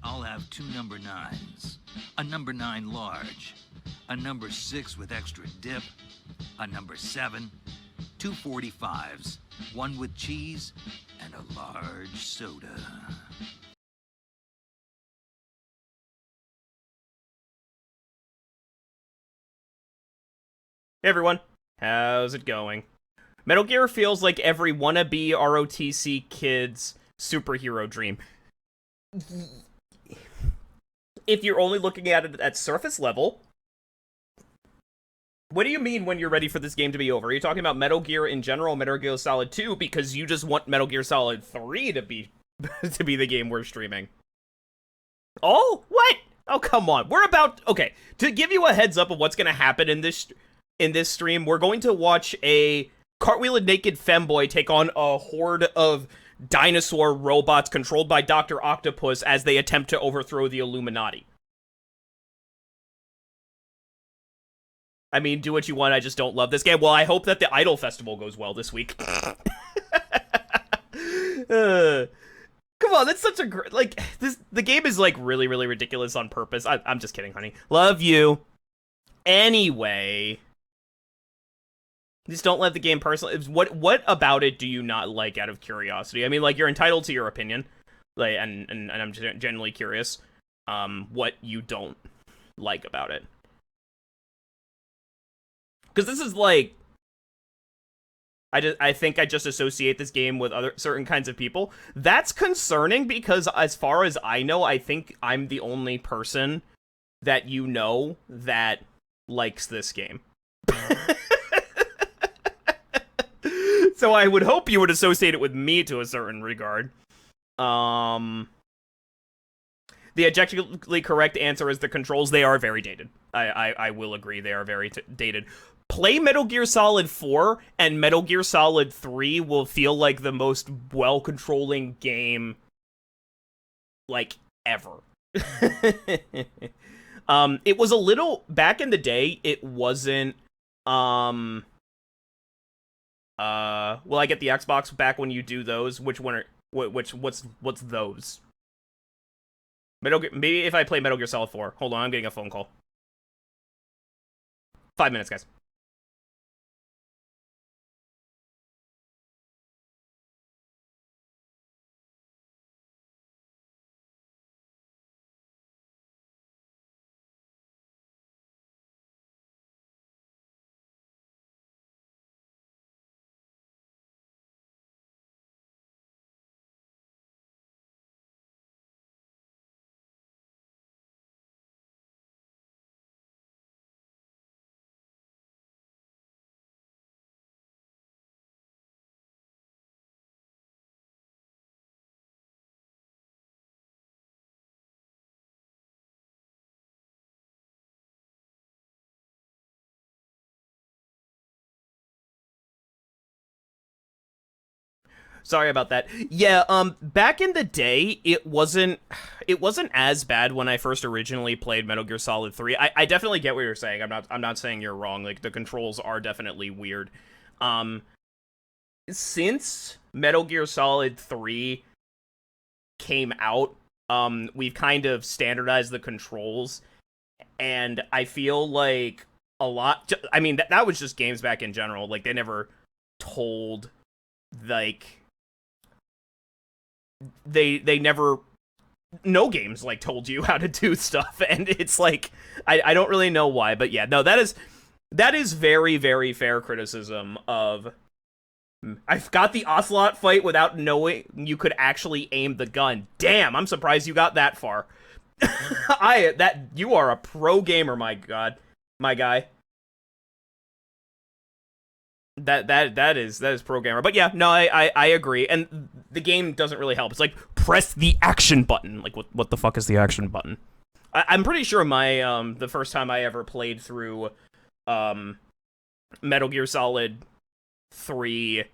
I'll have two number nines, a number nine large, a number six with extra dip, a number seven, two 45s, one with cheese, and a large soda. Hey everyone, how's it going? Metal Gear feels like every wannabe ROTC kid's superhero dream. If you're only looking at it at surface level, what do you mean when you're ready for this game to be over? Are you talking about Metal Gear in general, Metal Gear Solid 2, because you just want Metal Gear Solid 3 to be to be the game we're streaming? Oh, what? Oh, come on. Okay, to give you a heads up of what's going to happen in this stream, we're going to watch a cartwheeling naked femboy take on a horde of dinosaur robots controlled by Dr. Octopus as they attempt to overthrow the Illuminati. I mean, do what you want, I just don't love this game. Well, I hope that the Idol Festival goes well this week. Come on, that's such a great, like, the game is, like, really, really ridiculous on purpose. I'm just kidding, honey. Love you. Anyway, just don't let the game personally. What about it do you not like out of curiosity? I mean, like, you're entitled to your opinion, like, and I'm genuinely curious, what you don't like about it. Because this is like, I think I just associate this game with other certain kinds of people. That's concerning because as far as I know, I think I'm the only person that you know that likes this game. So I would hope you would associate it with me to a certain regard. The objectively correct answer is the controls. They are very dated. I will agree they are very dated. Play Metal Gear Solid 4, and Metal Gear Solid 3 will feel like the most well-controlling game, like, ever. It was a little, back in the day, it wasn't, will I get the Xbox back when you do those? Which one are, what's those? Maybe if I play Metal Gear Solid 4. Hold on, I'm getting a phone call. 5 minutes, guys. Sorry about that. Yeah, back in the day, it wasn't as bad when I first originally played Metal Gear Solid 3. I definitely get what you're saying. I'm not saying you're wrong. Like, the controls are definitely weird. Since Metal Gear Solid 3 came out, we've kind of standardized the controls, and I feel like a lot, I mean, that was just games back in general. Like, they never told, like, they never, no games like told you how to do stuff, and it's like, I don't really know why, but yeah, no, that is very, very fair criticism of, I've got the Ocelot fight without knowing you could actually aim the gun. Damn, I'm surprised you got that far. You are a pro gamer, my god, my guy. That is pro gamer. But yeah, no, I agree. And the game doesn't really help. It's like, press the action button. Like, what the fuck is the action button? I'm pretty sure the first time I ever played through Metal Gear Solid 3,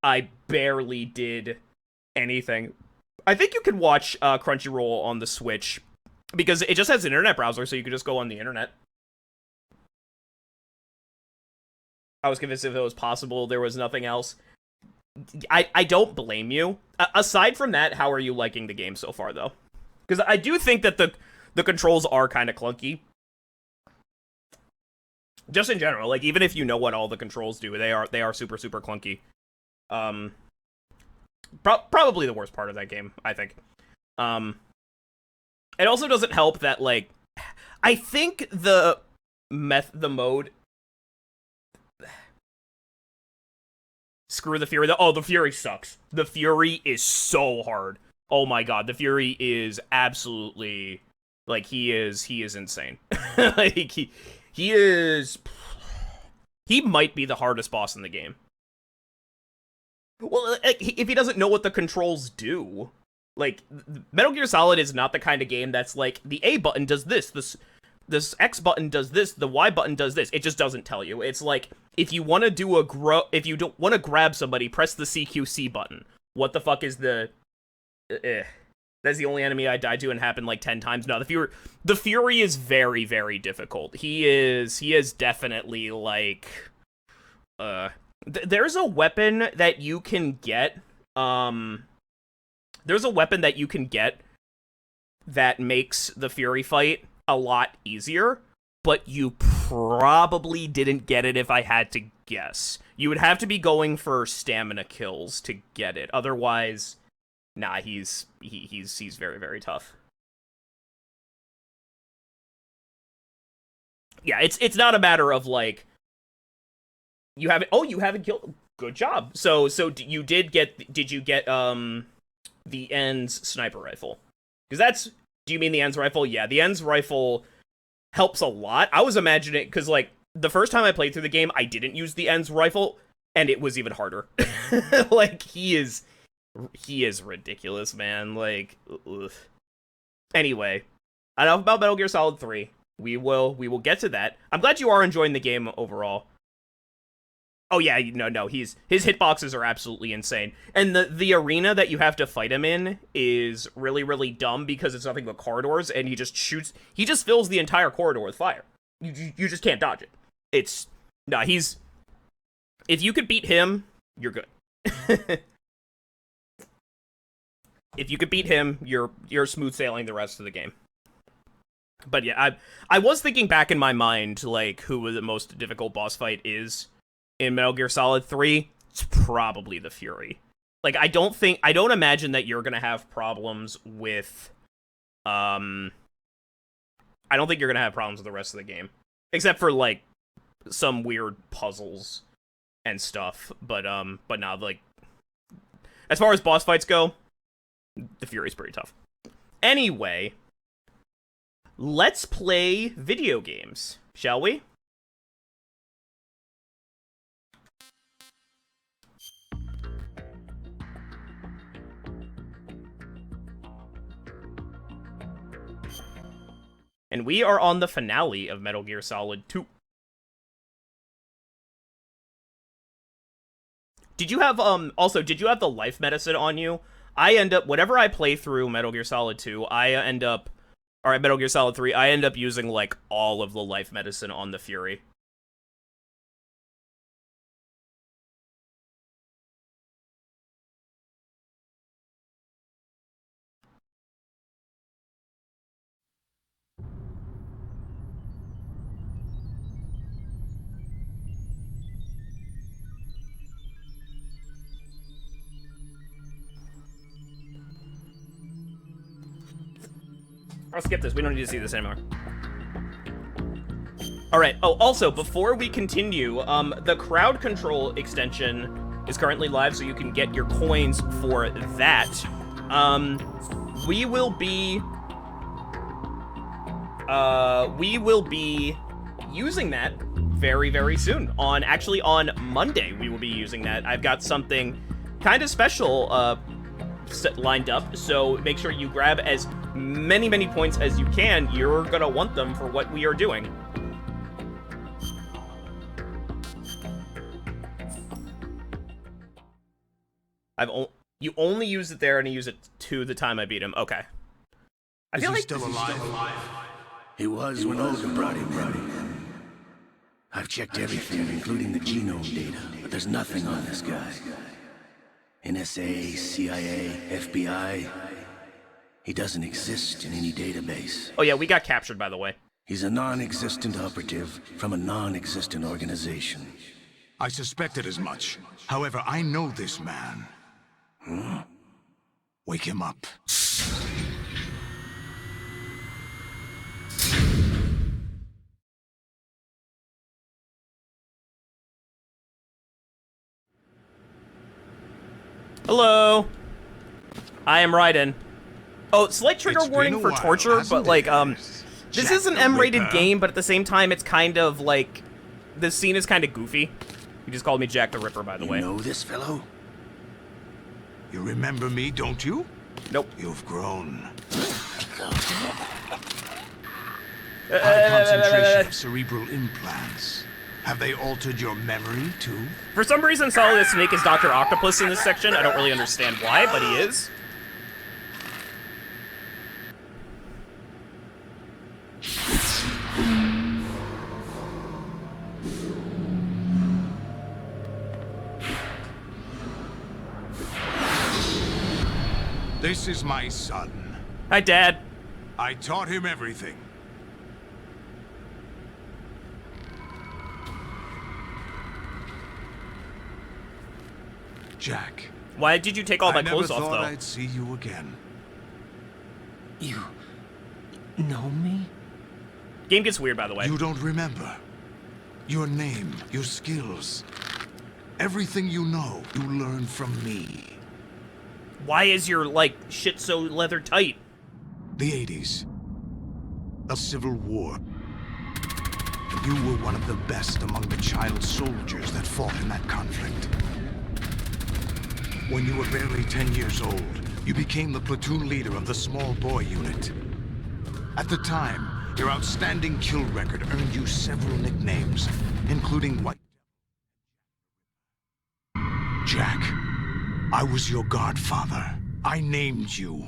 I barely did anything. I think you can watch Crunchyroll on the Switch, because it just has an internet browser, so you can just go on the internet. I was convinced if it was possible, there was nothing else. I don't blame you. Aside from that, how are you liking the game so far, though? Because I do think that the controls are kind of clunky. Just in general, like, even if you know what all the controls do, they are super, super clunky. Probably the worst part of that game, I think. It also doesn't help that, like, I think the mode... Screw the Fury. The Fury sucks. The Fury is so hard. Oh my god, the Fury is absolutely... Like, he is insane. Like, he is... He might be the hardest boss in the game. Well, if he doesn't know what the controls do... Like, Metal Gear Solid is not the kind of game that's like, the A button does this X button does this, the Y button does this. It just doesn't tell you. It's like, if you want to do if you don't want to grab somebody, press the CQC button. What the fuck is the... That's the only enemy I died to and happened like 10 times. No, the Fury is very, very difficult. He is definitely like... There's a weapon that you can get, There's a weapon that you can get that makes the Fury fight a lot easier, but you probably didn't get it if I had to guess. You would have to be going for stamina kills to get it. Otherwise, nah, he's very, very tough. Yeah, it's not a matter of like you haven't killed. Good job. So did you get the End's sniper rifle? Because do you mean the End's rifle? Yeah, the End's rifle helps a lot. I was imagining, because like the first time I played through the game, I didn't use the End's rifle, and it was even harder. Like, he is ridiculous, man. Like, ugh. Anyway, enough about Metal Gear Solid 3. We will get to that. I'm glad you are enjoying the game overall. Oh yeah, no, his hitboxes are absolutely insane. And the arena that you have to fight him in is really, really dumb because it's nothing but corridors, and he just fills the entire corridor with fire. You just can't dodge it. If you could beat him, you're good. If you could beat him, you're smooth sailing the rest of the game. But yeah, I was thinking back in my mind, like, who the most difficult boss fight is in Metal Gear Solid 3. It's probably the Fury. Like, I don't imagine that you're gonna have problems with, I don't think you're gonna have problems with the rest of the game. Except for, like, some weird puzzles and stuff. But no, like, as far as boss fights go, the Fury's pretty tough. Anyway, let's play video games, shall we? And we are on the finale of Metal Gear Solid 2. Did you have the life medicine on you? Whenever I play through Metal Gear Solid 2, Metal Gear Solid 3, I end up using, like, all of the life medicine on the Fury. I'll skip this. We don't need to see this anymore. Alright. Oh, also, before we continue, the crowd control extension is currently live, so you can get your coins for that. We will be using that very, very soon. Actually, on Monday, we will be using that. I've got something kind of special, lined up, so make sure you grab as many points as you can. You're gonna want them for what we are doing. You only use it there, and you use it to the time I beat him. Okay. I feel like still alive? He was when Olga brought him. I've checked everything, including the genome data, but there's nothing on this guy. NSA, CIA, FBI. He doesn't exist in any database. Oh yeah, we got captured, by the way. He's a non-existent operative from a non-existent organization. I suspected as much. However, I know this man. Wake him up. Hello. I am Raiden. Oh, slight trigger It's been warning a for while, torture, hasn't but like, it? this Jack is an the M-rated Ripper. game, but at the same time, it's kind of like, this scene is kind of goofy. You just called me Jack the Ripper, by the You way. know this fellow? You remember me, don't you? Nope. You've grown. High concentration of cerebral implants. Have they altered your memory, too? For some reason, Solid Snake is Dr. Octopus in this section. I don't really understand why, but he is. This is my son. Hi, Dad. I taught him everything. Jack. Why did you take all my I never clothes off, thought though? I'd see you again. You know me? Game gets weird, by the way. You don't remember. Your name, your skills. Everything you know, you learned from me. Why is your, like, shit so leather tight? The 80s. A civil war. You were one of the best among the child soldiers that fought in that conflict. When you were barely 10 years old, you became the platoon leader of the small boy unit. At the time, your outstanding kill record earned you several nicknames, including White. Jack, I was your godfather. I named you.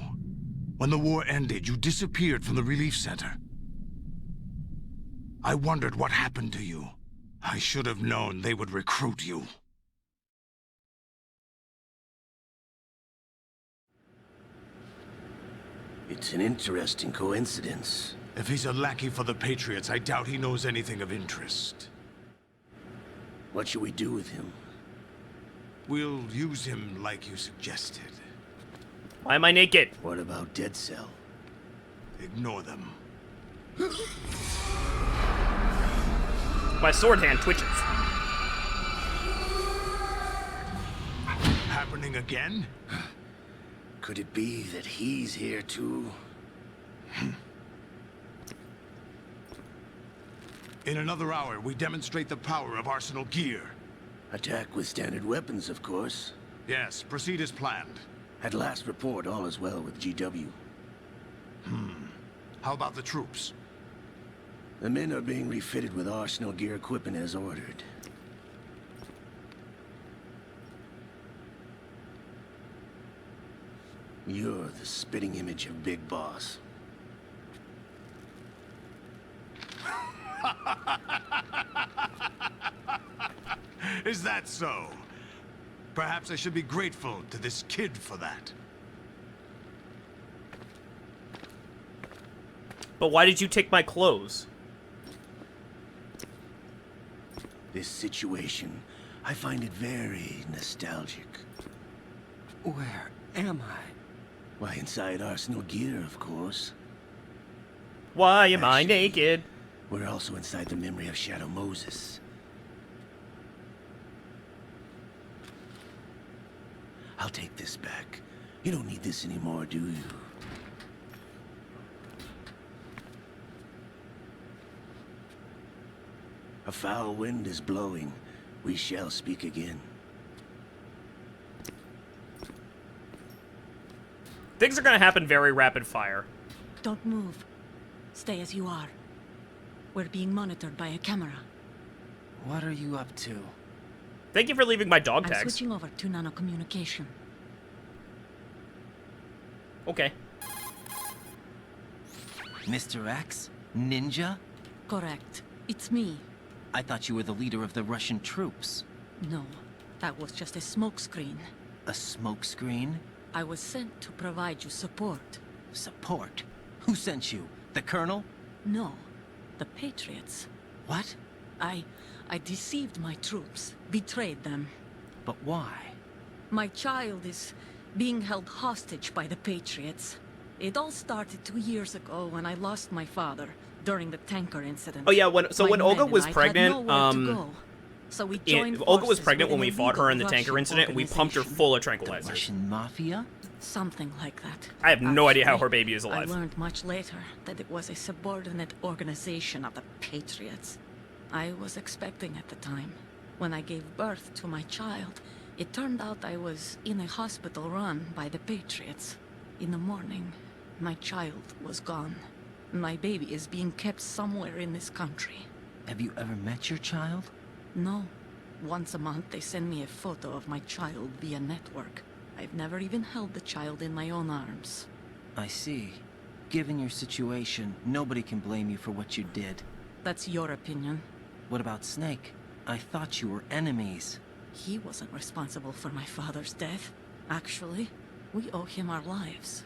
When the war ended, you disappeared from the relief center. I wondered what happened to you. I should have known they would recruit you. It's an interesting coincidence. If he's a lackey for the Patriots, I doubt he knows anything of interest. What should we do with him? We'll use him like you suggested. Why am I naked? What about Dead Cell? Ignore them. My sword hand twitches. Happening again? Could it be that he's here too? In another hour, we demonstrate the power of Arsenal gear. Attack with standard weapons, of course. Yes, proceed as planned. At last report, all is well with GW. How about the troops? The men are being refitted with Arsenal gear equipment as ordered. You're the spitting image of Big Boss. Is that so? Perhaps I should be grateful to this kid for that. But why did you take my clothes? This situation, I find it very nostalgic. Where am I? Why, inside Arsenal gear, of course. Why am I Actually- naked? We're also inside the memory of Shadow Moses. I'll take this back. You don't need this anymore, do you? A foul wind is blowing. We shall speak again. Things are gonna happen very rapid fire. Don't move. Stay as you are. We're being monitored by a camera. What are you up to? Thank you for leaving my dog I'm tags. switching over to nanocommunication. Okay. Mr. X? Ninja? Correct. It's me. I thought you were the leader of the Russian troops. No, that was just a smokescreen. A smokescreen? I was sent to provide you support. Support? Who sent you? The Colonel? No, the Patriots. What? I deceived my troops, betrayed them. But why? My child is being held hostage by the Patriots. It all started 2 years ago when I lost my father during the tanker incident. Oh yeah, when My Olga men was and I pregnant, had nowhere to go. So we joined Olga was forces pregnant with when an we fought her in the illegal tanker Russian incident, and we pumped her organization. full of The tranquilizers. Russian Mafia? Something like that. I have no idea how Actually, her baby is I alive. learned much later that it was a subordinate organization of the Patriots. I was expecting at the time. When I gave birth to my child, it turned out I was in a hospital run by the Patriots. In the morning, my child was gone. My baby is being kept somewhere in this country. Have you ever met your child? No. Once a month, they send me a photo of my child via network. I've never even held the child in my own arms. I see. Given your situation, nobody can blame you for what you did. That's your opinion. What about Snake? I thought you were enemies. He wasn't responsible for my father's death. Actually, we owe him our lives.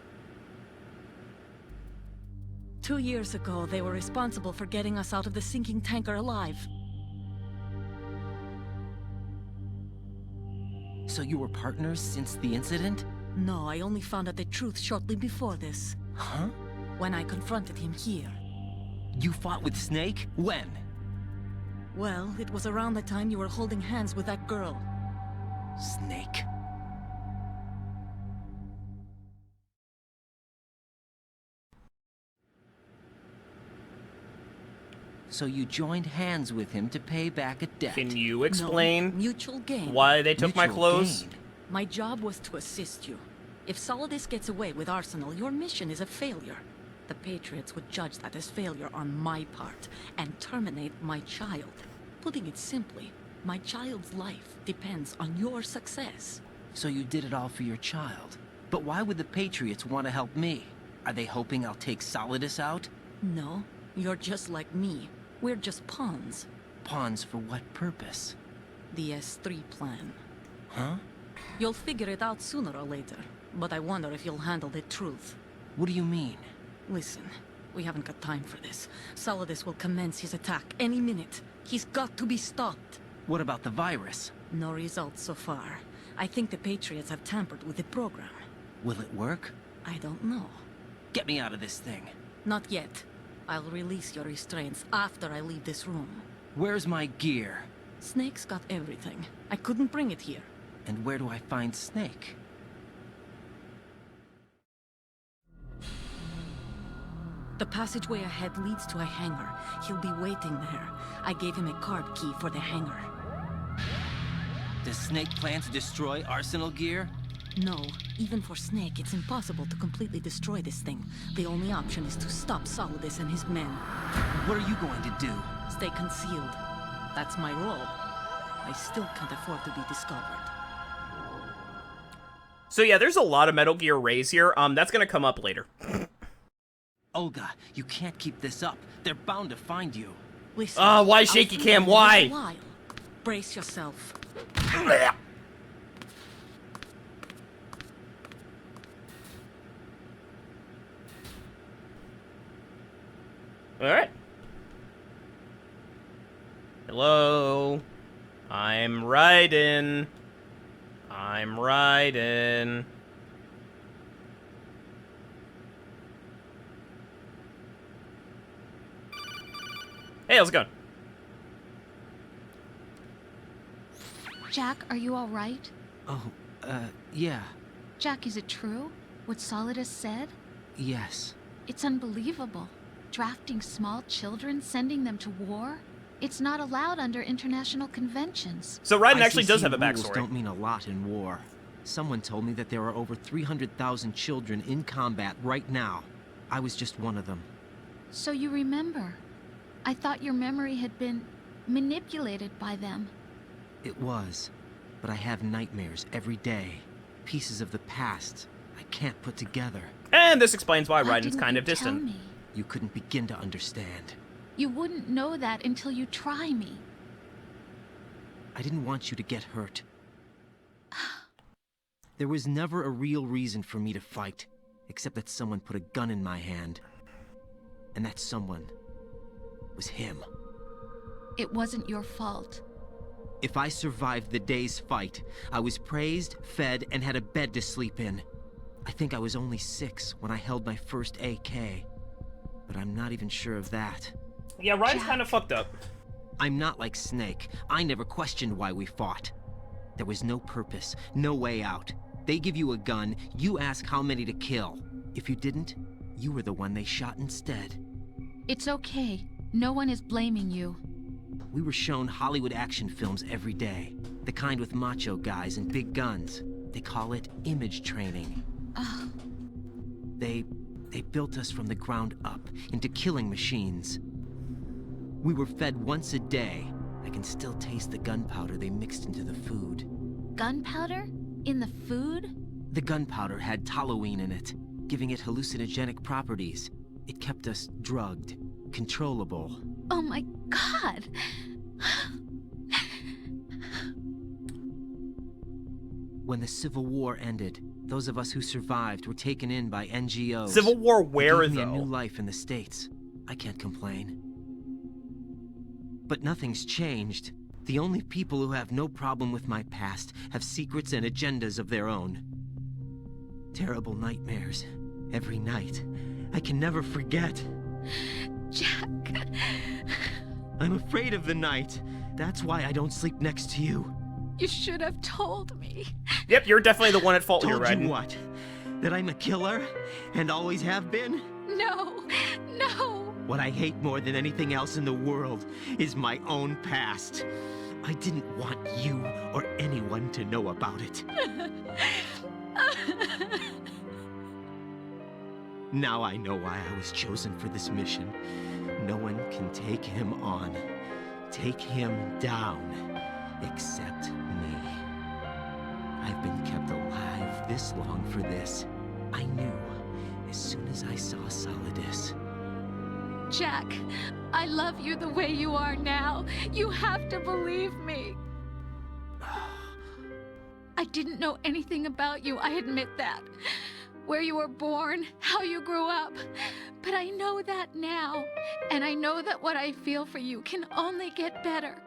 2 years ago, they were responsible for getting us out of the sinking tanker alive. So you were partners since the incident? No, I only found out the truth shortly before this, Huh? when I confronted him here. You fought with Snake? When? Well, it was around the time you were holding hands with that girl. Snake. So you joined hands with him to pay back a debt. Can you No, explain mutual gain. why they took my Mutual clothes? gain. My job was to assist you. If Solidus gets away with Arsenal, your mission is a failure. The Patriots would judge that as failure on my part and terminate my child. Putting it simply, my child's life depends on your success. So you did it all for your child. But why would the Patriots want to help me? Are they hoping I'll take Solidus out? No, you're just like me. We're just pawns. Pawns for what purpose? The S3 plan. Huh? You'll figure it out sooner or later, but I wonder if you'll handle the truth. What do you mean? Listen, we haven't got time for this. Solidus will commence his attack any minute. He's got to be stopped. What about the virus? No results so far. I think the Patriots have tampered with the program. Will it work? I don't know. Get me out of this thing. Not yet. I'll release your restraints after I leave this room. Where's my gear? Snake's got everything. I couldn't bring it here. And where do I find Snake? The passageway ahead leads to a hangar. He'll be waiting there. I gave him a card key for the hangar. Does Snake plan to destroy Arsenal gear? No, even for Snake, it's impossible to completely destroy this thing. The only option is to stop Solidus and his men. What are you going to do? Stay concealed. That's my role. I still can't afford to be discovered. So yeah, there's a lot of Metal Gear Rays here. That's gonna come up later. Olga, you can't keep this up. They're bound to find you. Listen. Why I'll shaky be cam? there Why? in a while. Brace yourself. Alright. Hello. I'm riding. I'm riding. Hey, how's it going? Jack, are you all right? Oh, yeah. Jack, is it true? What Solidus said? Yes. It's unbelievable. Drafting small children, sending them to war? It's not allowed under international conventions. So Raiden actually ICC does have a rules backstory. don't mean a lot in war. Someone told me that there are over 300,000 children in combat right now. I was just one of them. So you remember. I thought your memory had been manipulated by them. It was. But I have nightmares every day. Pieces of the past I can't put together. And this explains why Why Raiden's didn't kind you of distant. Tell me? You couldn't begin to understand. You wouldn't know that until you try me. I didn't want you to get hurt. There was never a real reason for me to fight. except that someone put a gun in my hand. And that someone was him. It wasn't your fault. If I survived the day's fight, I was praised, fed, and had a bed to sleep in. I think I was only 6 when I held my first AK. But I'm not even sure of that. Yeah, Ryan's kind of fucked up. I'm not like Snake. I never questioned why we fought. There was no purpose, no way out. They give you a gun, you ask how many to kill. If you didn't, you were the one they shot instead. It's okay. No one is blaming you. We were shown Hollywood action films every day. The kind with macho guys and big guns. They call it image training. They built us from the ground up into killing machines. We were fed once a day. I can still taste the gunpowder they mixed into the food. Gunpowder? In the food? The gunpowder had toluene in it, giving it hallucinogenic properties. It kept us drugged, controllable. Oh my god! When the Civil War ended, those of us who survived were taken in by NGOs. Civil War They where, gave me a new though? life in the States. I can't complain. But nothing's changed. The only people who have no problem with my past have secrets and agendas of their own. Terrible nightmares. Every night. I can never forget. Jack. I'm afraid of the night. That's why I don't sleep next to you. You should have told me. Yep, you're definitely the one at fault here, Told Ryan. you what? That I'm a killer? And always have been? No, no. What I hate more than anything else in the world is my own past. I didn't want you or anyone to know about it. Now I know why I was chosen for this mission. No one can take him on, take him down, except me. I've been kept alive this long for this. I knew as soon as I saw Solidus. Jack, I love you the way you are now. You have to believe me. I didn't know anything about you, I admit that. Where you were born, how you grew up. But I know that now. And I know that what I feel for you can only get better.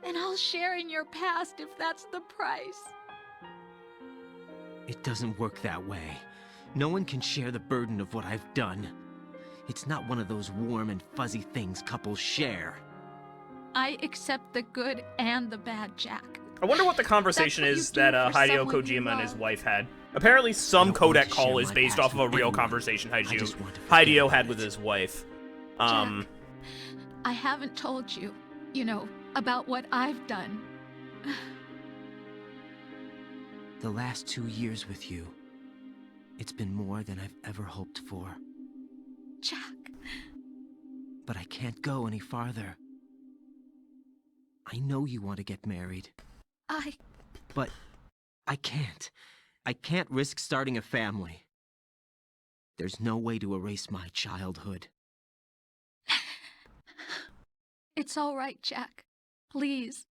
And I'll share in your past if that's the price. It doesn't work that way. No one can share the burden of what I've done. It's not one of those warm and fuzzy things couples share. I accept the good and the bad, Jack. I wonder what the conversation That's what is you do that for Hideo someone you Kojima and his love. wife had. Apparently some I don't want codec to call share is my based past off of a with real anyone. conversation I just want to forget Hideo about had with it. his wife. Jack, I haven't told you, about what I've done. The last 2 years with you, it's been more than I've ever hoped for. Jack. But I can't go any farther. I know you want to get married, but I can't. I can't risk starting a family. There's no way to erase my childhood. It's all right, Jack. Please,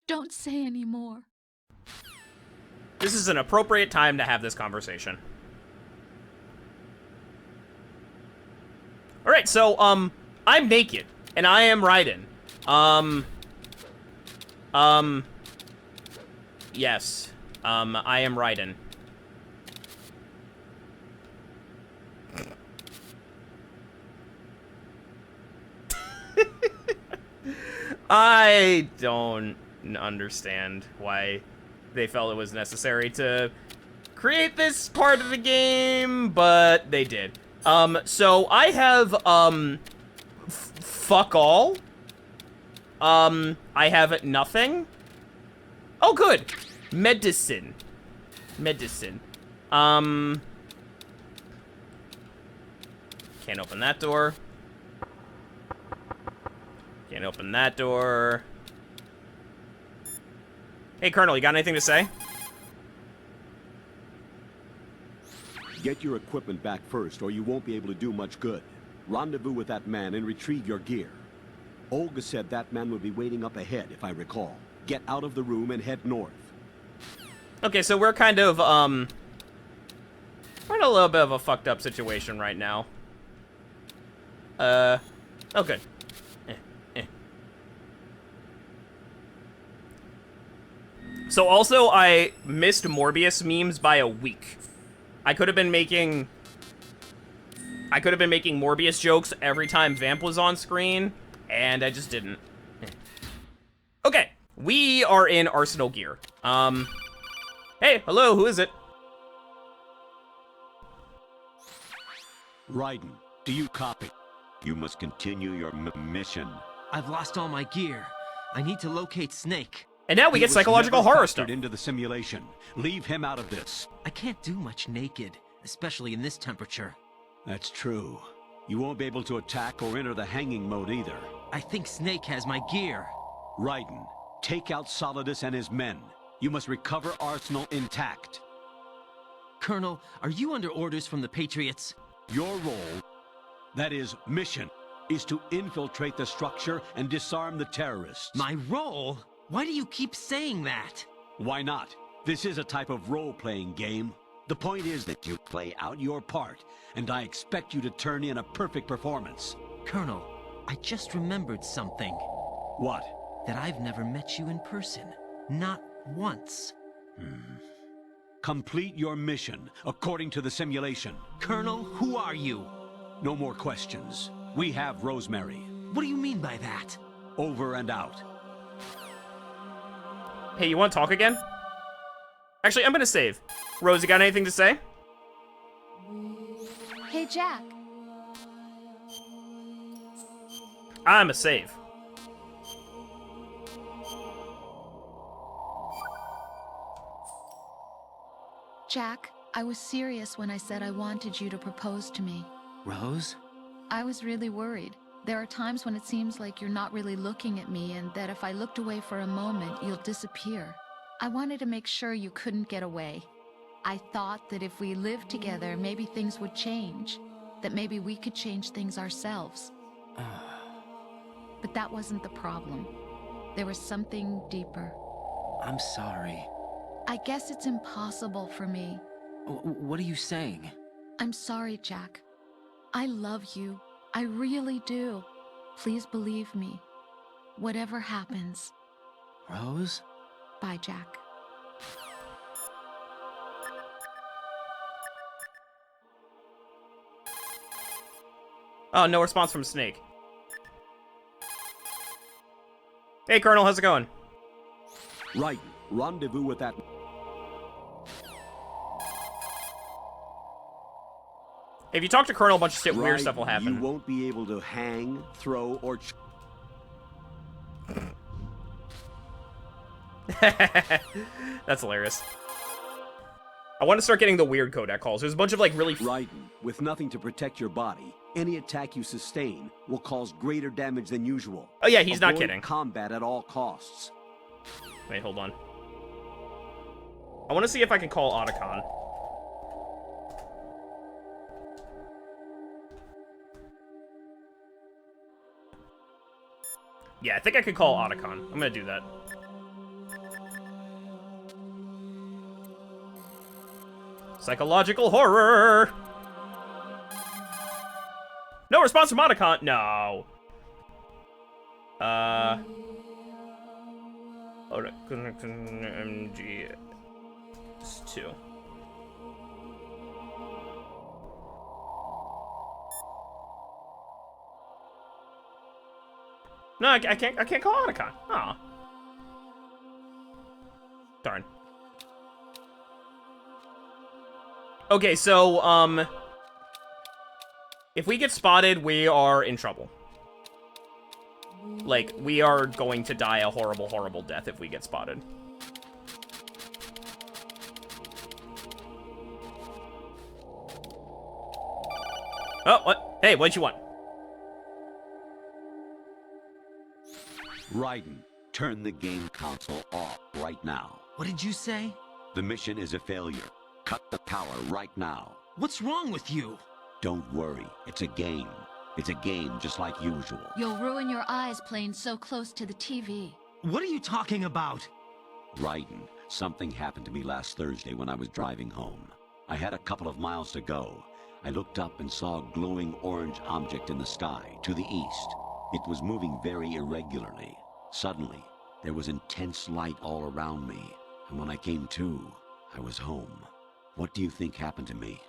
don't say any more. This is an appropriate time to have this conversation. Alright, so, I'm naked, and I am Raiden. Yes. I am Raiden. I don't understand why they felt it was necessary to create this part of the game, but they did. So I have, fuck all. I have nothing. Oh, good. Medicine. Medicine. Can't open that door. Can't open that door. Hey, Colonel, you got anything to say? Get your equipment back first, or you won't be able to do much good. Rendezvous with that man and retrieve your gear. Olga said that man would be waiting up ahead, if I recall. Get out of the room and head north. Okay, so we're kind of, We're in a little bit of a fucked up situation right now. Oh, good. So also, I missed Morbius memes by a week. I could have been making Morbius jokes every time Vamp was on screen, and I just didn't. Okay, we are in Arsenal Gear. Hey, hello, who is it? Raiden, do you copy? You must continue your mission. I've lost all my gear. I need to locate Snake. And now we He get was psychological never horror factored stuff. into the simulation. Leave him out of this. I can't do much naked, especially in this temperature. That's true. You won't be able to attack or enter the hanging mode either. I think Snake has my gear. Raiden, take out Solidus and his men. You must recover Arsenal intact. Colonel, are you under orders from the Patriots? Your role, that is, mission, is to infiltrate the structure and disarm the terrorists. My role? Why do you keep saying that? Why not? This is a type of role-playing game. The point is that you play out your part, and I expect you to turn in a perfect performance. Colonel, I just remembered something. What? That I've never met you in person. Not once. Complete your mission, according to the simulation. Colonel, who are you? No more questions. We have Rosemary. What do you mean by that? Over and out. Hey, you want to talk again? Actually, I'm gonna save. Rose, you got anything to say? Hey, Jack. I'm a save. Jack, I was serious when I said I wanted you to propose to me. Rose? I was really worried. There are times when it seems like you're not really looking at me and that if I looked away for a moment, you'll disappear. I wanted to make sure you couldn't get away. I thought that if we lived together, maybe things would change. That maybe we could change things ourselves. But that wasn't the problem. There was something deeper. I'm sorry. I guess it's impossible for me. What are you saying? I'm sorry, Jack. I love you. I really do. Please believe me. Whatever happens. Rose? Bye, Jack. Oh, no response from Snake. Hey, Colonel, how's it going? Raiden, rendezvous with that... If you talk to Colonel, a bunch of shit, weird Raiden, stuff will happen. You won't be able to hang, throw, or... That's hilarious. I want to start getting the weird Kodak calls. There's a bunch of, like, really... Raiden, with nothing to protect your body, any attack you sustain will cause greater damage than usual. Oh, yeah, he's not Avoid kidding. Combat at all costs. Wait, hold on. I want to see if I can call Otacon. Yeah, I think I could call Otacon. I'm gonna do that. Psychological horror! No response from Otacon! No! MG2. No, I can't call Otacon. Aw. Darn. Okay, so, if we get spotted, we are in trouble. Like, we are going to die a horrible, horrible death if we get spotted. Oh, what? Hey, what'd you want? Raiden, turn the game console off right now. What did you say? The mission is a failure. Cut the power right now. What's wrong with you? Don't worry, it's a game. It's a game just like usual. You'll ruin your eyes playing so close to the TV. What are you talking about? Raiden, something happened to me last Thursday when I was driving home. I had a couple of miles to go. I looked up and saw a glowing orange object in the sky, to the east. It was moving very irregularly. Suddenly, there was intense light all around me, and when I came to, I was home. What do you think happened to me?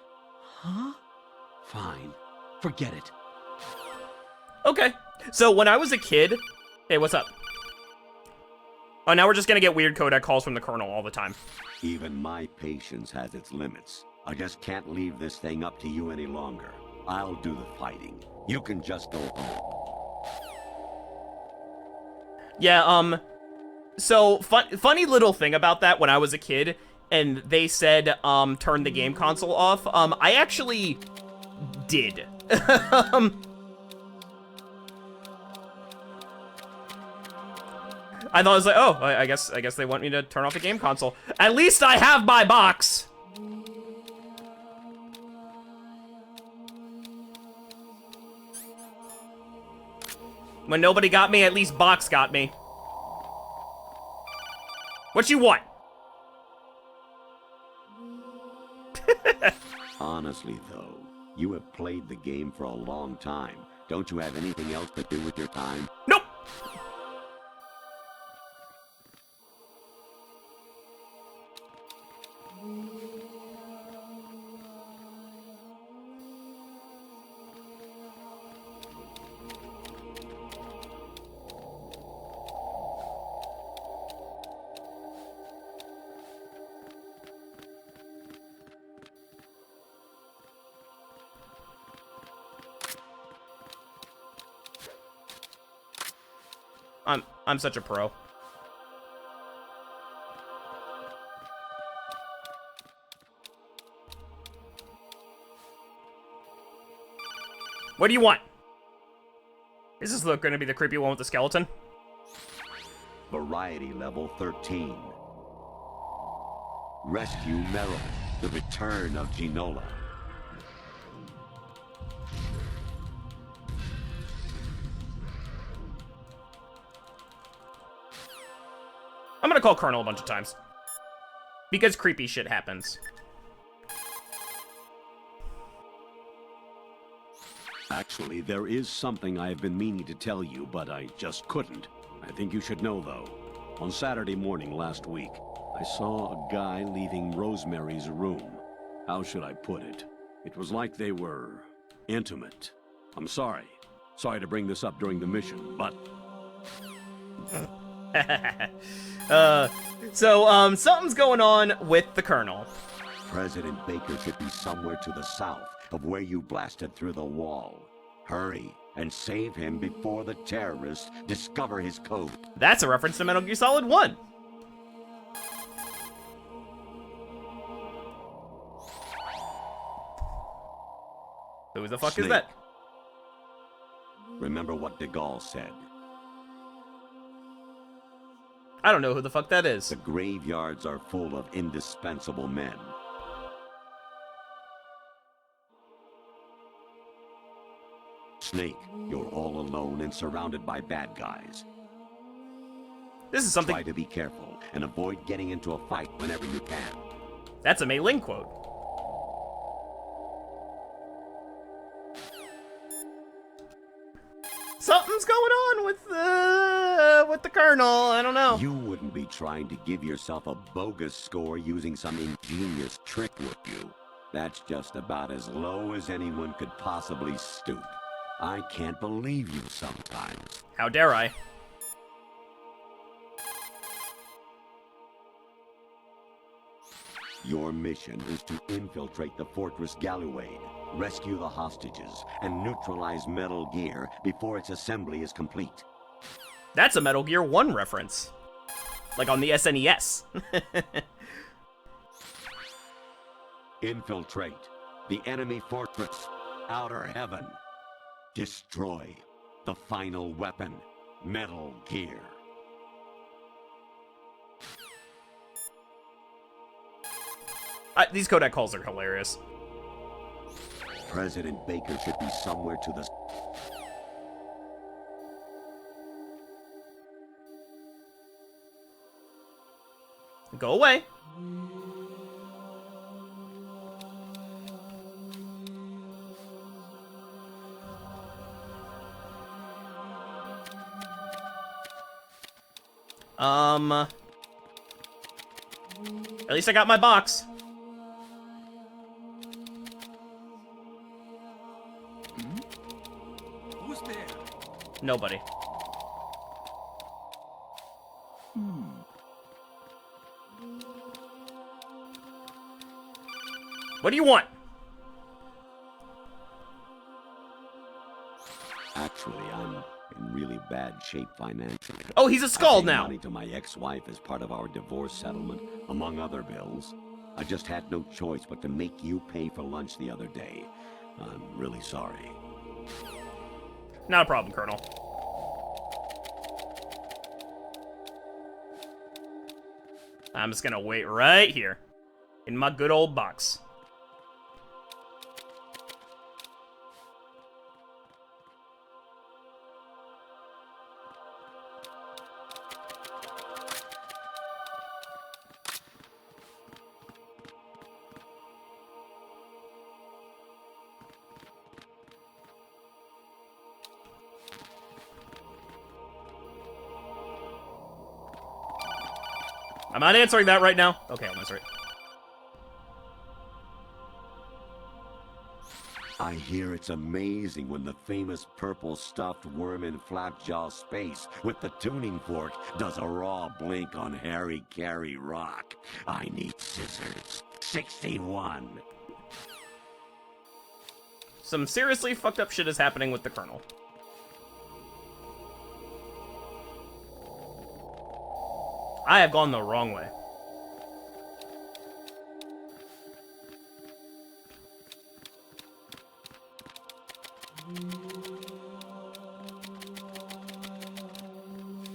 Huh? Fine. Forget it. Okay. So when I was a kid... Hey, what's up? Oh, now we're just gonna get weird codec calls from the Colonel all the time. Even my patience has its limits. I just can't leave this thing up to you any longer. I'll do the fighting. You can just go home. Yeah, so, funny little thing about that when I was a kid, and they said, turn the game console off, I actually did. I thought it was like, oh, I guess they want me to turn off the game console. At least I have my box! When nobody got me, at least Box got me. What you want? Honestly, though, you have played the game for a long time. Don't you have anything else to do with your time? Nope! I'm such a pro. What do you want? Is this going to be the creepy one with the skeleton? Variety level 13. Rescue Meryl, the return of Ginola. I'm gonna call Colonel a bunch of times. Because creepy shit happens. Actually, there is something I've been meaning to tell you, but I just couldn't. I think you should know, though. On Saturday morning last week, I saw a guy leaving Rosemary's room. How should I put it? It was like they were intimate. I'm sorry. Sorry to bring this up during the mission, but... something's going on with the Colonel. President Baker should be somewhere to the south of where you blasted through the wall. Hurry and save him before the terrorists discover his code. That's a reference to Metal Gear Solid 1. Who the fuck is Snake. that? Remember what de Gaulle said. I don't know who the fuck that is. The graveyards are full of indispensable men. Snake, you're all alone and surrounded by bad guys. This is something... Try to be careful and avoid getting into a fight whenever you can. That's a Mei Ling quote. Something's going on with the Colonel. I don't know. You wouldn't be trying to give yourself a bogus score using some ingenious trick, would you? That's just about as low as anyone could possibly stoop. I can't believe you sometimes. How dare I? Your mission is to infiltrate the Fortress Galluade, rescue the hostages, and neutralize Metal Gear before its assembly is complete. That's a Metal Gear 1 reference. Like on the SNES. Infiltrate the enemy fortress, Outer Heaven. Destroy the final weapon, Metal Gear. These codec calls are hilarious. President Baker should be somewhere to the... Go away. At least I got my box. Who's there? Nobody. What do you want? Actually, I'm in really bad shape financially. Oh, he's a I skull paid now. money to my ex-wife as part of our divorce settlement, among other bills. I just had no choice but to make you pay for lunch the other day. I'm really sorry. Not a problem, Colonel. I'm just gonna wait right here in my good old box. I'm not answering that right now. Okay, I'll answer it. I hear it's amazing when the famous purple stuffed worm in Flapjaw space with the tuning fork does a raw blink on Harry Carey rock. I need scissors. 61. Some seriously fucked up shit is happening with the Colonel. I have gone the wrong way.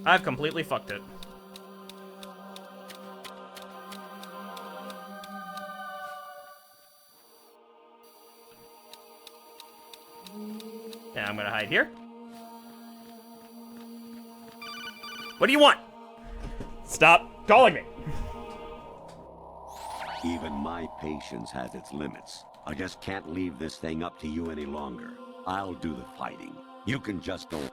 I've completely fucked it. Yeah, I'm gonna hide here. What do you want? Stop calling me. Even my patience has its limits. I just can't leave this thing up to you any longer. I'll do the fighting. You can just go home.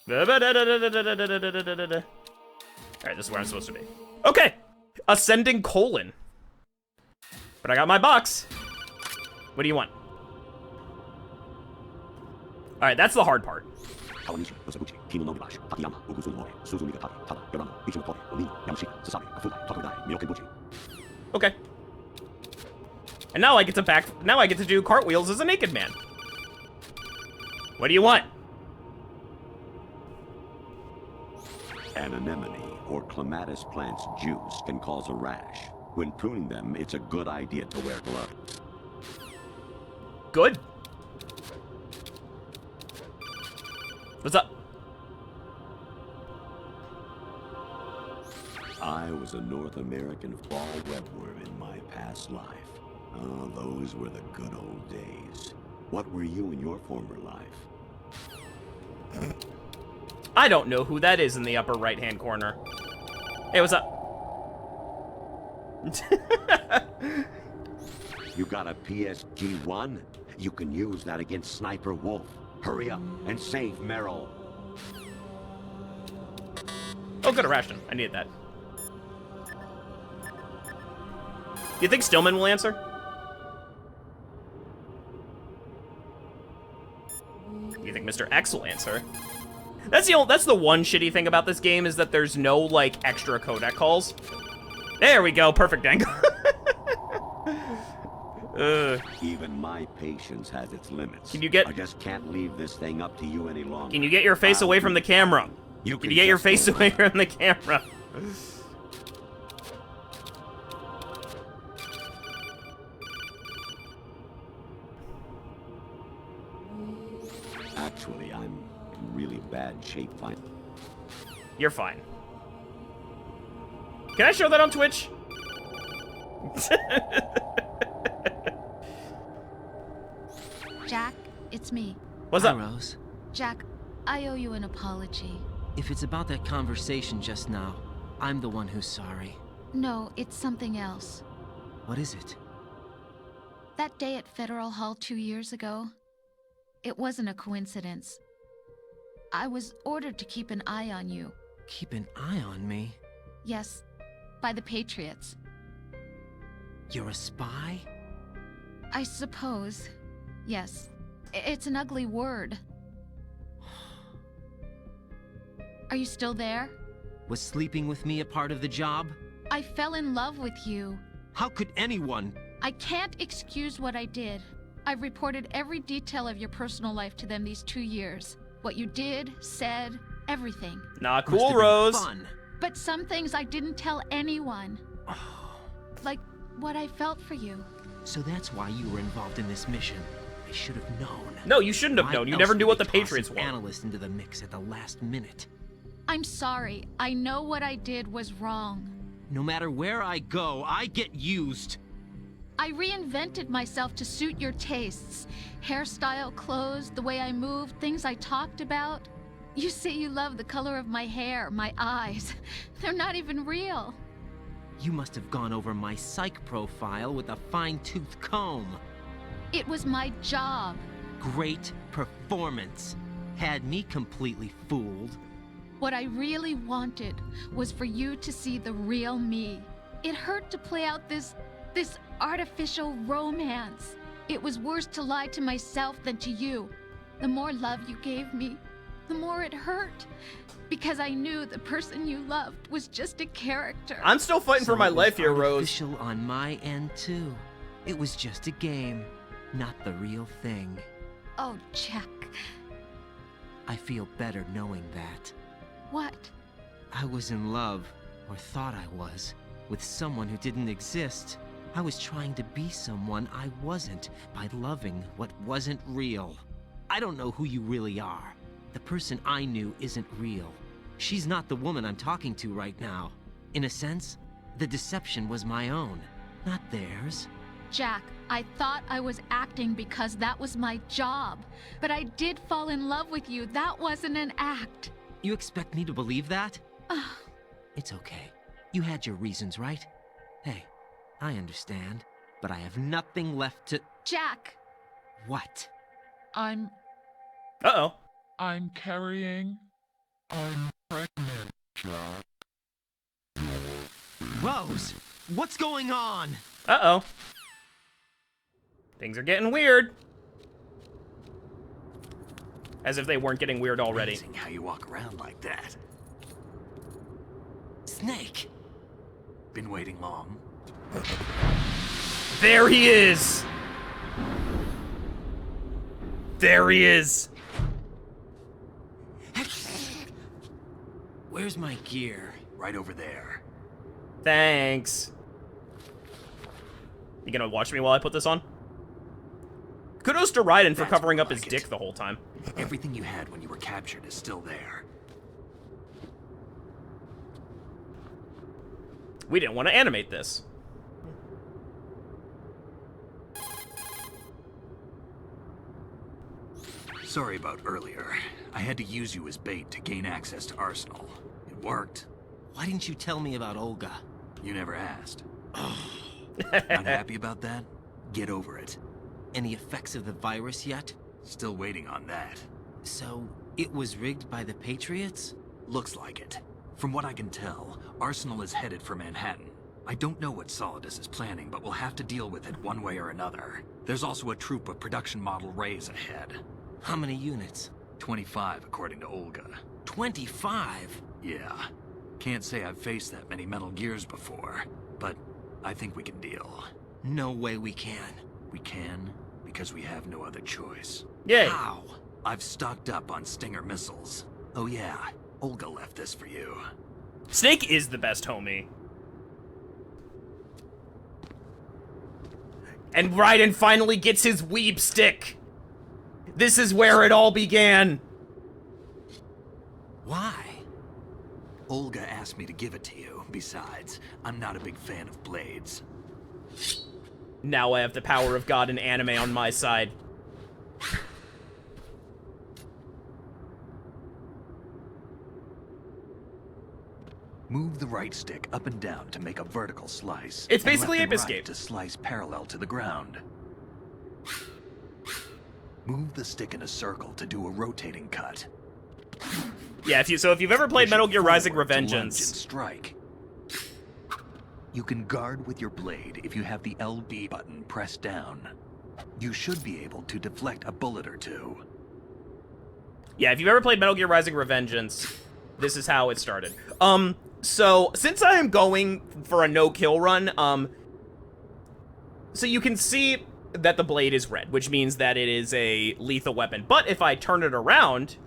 Alright, this is where I'm supposed to be. Okay! Ascending colon. But I got my box. What do you want? Alright, that's the hard part. Okay. And now I get to do cartwheels as a naked man. What do you want? An anemone or clematis plant's juice can cause a rash. When pruning them, it's a good idea to wear gloves. Good. What's up? I was a North American fall webworm in my past life. Oh, those were the good old days. What were you in your former life? I don't know who that is in the upper right-hand corner. Hey, what's up? You got a PSG-1? You can use that against Sniper Wolf. Hurry up and save Merrill. Oh, good, a ration. I needed that. You think Stillman will answer? You think Mr. X will answer? That's the one shitty thing about this game is that there's no, like, extra codec calls. There we go, perfect angle. Even my patience has its limits. Can you get... I just can't leave this thing up to you any longer. Can you get your face away from the camera? Can you get your face away from the camera? Actually, I'm in really bad shape. Fine. You're fine. Can I show that on Twitch? Jack, it's me. What's Hi, up? Rose. Jack, I owe you an apology. If it's about that conversation just now, I'm the one who's sorry. No, it's something else. What is it? That day at Federal Hall 2 years ago, it wasn't a coincidence. I was ordered to keep an eye on you. Keep an eye on me? Yes, by the Patriots. You're a spy? I suppose. Yes. It's an ugly word. Are you still there? Was sleeping with me a part of the job? I fell in love with you. How could anyone? I can't excuse what I did. I've reported every detail of your personal life to them these 2 years. What you did, said, everything. Not Must cool, have been Rose. Fun. But some things I didn't tell anyone. Like what I felt for you. So that's why you were involved in this mission. I should have known. No, you shouldn't have Why known. You else never would knew what they the toss Patriots an were. analyst into the mix at the last minute. I'm sorry. I know what I did was wrong. No matter where I go, I get used. I reinvented myself to suit your tastes. Hairstyle, clothes, the way I moved, things I talked about. You say you love the color of my hair, my eyes. They're not even real. You must have gone over my psych profile with a fine-tooth comb. It was my job. Great performance. Had me completely fooled. What I really wanted was for you to see the real me. It hurt to play out this artificial romance. It was worse to lie to myself than to you. The more love you gave me, the more it hurt. Because I knew the person you loved was just a character. I'm still fighting for my life here, Rose. Artificial on my end, too. It was just a game, not the real thing. Oh, Jack. I feel better knowing that. What? I was in love, or thought I was, with someone who didn't exist. I was trying to be someone I wasn't by loving what wasn't real. I don't know who you really are. The person I knew isn't real. She's not the woman I'm talking to right now. In a sense, the deception was my own, not theirs. Jack, I thought I was acting because that was my job. But I did fall in love with you. That wasn't an act. You expect me to believe that? It's okay. You had your reasons, right? Hey, I understand, but I have nothing left to... Jack! What? I'm Uh-oh. carrying. I'm pregnant, Jack. Rose! What's going on? Uh-oh. Things are getting weird. As if they weren't getting weird already. Amazing how you walk around like that. Snake! Been waiting long? There he is! There he is! Where's my gear? Right over there. Thanks. You gonna watch me while I put this on? Kudos to Raiden for That's covering more up his like dick it. the whole time. Everything you had when you were captured is still there. We didn't want to animate this. Sorry about earlier. I had to use you as bait to gain access to Arsenal. It worked. Why didn't you tell me about Olga? You never asked. Not happy about that? Get over it. Any effects of the virus yet? Still waiting on that. So, it was rigged by the Patriots? Looks like it. From what I can tell, Arsenal is headed for Manhattan. I don't know what Solidus is planning, but we'll have to deal with it one way or another. There's also a troop of production model Rays ahead. How many units? 25, according to Olga. 25? Yeah. Can't say I've faced that many Metal Gears before, but I think we can deal. No way we can. We can, because we have no other choice. Yay. How? I've stocked up on Stinger missiles. Oh yeah, Olga left this for you. Snake is the best homie. And Raiden finally gets his weeb stick. This is where it all began. Why? Olga asked me to give it to you. Besides, I'm not a big fan of blades. Now I have the power of God and anime on my side. Move the right stick up and down to make a vertical slice. It's and basically left and Ape right Escape. to slice parallel to the ground. Move the stick in a circle to do a rotating cut. Yeah, if you've ever played Push Metal it Gear Rising forward to lunge and Revengeance, strike. You can guard with your blade if you have the LB button pressed down. You should be able to deflect a bullet or two. yeah, if you've ever played Metal Gear Rising Revengeance, this is how it started. So since I am going for a no-kill run, so you can see that the blade is red, which means that it is a lethal weapon. But if I turn it around,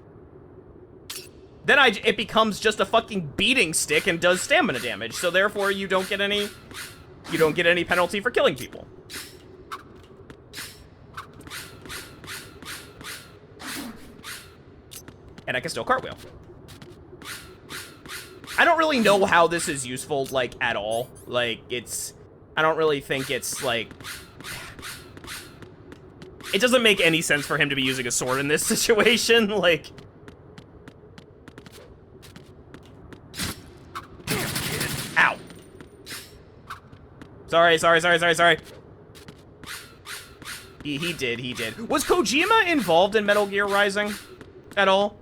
then it becomes just a fucking beating stick and does stamina damage. So therefore, you don't get any penalty for killing people. And I can still cartwheel. I don't really know how this is useful, like, at all. Like, I don't really think it's, like... It doesn't make any sense for him to be using a sword in this situation, like... Ow. Sorry. He did. Was Kojima involved in Metal Gear Rising at all?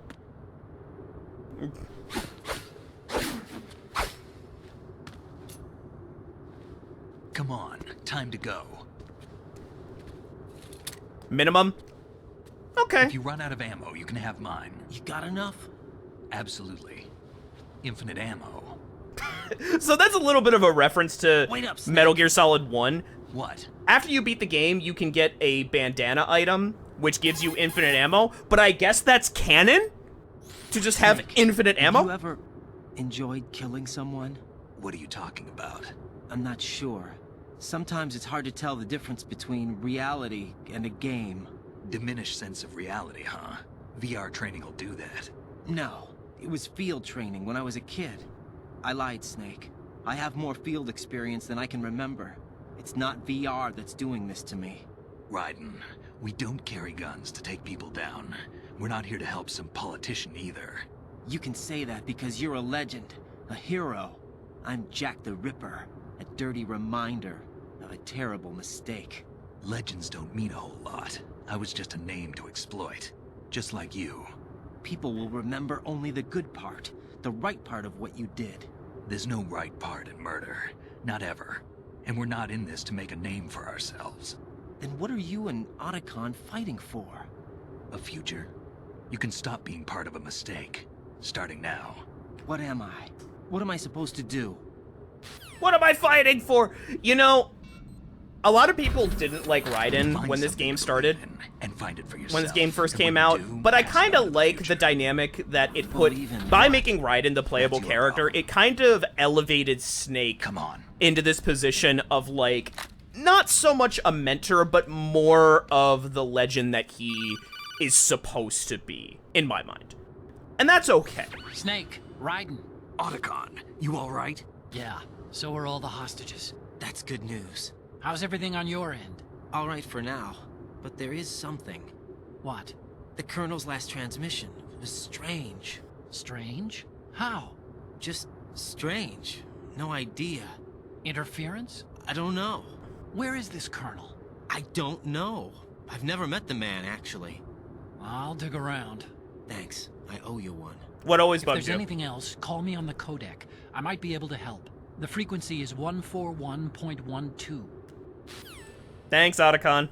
Come on, time to go. Minimum? Okay. If you run out of ammo, you can have mine. You got enough? Absolutely. Infinite ammo. So that's a little bit of a reference to Wait up, Snake. Metal Gear Solid 1. What? After you beat the game, you can get a bandana item, which gives you infinite ammo, but I guess that's canon? To just have Snake, infinite ammo? Have you ever enjoyed killing someone? What are you talking about? I'm not sure. Sometimes it's hard to tell the difference between reality and a game. Diminished sense of reality, huh? VR training will do that. No, it was field training when I was a kid. I lied, Snake. I have more field experience than I can remember. It's not VR that's doing this to me. Raiden, we don't carry guns to take people down. We're not here to help some politician either. You can say that because you're a legend, a hero. I'm Jack the Ripper, a dirty reminder of a terrible mistake. Legends don't mean a whole lot. I was just a name to exploit. Just like you. People will remember only the good part, the right part of what you did. There's no right part in murder. Not ever. And we're not in this to make a name for ourselves. Then what are you and Otacon fighting for? A future? You can stop being part of a mistake. Starting now. What am I? What am I supposed to do? What am I fighting for? You know, a lot of people didn't like Raiden Find when this something game to started. believe in and find it for yourself. When this game first And came when you out, do, but I ask kind about of the like the future. dynamic that it put, Believe in by what? making Raiden the playable That's your character, problem. it kind of elevated Snake Come on. into this position of, like, not so much a mentor, but more of the legend that he is supposed to be, in my mind. And that's okay. Snake, Raiden. Otacon, you alright? Yeah, so are all the hostages. That's good news. How's everything on your end? All right for now, but there is something. What? The Colonel's last transmission was strange. Strange? How? Just strange. No idea. Interference? I don't know. Where is this Colonel? I don't know. I've never met the man, actually. I'll dig around. Thanks. I owe you one. What always If bugs there's you? anything else, call me on the codec. I might be able to help. The frequency is 141.12. Thanks, Otacon.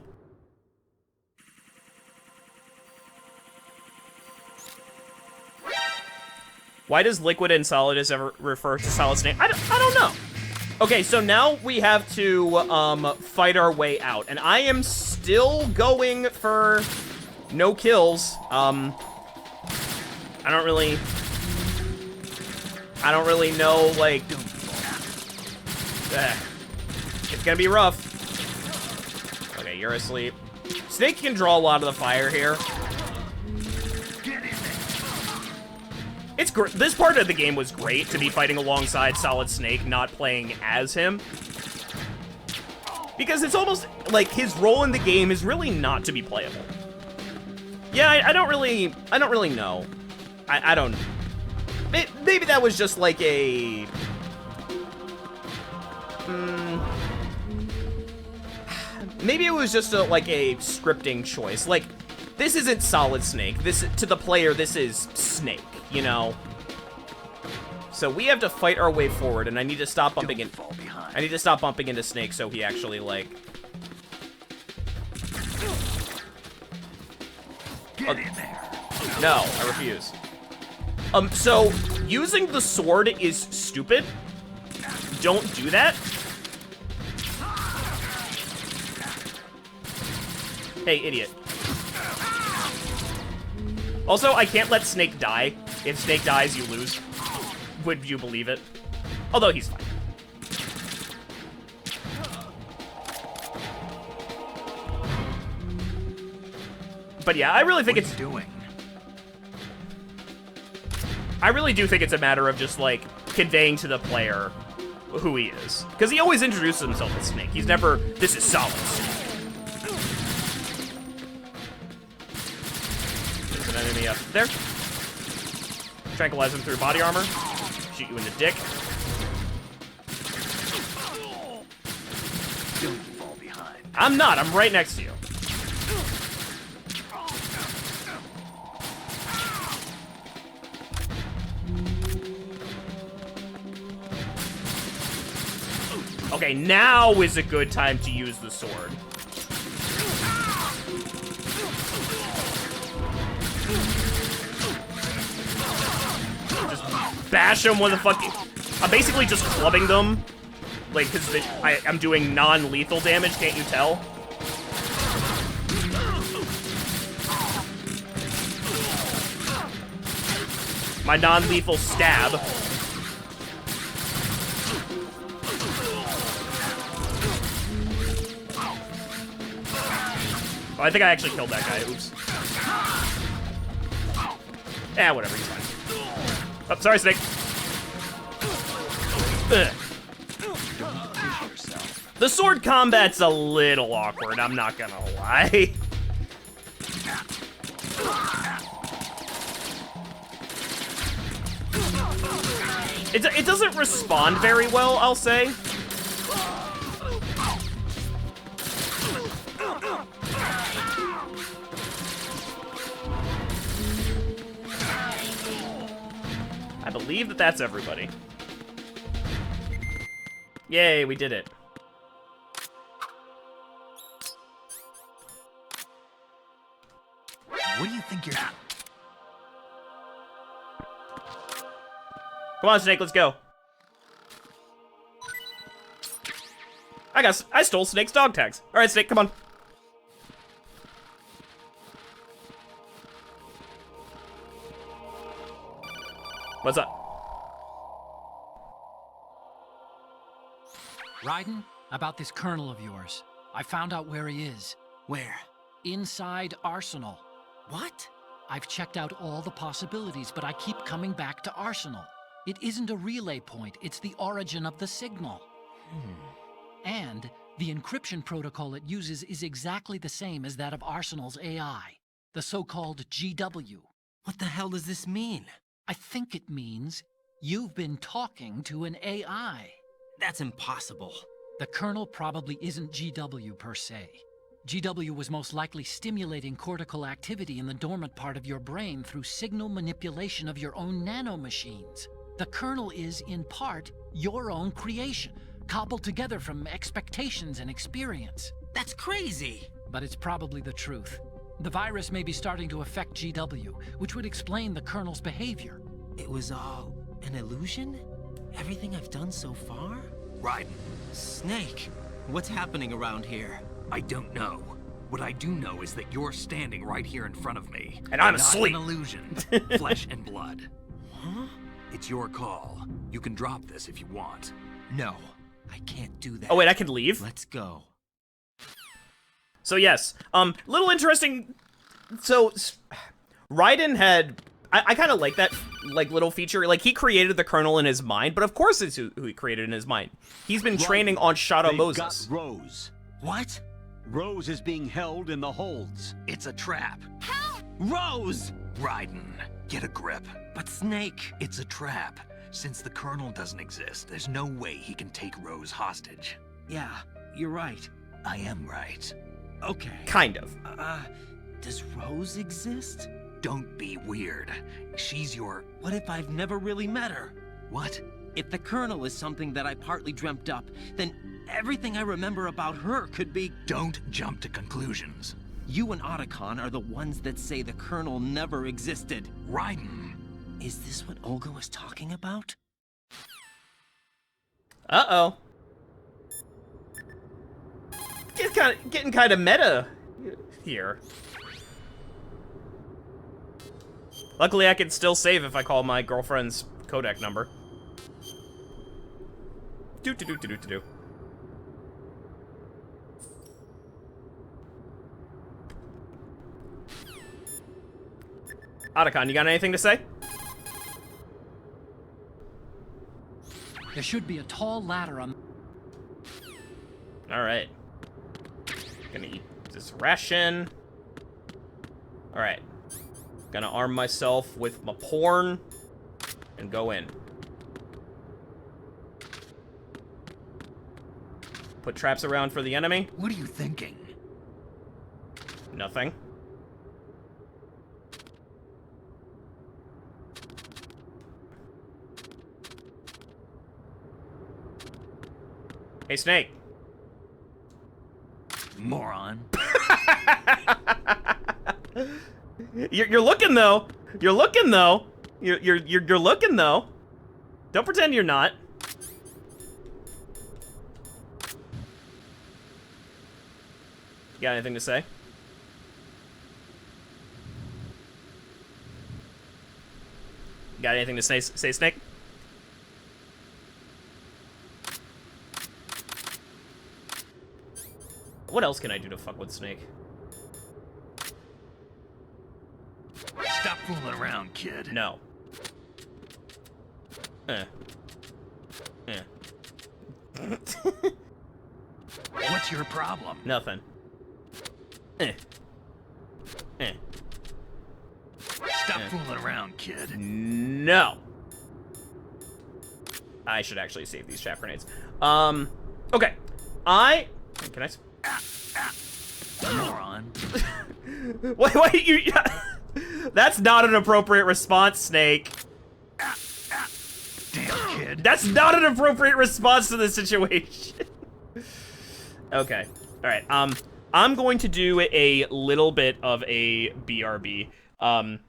Why does Liquid and Solidus ever refer to Solid Snake? I don't know. Okay, so now we have to fight our way out, and I am still going for no kills. I don't really know, like, it's gonna be rough. Okay, you're asleep. Snake can draw a lot of the fire here. It's great. This part of the game was great, to be fighting alongside Solid Snake, not playing as him. Because it's almost like his role in the game is really not to be playable. Yeah, I don't really know. I don't. Maybe that was just like a. Maybe it was just like a scripting choice. Like, this isn't Solid Snake. This, to the player, this is Snake, you know? So we have to fight our way forward, and I need to stop bumping in. I need to stop bumping into Snake so he actually, like... Get in there. No, I refuse. So, using the sword is stupid. Don't do that. Hey, idiot. Also, I can't let Snake die. If Snake dies, you lose. Would you believe it? Although, he's fine. But yeah, I really think it's... doing? I really do think it's a matter of just, like, conveying to the player who he is. Because he always introduces himself as Snake. He's never, this is Solid Snake. There's an enemy up there. Tranquilize him through body armor. Shoot you in the dick. Don't fall behind. I'm not. I'm right next to you. Okay, now is a good time to use the sword. Just bash them with a fucking... I'm basically just clubbing them. Like, because I'm doing non-lethal damage, can't you tell? My non-lethal stab. Oh, I think I actually killed that guy. Oops. Eh, whatever. He's fine. Oh, sorry, Snake. Ugh. The sword combat's a little awkward, I'm not gonna lie. It doesn't respond very well, I'll say. I believe that that's everybody. Yay, we did it. What do you think you're... Come on, Snake, let's go. I stole Snake's dog tags. All right, Snake, come on. What's up? Raiden, about this colonel of yours. I found out where he is. Where? Inside Arsenal. What? I've checked out all the possibilities, but I keep coming back to Arsenal. It isn't a relay point, it's the origin of the signal. And the encryption protocol it uses is exactly the same as that of Arsenal's AI, the so-called GW. What the hell does this mean? I think it means you've been talking to an AI. That's impossible. The kernel probably isn't GW per se. GW was most likely stimulating cortical activity in the dormant part of your brain through signal manipulation of your own nanomachines. The kernel is, in part, your own creation, cobbled together from expectations and experience. That's crazy. But it's probably the truth. The virus may be starting to affect GW, which would explain the kernel's behavior. It was all an illusion? Everything I've done so far? Raiden, Snake, what's happening around here? I don't know. What I do know is that you're standing right here in front of me. And I'm Not asleep. an illusion. Flesh and blood. Huh? It's your call. You can drop this if you want. No, I can't do that. Oh wait, I can leave? Let's go. So yes, little interesting. So Raiden had, I kind of like that, like little feature. Like he created the kernel in his mind, but of course it's who he created in his mind. He's been training on Shadow They've Moses. got Rose. What? Rose is being held in the holds. It's a trap. Rose! Raiden, get a grip. But Snake... It's a trap. Since the Colonel doesn't exist, there's no way he can take Rose hostage. Yeah, you're right. I am right. Okay. Kind of. Does Rose exist? Don't be weird. She's your... What if I've never really met her? What? If the Colonel is something that I partly dreamt up, then everything I remember about her could be... Don't jump to conclusions. You and Otacon are the ones that say the Colonel never existed. Raiden. Is this what Olga was talking about? Uh-oh. Getting kind of meta here. Luckily, I can still save if I call my girlfriend's codec number. Do. Otacon, you got anything to say? There should be a tall ladder on... Alright. Gonna eat this ration. Alright. Gonna arm myself with my porn and go in. Put traps around for the enemy. What are you thinking? Nothing. Hey, Snake. Moron. You're looking though. You're looking though. You're looking though. Don't pretend you're not. You got anything to say? You got anything to say, Snake? What else can I do to fuck with Snake? Stop fooling around, kid. No. What's your problem? Nothing. Stop fooling around, kid. No. I should actually save these chaff grenades. Okay. Can I... Moron. Wait, you... That's not an appropriate response, Snake. Damn, kid. That's not an appropriate response to the situation. Okay. Alright, I'm going to do a little bit of a BRB,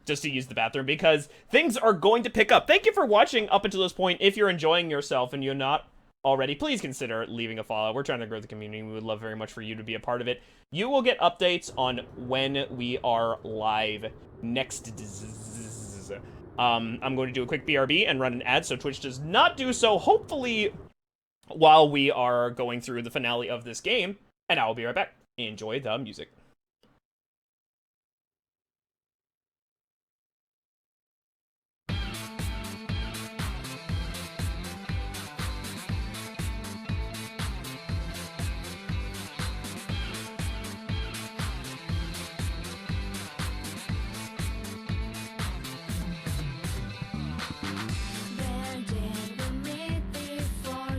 just to use the bathroom, because things are going to pick up. Thank you for watching up until this point. If you're enjoying yourself and you're not already, please consider leaving a follow. We're trying to grow the community. We would love very much for you to be a part of it. You will get updates on when we are live next. I'm going to do a quick BRB and run an ad so Twitch does not do so, hopefully, while we are going through the finale of this game. And I will be right back. Enjoy the music.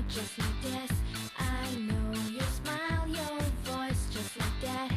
Just like this, I know your smile, your voice, just like that.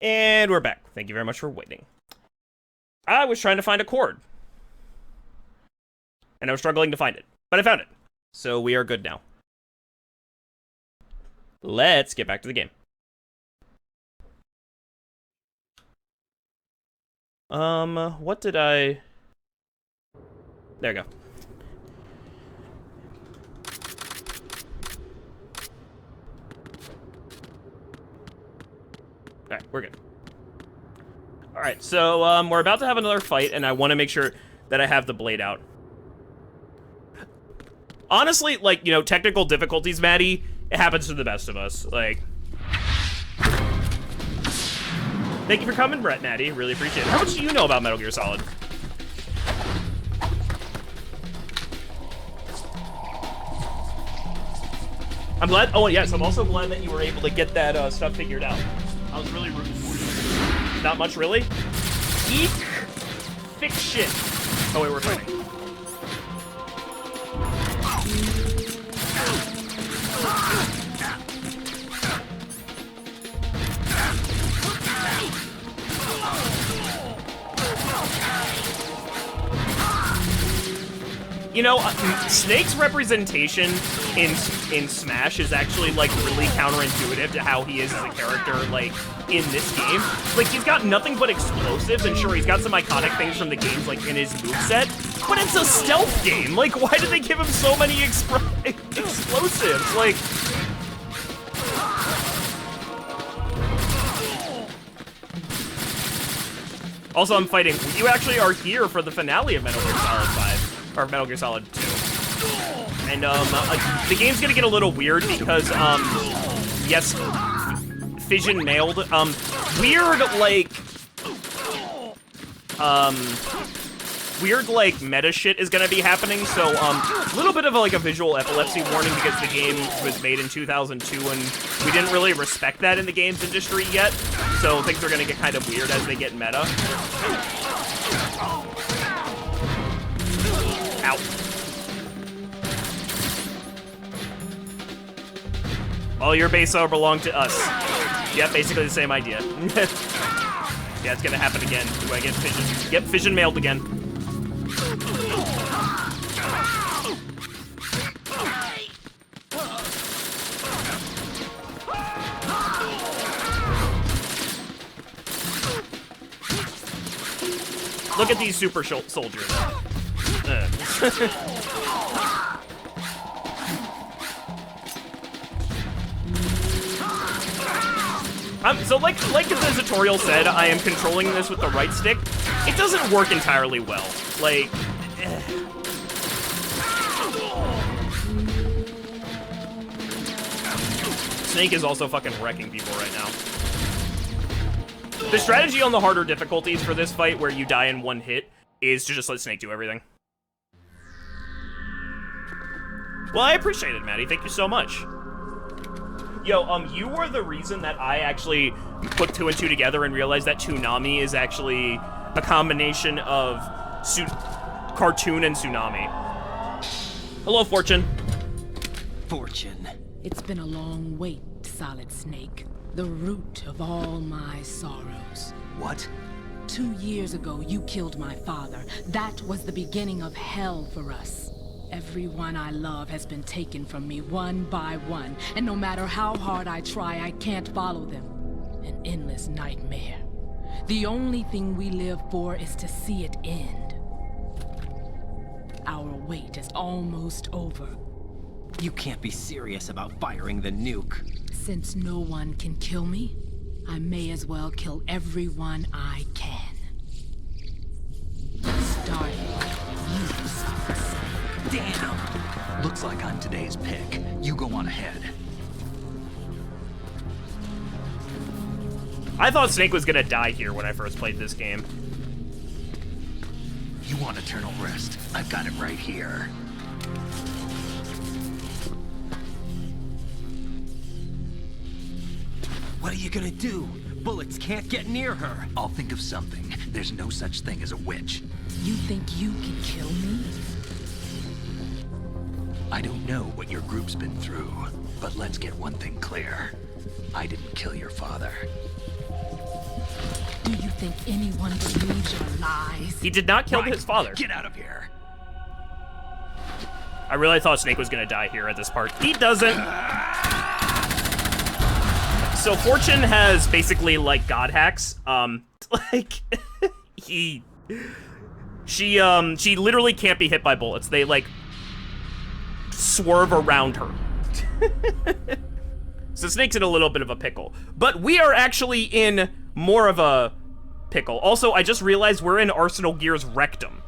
And we're back. Thank you very much for waiting. I was trying to find a cord. And I was struggling to find it. But I found it. So we are good now. Let's get back to the game. What did I... There we go. Alright, we're good. Alright, so, we're about to have another fight, and I want to make sure that I have the blade out. Honestly, like, you know, technical difficulties, Maddie, it happens to the best of us. Like... Thank you for coming, Brett, Maddie. Really appreciate it. How much do you know about Metal Gear Solid? I'm glad... Oh, yes, I'm also glad that you were able to get that stuff figured out. I was really rooting for you. Not much, really? Geek fiction. Oh, wait, we're fighting. You know, Snake's representation in Smash is actually, like, really counterintuitive to how he is as a character, like, in this game. Like, he's got nothing but explosives, and sure, he's got some iconic things from the games, like, in his moveset, but it's a stealth game! Like, why did they give him so many explosives? Like... Also, I'm fighting... You actually are here for the finale of Metal Gear Solid 5. Or Metal Gear Solid 2. And, the game's gonna get a little weird because, yes, Fission mailed, weird, like, meta shit is gonna be happening, so, a little bit of, like, a visual epilepsy warning because the game was made in 2002 and we didn't really respect that in the games industry yet, so things are gonna get kind of weird as they get meta. Ow. All your base are belong to us. Yep, basically the same idea. Yeah, it's gonna happen again. Do I get Fission? Yep, Fission mailed again. Look at these super soldiers. So like the tutorial said, I am controlling this with the right stick. It doesn't work entirely well. Like, Snake is also fucking wrecking people right now. The strategy on the harder difficulties for this fight, where you die in one hit, is to just let Snake do everything. Well, I appreciate it, Maddie. Thank you so much. Yo, you were the reason that I actually put 2 and 2 together and realized that Toonami is actually a combination of cartoon and tsunami. Hello, Fortune. Fortune. It's been a long wait, Solid Snake. The root of all my sorrows. What? 2 years ago, you killed my father. That was the beginning of hell for us. Everyone I love has been taken from me one by one, and no matter how hard I try, I can't follow them. An endless nightmare. The only thing we live for is to see it end. Our wait is almost over. You can't be serious about firing the nuke. Since no one can kill me, I may as well kill everyone I can. Starting with you, Solid Snake. Damn! Looks like I'm today's pick. You go on ahead. I thought Snake was gonna die here when I first played this game. You want eternal rest? I've got it right here. What are you gonna do? Bullets can't get near her. I'll think of something. There's no such thing as a witch. You think you can kill me? I don't know what your group's been through, but let's get one thing clear. I didn't kill your father. Do you think anyone believes your lies? He did not kill his father. Get out of here. I really thought Snake was gonna die here at this part. He doesn't. So Fortune has basically like god hacks. Like she literally can't be hit by bullets. They like swerve around her. So Snake's in a little bit of a pickle. But we are actually in more of a pickle. Also, I just realized we're in Arsenal Gear's rectum.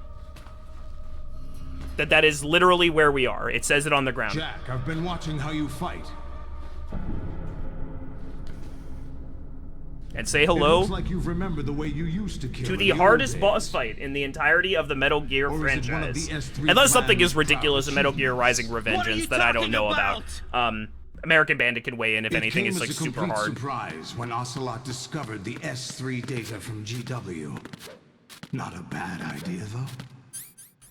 That is literally where we are. It says it on the ground. Jack, I've been watching how you fight. And say It hello looks like you've remembered the way you used to kill to in the old hardest days. boss fight in the entirety of the Metal Gear Or is it one of franchise. the S3 Unless something plan's is ridiculous in Metal Gear Rising What are you Revengeance that I don't talking know about. American Bandit can weigh in if anything is like It came as a super complete hard. surprise when Ocelot discovered the S3 data from GW. Not a bad idea, though.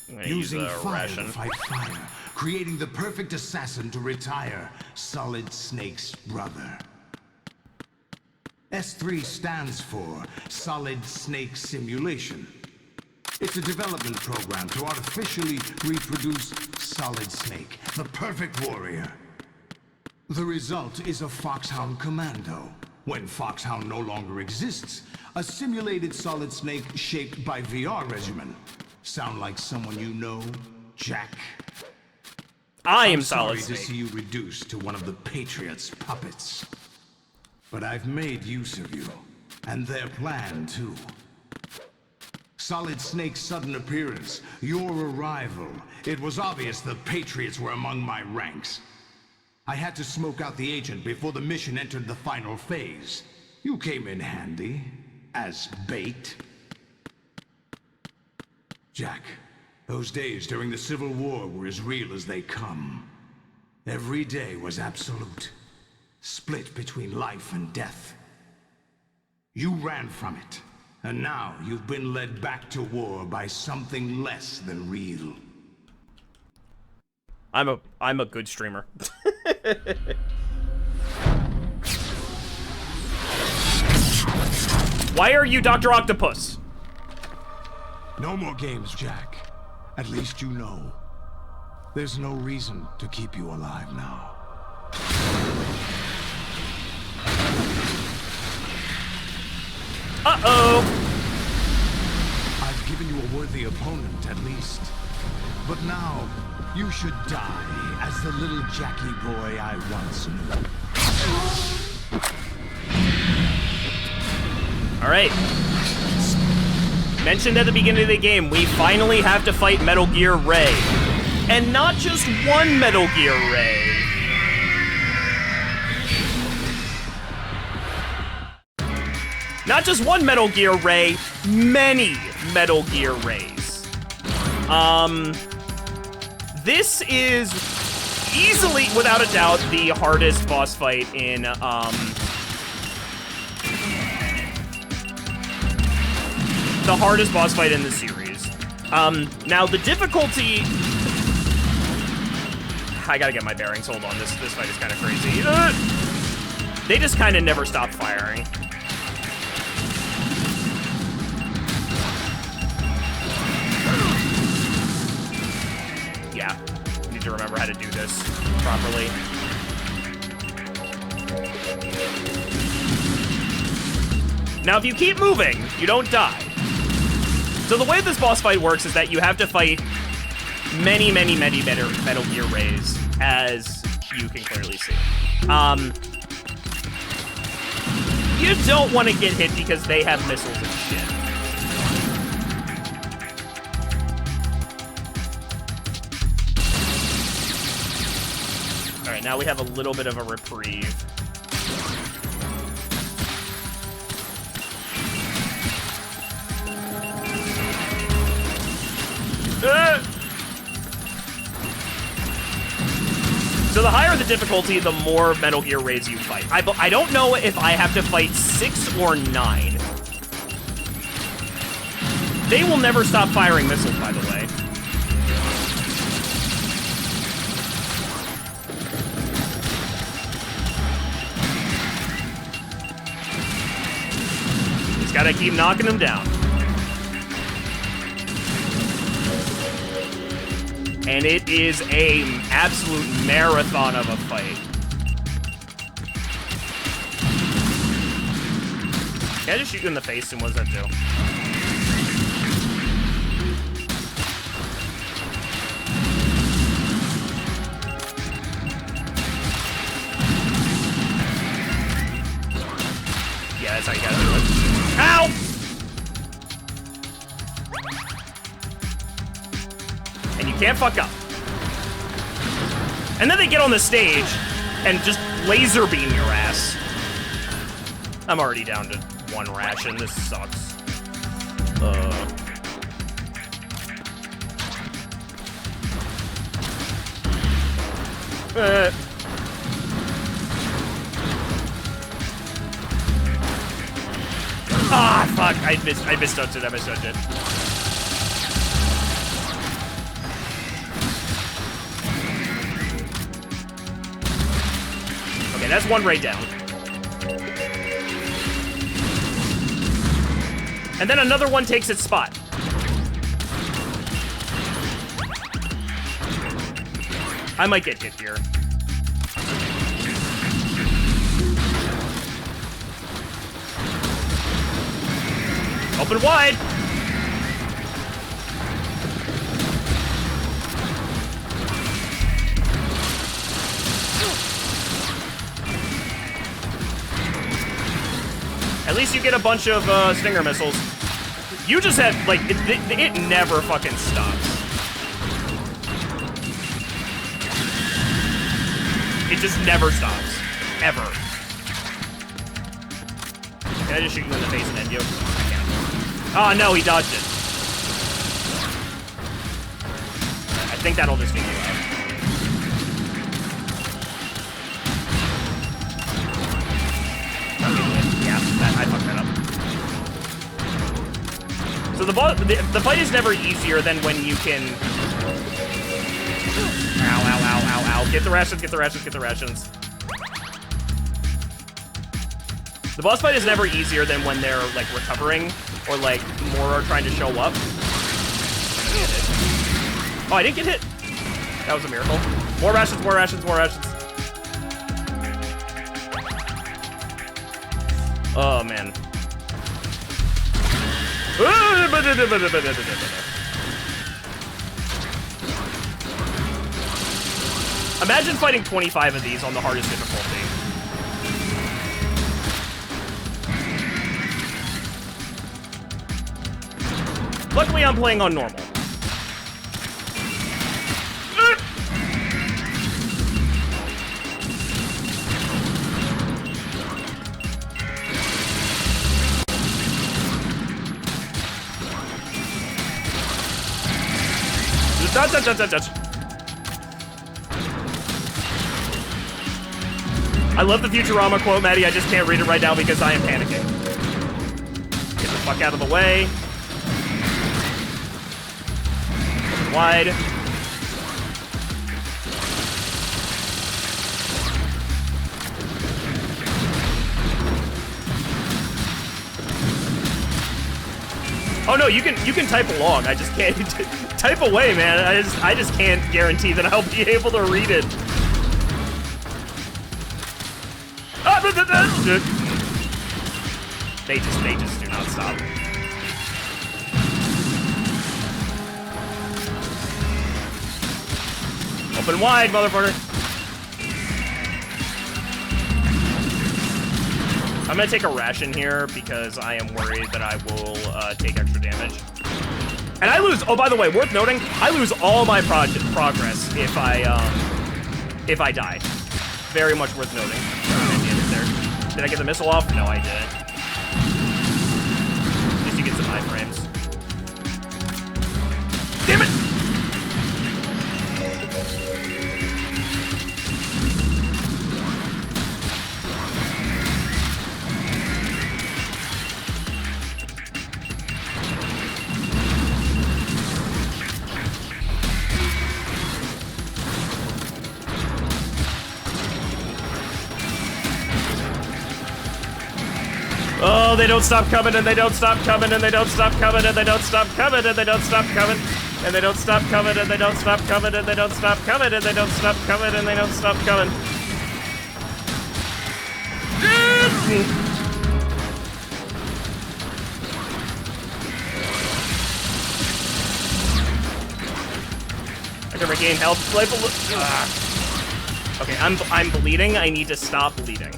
I'm gonna use Using a fire to ration. fight fire, creating the perfect assassin to retire Solid Snake's brother. S3 stands for Solid Snake Simulation. It's a development program to artificially reproduce Solid Snake, the perfect warrior. The result is a Foxhound Commando. When Foxhound no longer exists, a simulated Solid Snake shaped by VR regimen. Sound like someone you know, Jack? I am I'm Solid sorry to see Snake. you reduced to one of the Patriots' puppets. But I've made use of you, and their plan too. Solid Snake's sudden appearance, your arrival. It was obvious the Patriots were among my ranks. I had to smoke out the agent before the mission entered the final phase. You came in handy, as bait. Jack, those days during the Civil War were as real as they come. Every day was absolute. Split between life and death. You ran from it, and now you've been led back to war by something less than real. I'm a good streamer. Why are you Dr. Octopus? No more games, Jack. At least you know. There's no reason to keep you alive now. Uh-oh. I've given you a worthy opponent, at least. But now, you should die as the little Jackie boy I once knew. Alright. Mentioned at the beginning of the game, we finally have to fight Metal Gear Ray. And not just one Metal Gear Ray. Not just one Metal Gear Ray, many Metal Gear Rays. This is easily, without a doubt, the hardest boss fight in, the hardest boss fight in the series. Now the difficulty... I gotta get my bearings, hold on, this fight is kind of crazy. They just kind of never stop firing. Yeah, need to remember how to do this properly. Now, if you keep moving, you don't die. So the way this boss fight works is that you have to fight many Metal Gear Rays, as you can clearly see. You don't want to get hit because they have missiles and shit. Alright, now we have a little bit of a reprieve. So the higher the difficulty, the more Metal Gear Rays you fight. I don't know if I have to fight 6 or 9. They will never stop firing missiles, by the way. gotta keep knocking him down. And it is a absolute marathon of a fight. Can I just shoot you in the face, and what does that do? Yeah, that's how you gotta do it. Ow! And you can't fuck up. And then they get on the stage and just laser beam your ass. I'm already down to 1 ration. This sucks. Ah, fuck! I misdodged it. Okay, that's 1 right down. And then another one takes its spot. I might get hit here. Open wide! At least you get a bunch of stinger missiles. You just had, like, it never fucking stops. It just never stops. Ever. Can I just shoot you in the face and end you? I can't. Oh, no, he dodged it. I think that'll just get you out. Yeah, I fucked that up. So the fight is never easier than when you can... Ow, ow, ow, ow, ow. Get the rations, get the rations, get the rations. The boss fight is never easier than when they're, like, recovering, or, like, more are trying to show up. Oh, I didn't get hit. That was a miracle. More rations, more rations, more rations. Oh, man. Imagine fighting 25 of these on the hardest difficulty. Luckily, I'm playing on normal. Dodge. I love the Futurama quote, Maddie. I just can't read it right now because I am panicking. Get the fuck out of the way. Open wide. Oh no, you can type along. I just can't type away, man. I just can't guarantee that I'll be able to read it. They just do not stop. Open wide, motherfucker. I'm gonna take a ration here because I am worried that I will take extra damage. And I lose, oh, by the way, worth noting, I lose all my progress if I die. Very much worth noting. Did I get the missile off? No, I didn't. At least you get some iframes. Damn it! Oh, they don't stop coming, and they don't stop coming, and they don't stop coming, and they don't stop coming, and they don't stop coming, and they don't stop coming, and they don't stop coming, and they don't stop coming, and they don't stop coming, and they don't stop coming. I can regain health. Life okay, I'm bleeding. I need to stop bleeding.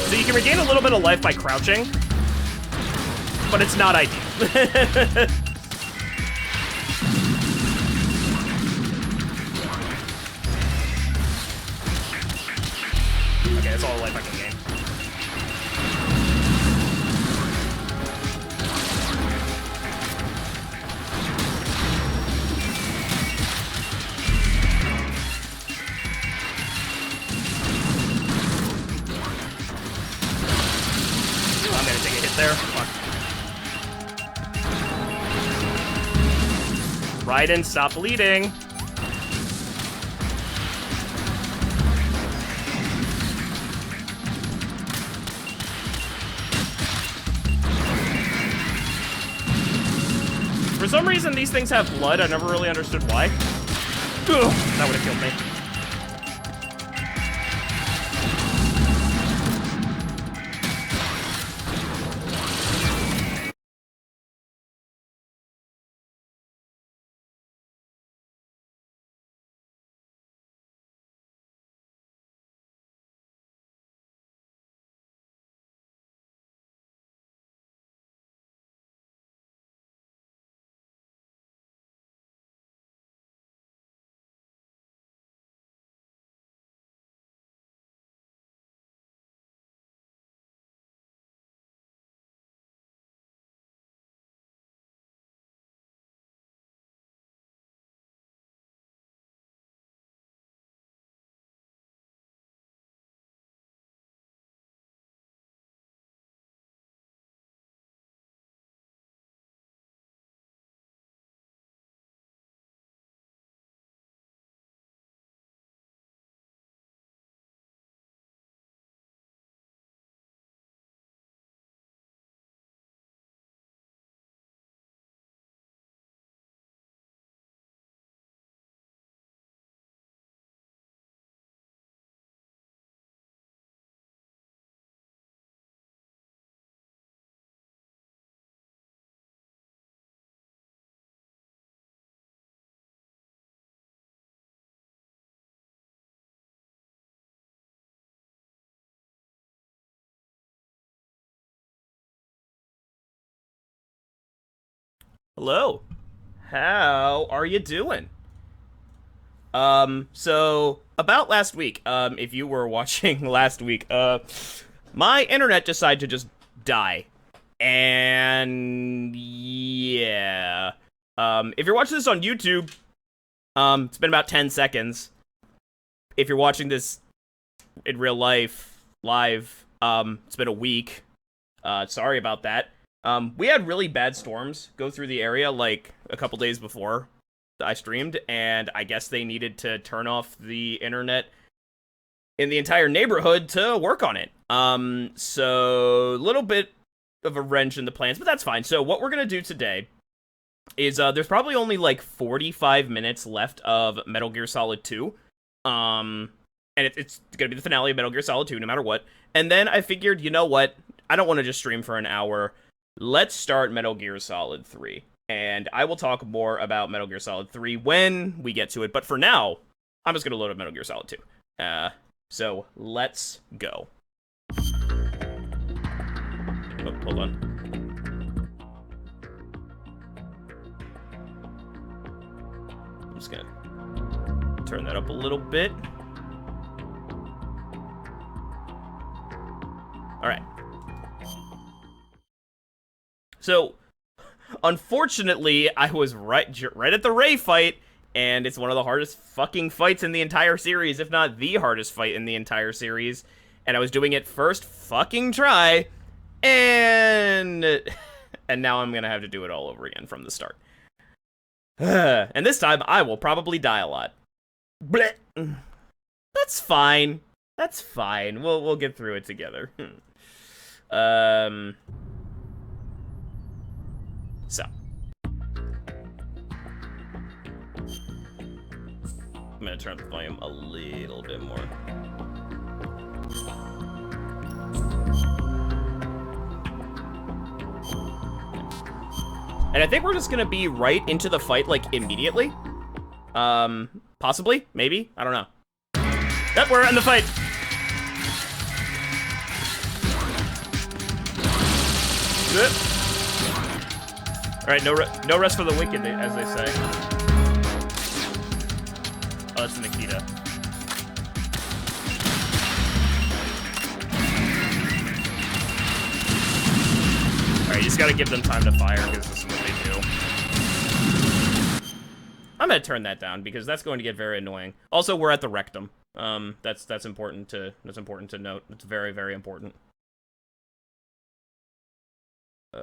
So you can regain a little bit of life by crouching, but it's not ideal. Okay, that's all the life I can gain. I'm gonna take a hit there. Fuck. Raiden, stop bleeding. For some reason, these things have blood. I never really understood why. Ugh, that would have killed me. Hello. How are you doing? So about last week, if you were watching last week, my internet decided to just die. And yeah. If you're watching this on YouTube, it's been about 10 seconds. If you're watching this in real life, live, it's been a week. Sorry about that. We had really bad storms go through the area, like, a couple days before I streamed, and I guess they needed to turn off the internet in the entire neighborhood to work on it. So, a little bit of a wrench in the plans, but that's fine. So, what we're gonna do today is, there's probably only, like, 45 minutes left of Metal Gear Solid 2. And it's gonna be the finale of Metal Gear Solid 2, no matter what. And then I figured, you know what? I don't want to just stream for an hour. Let's start Metal Gear Solid 3. And I will talk more about Metal Gear Solid 3 when we get to it. But for now, I'm just going to load up Metal Gear Solid 2. So, let's go. Oh, hold on. I'm just going to turn that up a little bit. Alright. So, unfortunately, I was right at the Ray fight, and it's one of the hardest fucking fights in the entire series, if not the hardest fight in the entire series. and I was doing it first fucking try, and now I'm gonna have to do it all over again from the start. And this time, I will probably die a lot. Blech. That's fine. That's fine. We'll get through it together. So. I'm gonna turn the volume a little bit more. And I think we're just gonna be right into the fight, like, immediately. Possibly? Maybe? I don't know. Yep, we're in the fight! Alright, no rest for the wicked, as they say. Oh, that's Nikita. Alright, you just gotta give them time to fire, because this is what they do. I'm gonna turn that down, because that's going to get very annoying. Also, we're at the rectum. That's important to note. It's very, very important. Okay.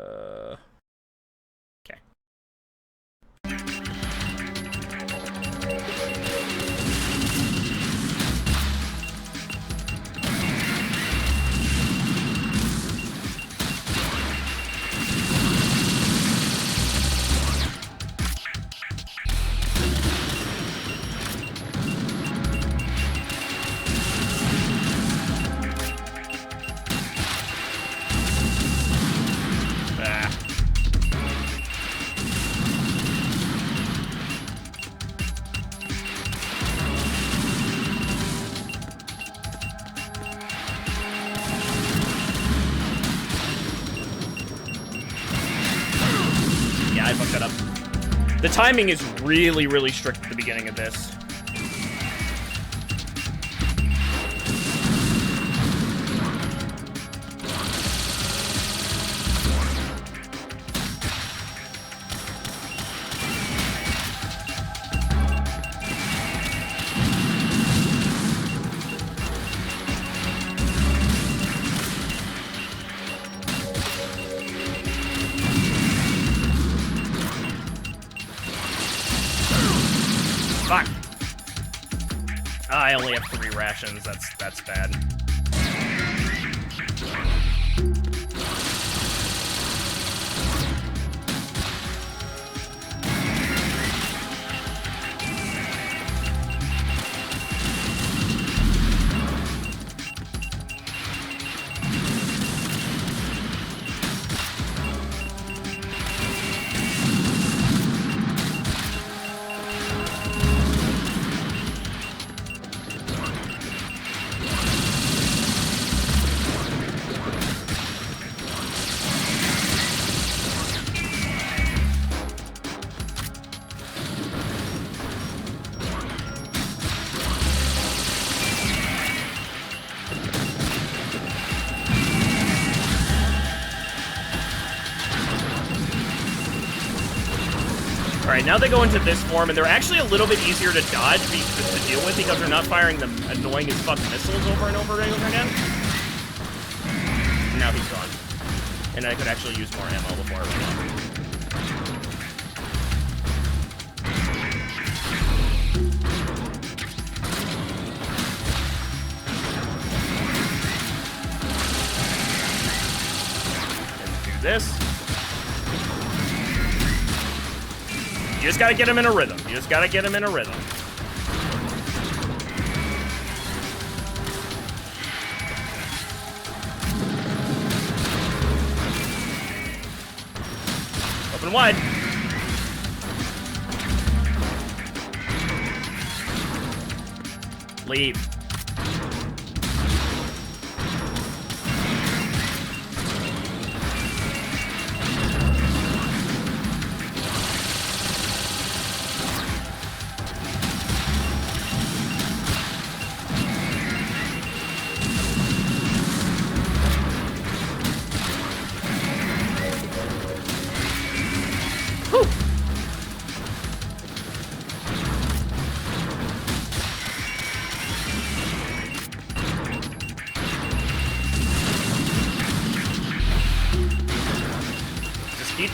I fucked that up. The timing is really, really strict at the beginning of this. Fuck. I only have 3 rations. That's bad. Alright, now they go into this form, and they're actually a little bit easier to dodge, to deal with, because they're not firing the annoying as fuck missiles over and over and over again. And now he's gone. And I could actually use more ammo before I run out. And do this. You just gotta get him in a rhythm. You just gotta get him in a rhythm. Open wide. Leave.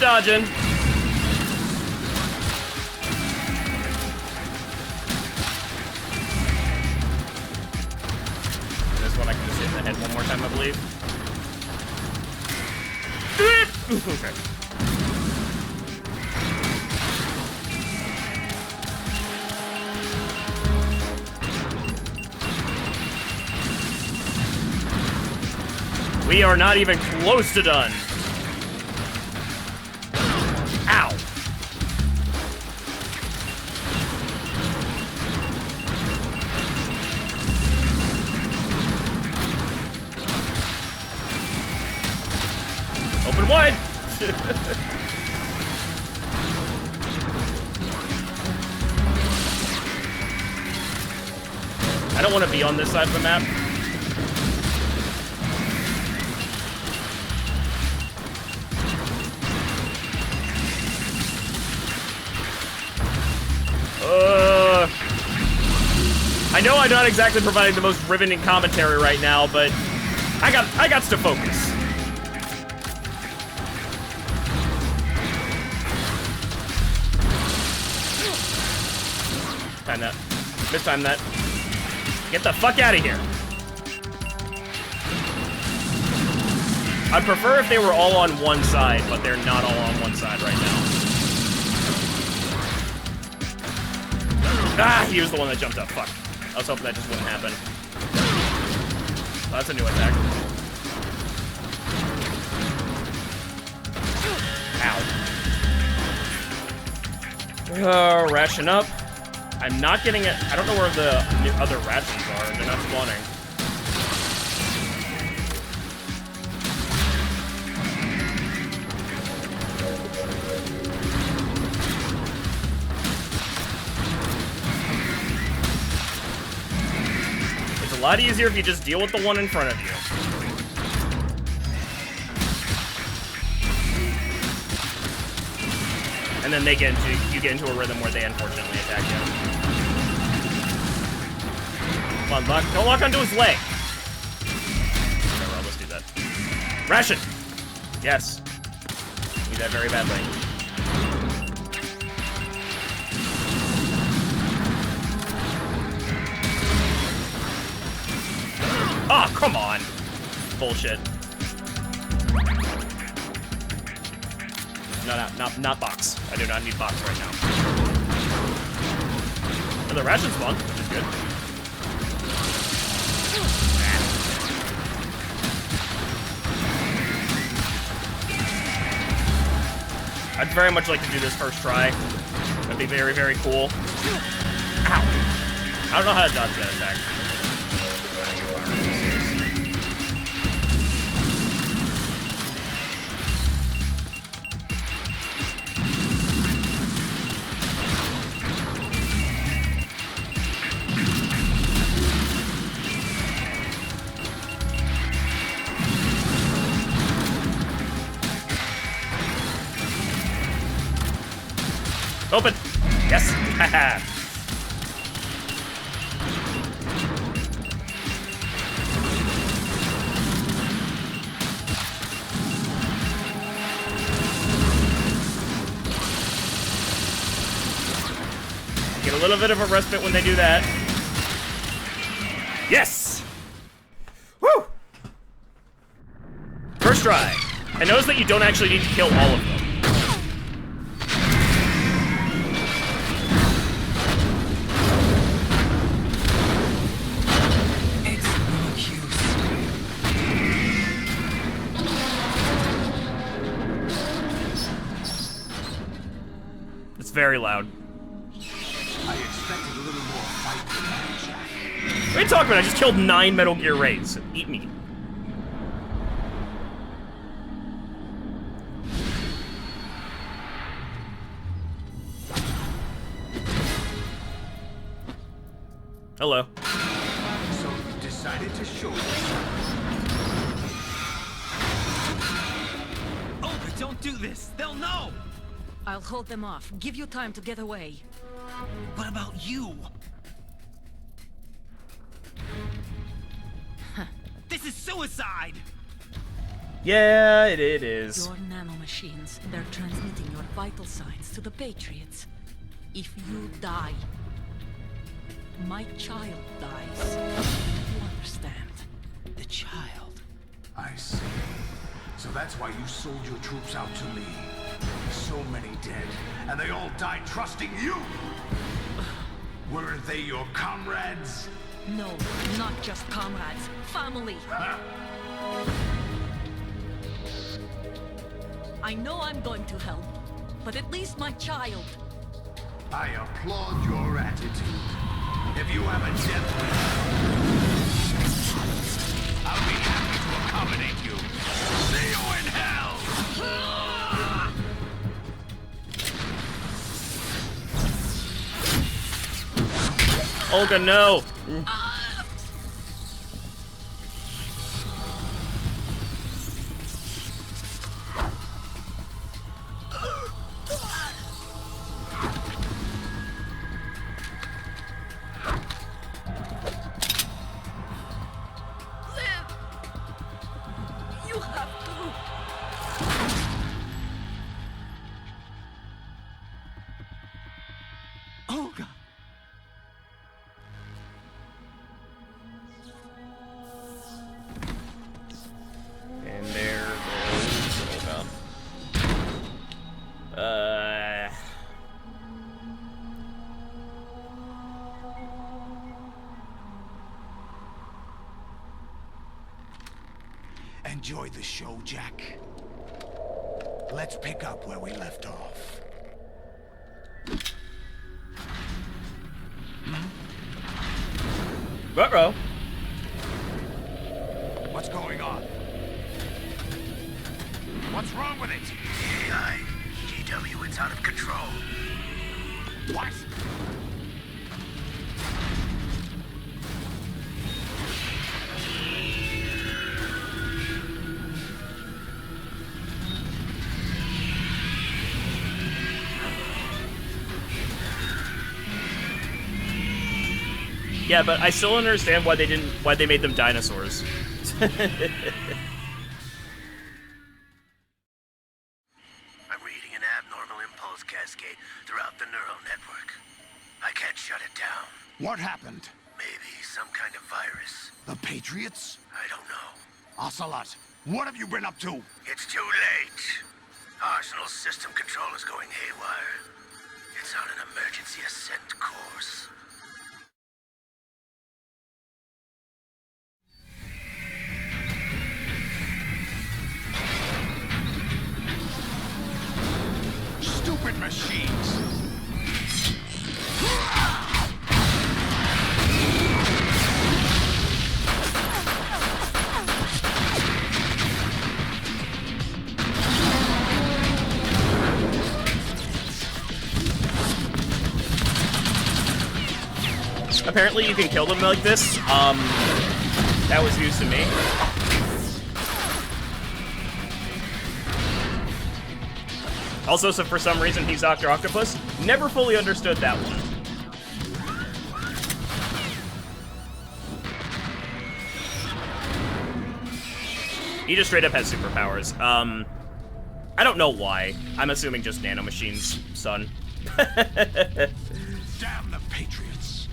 dodging. This one I can just hit in the head one more time, I believe. Okay. We are not even close to done. Ow. Open wide. I don't want to be on this side of the map. I know I'm not exactly providing the most riveting commentary right now, but I got to focus. Time that. Mistime that. Get the fuck out of here. I'd prefer if they were all on one side, but they're not all on one side right now. Ah, he was the one that jumped up. Fuck. I was hoping that just wouldn't happen. Oh, that's a new attack. Ow. Ration up. I'm not getting it. I don't know where the other rations are. They're not spawning. It's a lot easier if you just deal with the one in front of you. And then you get into a rhythm where they unfortunately attack you. Come on, don't lock onto his leg. Whatever, let's do that. Ration! Yes. Need that very badly. Ah, oh, come on. Bullshit. Not box. I do not need box right now. And the ration's fun, which is good. I'd very much like to do this first try. That'd be very, very cool. Ow. I don't know how to dodge that attack. Open! Yes! Haha! Get a little bit of a respite when they do that. Yes! Woo! First try. And notice that you don't actually need to kill all of them. Very loud. I expected a little more fight than that. What are you talking about? I just killed 9 Metal Gear raids. Eat me. Hello. So you decided to show yourself. Oh, but don't do this. They'll know. I'll hold them off. Give you time to get away. What about you? This is suicide! Yeah, it is. Your nanomachines, they're transmitting your vital signs to the Patriots. If you die, my child dies. You understand? The child. I see. So that's why you sold your troops out to me. So many dead, and they all died trusting you! Weren't they your comrades? No, not just comrades. Family. I know I'm going to hell, but at least my child. I applaud your attitude. If you have a death wish, I'll be happy to accommodate you. See you in hell! Olga, no! You have to. Olga! And there goes Olga. Enjoy the show, Jack. Let's pick up where we left off. Ruh-roh. What's going on? What's wrong with it? AI. GW, it's out of control. What? Yeah, but I still don't understand why they made them dinosaurs. I'm reading an abnormal impulse cascade throughout the neural network. I can't shut it down. What happened? Maybe some kind of virus. The Patriots? I don't know. Ocelot, what have you been up to? It's too late. Arsenal's system control is going haywire. It's on an emergency ascent course. Stupid machines! Apparently you can kill them like this. That was news to me. Also, so for some reason he's Dr. Octopus. Never fully understood that one. He just straight up has superpowers. I don't know why. I'm assuming just Nanomachine's son. Damn the Patriots!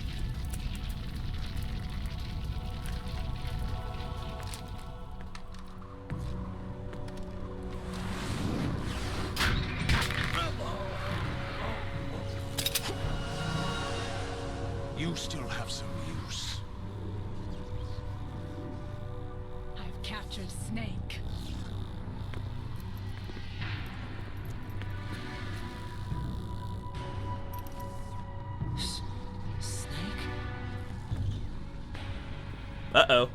You still have some use. I've captured Snake. Snake? Uh-oh.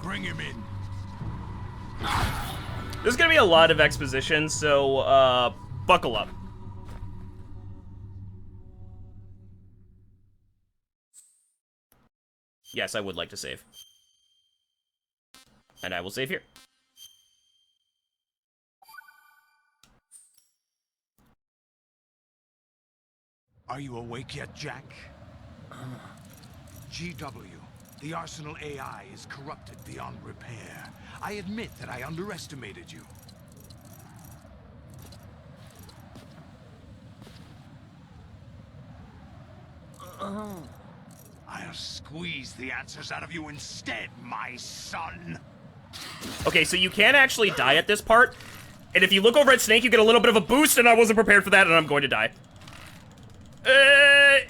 Bring him in. There's gonna be a lot of exposition, so, buckle up. Yes, I would like to save. And I will save here. Are you awake yet, Jack? GW, The Arsenal AI is corrupted beyond repair. I admit that I underestimated you. I'll squeeze the answers out of you instead, my son. Okay, so you can actually die at this part. And if you look over at Snake, you get a little bit of a boost, and I wasn't prepared for that, and I'm going to die.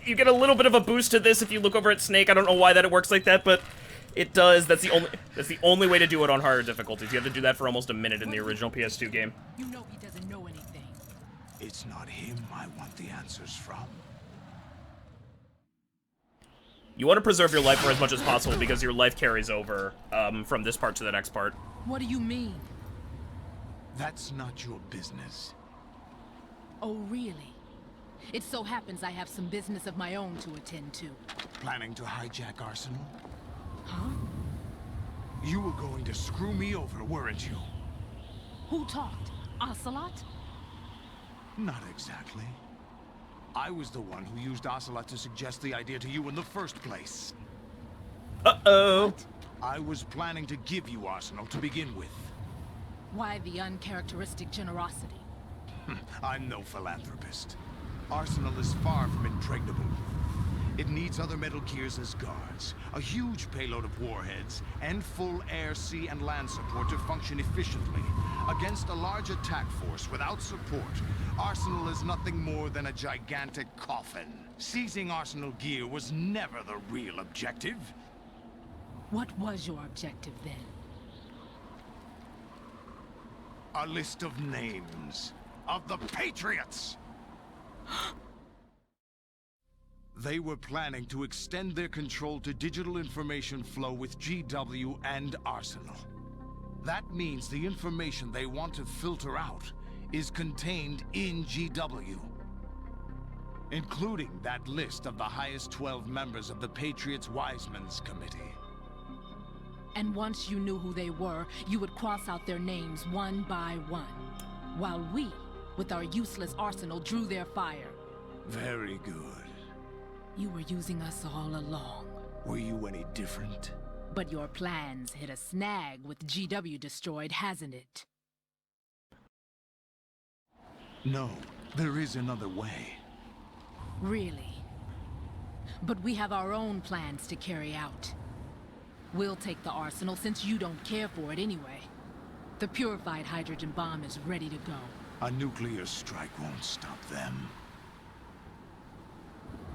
You get a little bit of a boost to this if you look over at Snake. I don't know why that it works like that, but it does. That's the only way to do it on harder difficulties. You have to do that for almost a minute in the original PS2 game. You know he doesn't know anything. It's not him I want the answers from. You want to preserve your life for as much as possible because your life carries over from this part to the next part. What do you mean? That's not your business. Oh, really? It so happens I have some business of my own to attend to. Planning to hijack Arsenal? Huh? You were going to screw me over, weren't you? Who talked? Ocelot? Not exactly. I was the one who used Ocelot to suggest the idea to you in the first place. Uh-oh. What? I was planning to give you Arsenal to begin with. Why the uncharacteristic generosity? I'm no philanthropist. Arsenal is far from impregnable. It needs other Metal Gears as guards, a huge payload of warheads, and full air, sea, and land support to function efficiently. Against a large attack force without support, Arsenal is nothing more than a gigantic coffin. Seizing Arsenal gear was never the real objective. What was your objective then? A list of names of the Patriots! They were planning to extend their control to digital information flow with GW and Arsenal. That means the information they want to filter out is contained in GW, including that list of the highest 12 members of the Patriots Wiseman's Committee. And once you knew who they were, you would cross out their names one by one, while we, with our useless arsenal, drew their fire. Very good. You were using us all along. Were you any different? But your plans hit a snag with GW destroyed, hasn't it? No, there is another way. Really? But we have our own plans to carry out. We'll take the arsenal since you don't care for it anyway. The purified hydrogen bomb is ready to go. A nuclear strike won't stop them.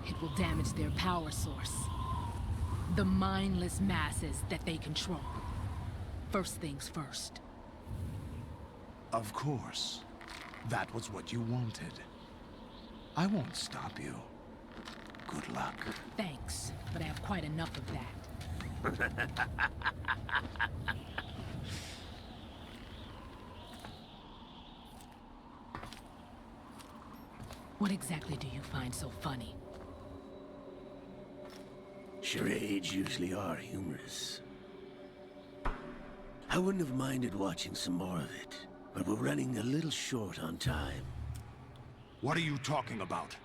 It will damage their power source. The mindless masses that they control. First things first. Of course. That was what you wanted. I won't stop you. Good luck. Thanks, but I have quite enough of that. What exactly do you find so funny? Charades usually are humorous. I wouldn't have minded watching some more of it, but we're running a little short on time. What are you talking about?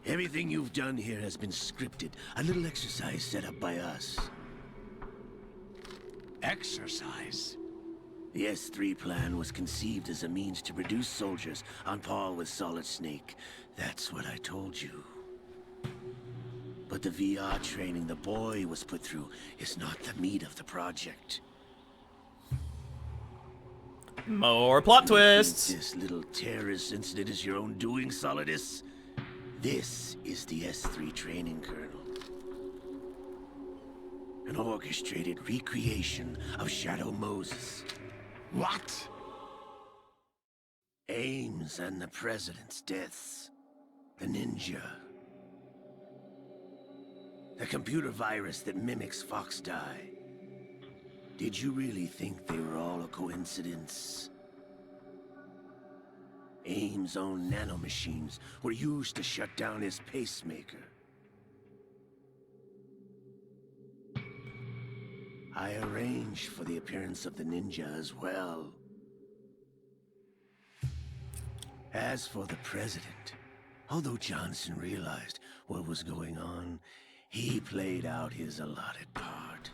Everything you've done here has been scripted. A little exercise set up by us. Exercise? The S3 plan was conceived as a means to produce soldiers on par with Solid Snake. That's what I told you. But the VR training the boy was put through is not the meat of the project. More plot twists. This little terrorist incident is your own doing, Solidus? This is the S3 training kernel. An orchestrated recreation of Shadow Moses. What? Ames and the President's deaths. The ninja. The computer virus that mimics Fox Die. Did you really think they were all a coincidence? Ames' own nanomachines were used to shut down his pacemaker. I arranged for the appearance of the ninja as well. As for the President, although Johnson realized what was going on, He played out his allotted part.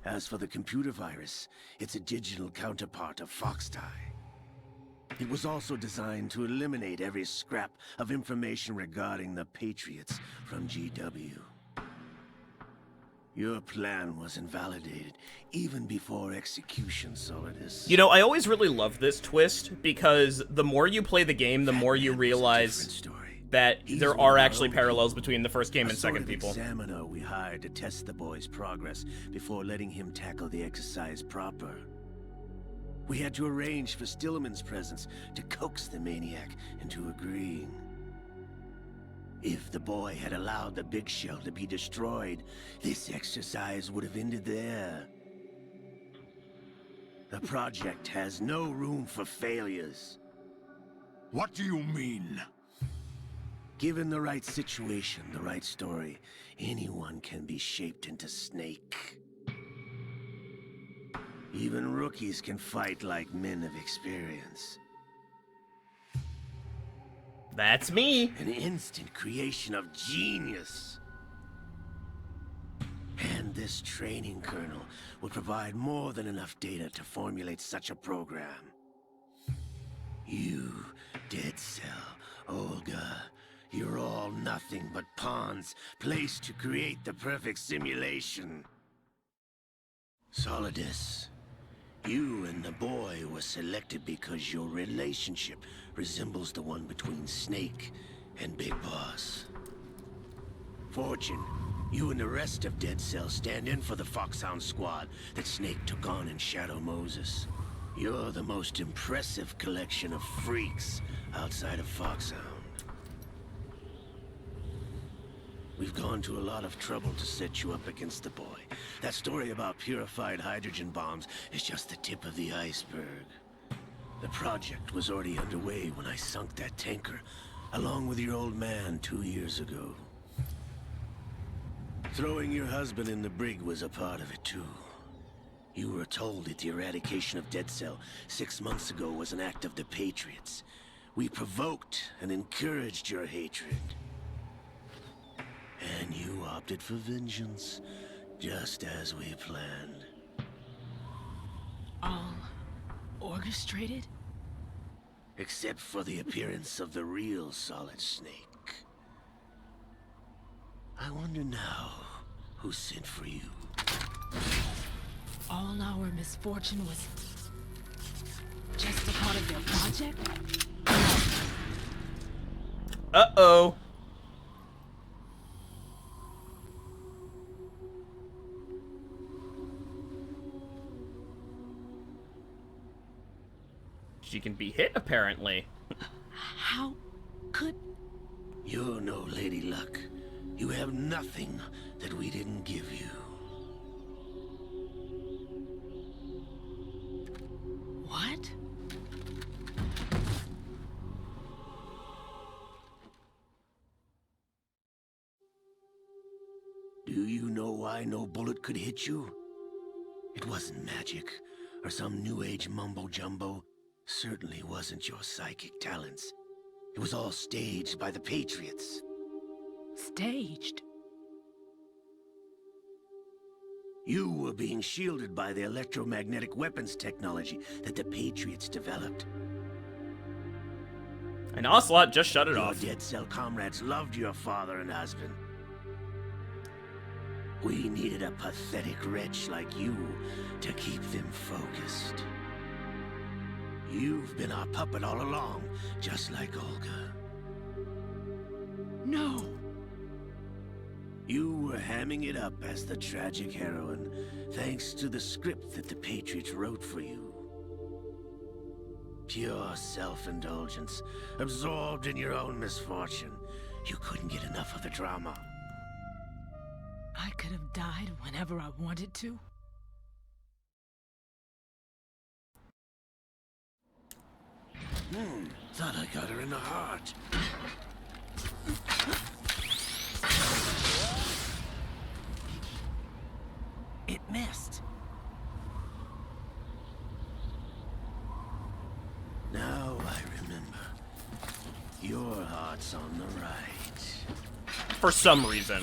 As for the computer virus, it's a digital counterpart of Foxtie. It was also designed to eliminate every scrap of information regarding the Patriots from GW. Your plan was invalidated even before execution, Solidus. You know, I always really love this twist, because the more you play the game, the more you realize that there are actually parallels between the first game and second people. Examiner we hired to test the boy's progress before letting him tackle the exercise proper. We had to arrange for Stillman's presence to coax the maniac into agreeing. If the boy had allowed the big shell to be destroyed, this exercise would have ended there. The project has no room for failures. What do you mean? Given the right situation, the right story, anyone can be shaped into Snake. Even rookies can fight like men of experience. That's me. An instant creation of genius. And this training kernel would provide more than enough data to formulate such a program. You, Dead Cell, Olga, you're all nothing but pawns placed to create the perfect simulation. Solidus, you and the boy were selected because your relationship resembles the one between Snake and Big Boss. Fortune, you and the rest of Dead Cell stand in for the Foxhound squad that Snake took on in Shadow Moses. You're the most impressive collection of freaks outside of Foxhound. We've gone to a lot of trouble to set you up against the boy. That story about purified hydrogen bombs is just the tip of the iceberg. The project was already underway when I sunk that tanker, along with your old man 2 years ago. Throwing your husband in the brig was a part of it too. You were told that the eradication of Dead Cell 6 months ago was an act of the Patriots. We provoked and encouraged your hatred. And you opted for vengeance, just as we planned. All orchestrated? Except for the appearance of the real Solid Snake. I wonder now who sent for you. All our misfortune was just a part of their project? Uh-oh. She can be hit, apparently. How could... You're no Lady Luck. You have nothing that we didn't give you. What? Do you know why no bullet could hit you? It wasn't magic, or some new age mumbo-jumbo. Certainly wasn't your psychic talents. It was all staged by the Patriots. Staged? You were being shielded by the electromagnetic weapons technology that the Patriots developed. And Ocelot just shut it Your off. Dead Cell comrades loved your father and husband. We needed a pathetic wretch like you to keep them focused. You've been our puppet all along, just like Olga. No. You were hamming it up as the tragic heroine, thanks to the script that the Patriots wrote for you. Pure self-indulgence, absorbed in your own misfortune. You couldn't get enough of the drama. I could have died whenever I wanted to. Thought I got her in the heart. It missed. Now I remember. Your heart's on the right. for some reason.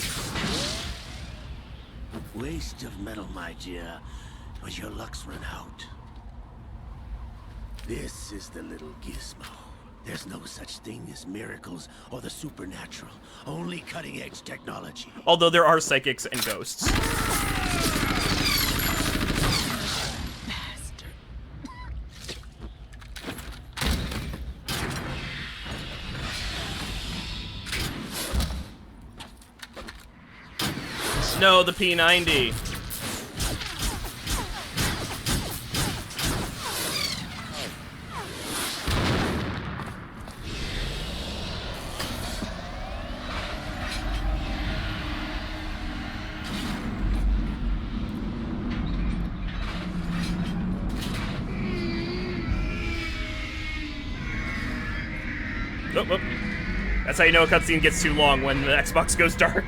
Waste of metal, my dear, but your luck's run out. This is the little gizmo. There's no such thing as miracles or the supernatural. Only cutting-edge technology. Although there are psychics and ghosts. No, the P90. Oh, oh. That's how you know a cutscene gets too long, when the Xbox goes dark.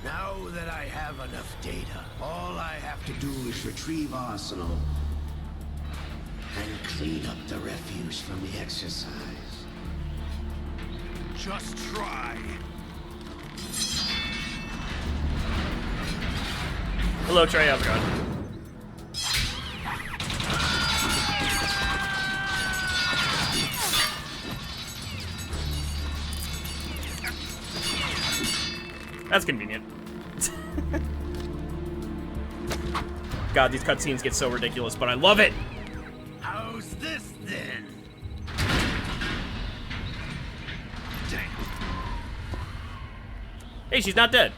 Now that I have enough data, all I have to do is retrieve Arsenal and clean up the refuse from the exercise. Just try. Hello, Trey, how's it going? That's convenient. God, these cutscenes get so ridiculous, but I love it! How's this, then? Damn. Hey, she's not dead.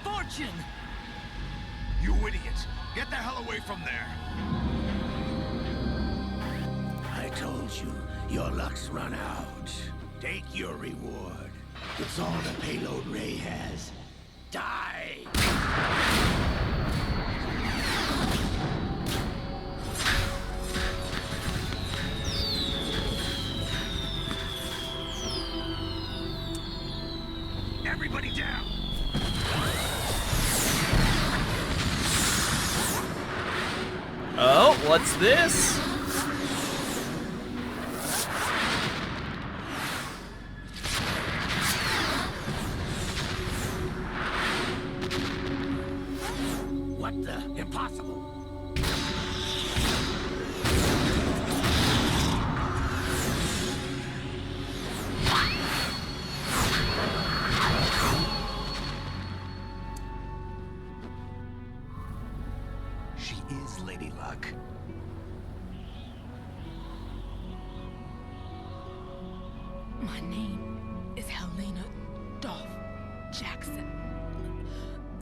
Fortune! You idiot! Get the hell away from there! I told you, your luck's run out. Take your reward. It's all the payload Ray has. Die! Everybody down! Oh, what's this? What the? Impossible! She is Lady Luck. My name is Helena Dolph Jackson,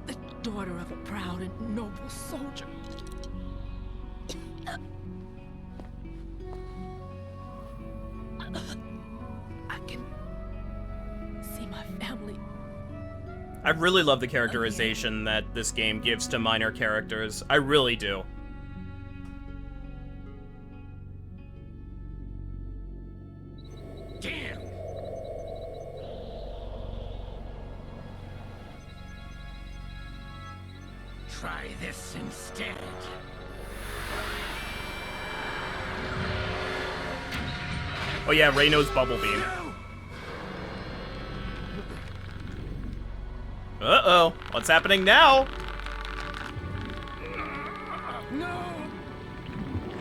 the daughter of a proud and noble soldier. I can see my family. I really love the characterization that this game gives to minor characters. I really do. Damn! Try this instead. Oh yeah, Ray knows Bubble Beam. Uh-oh, what's happening now? No!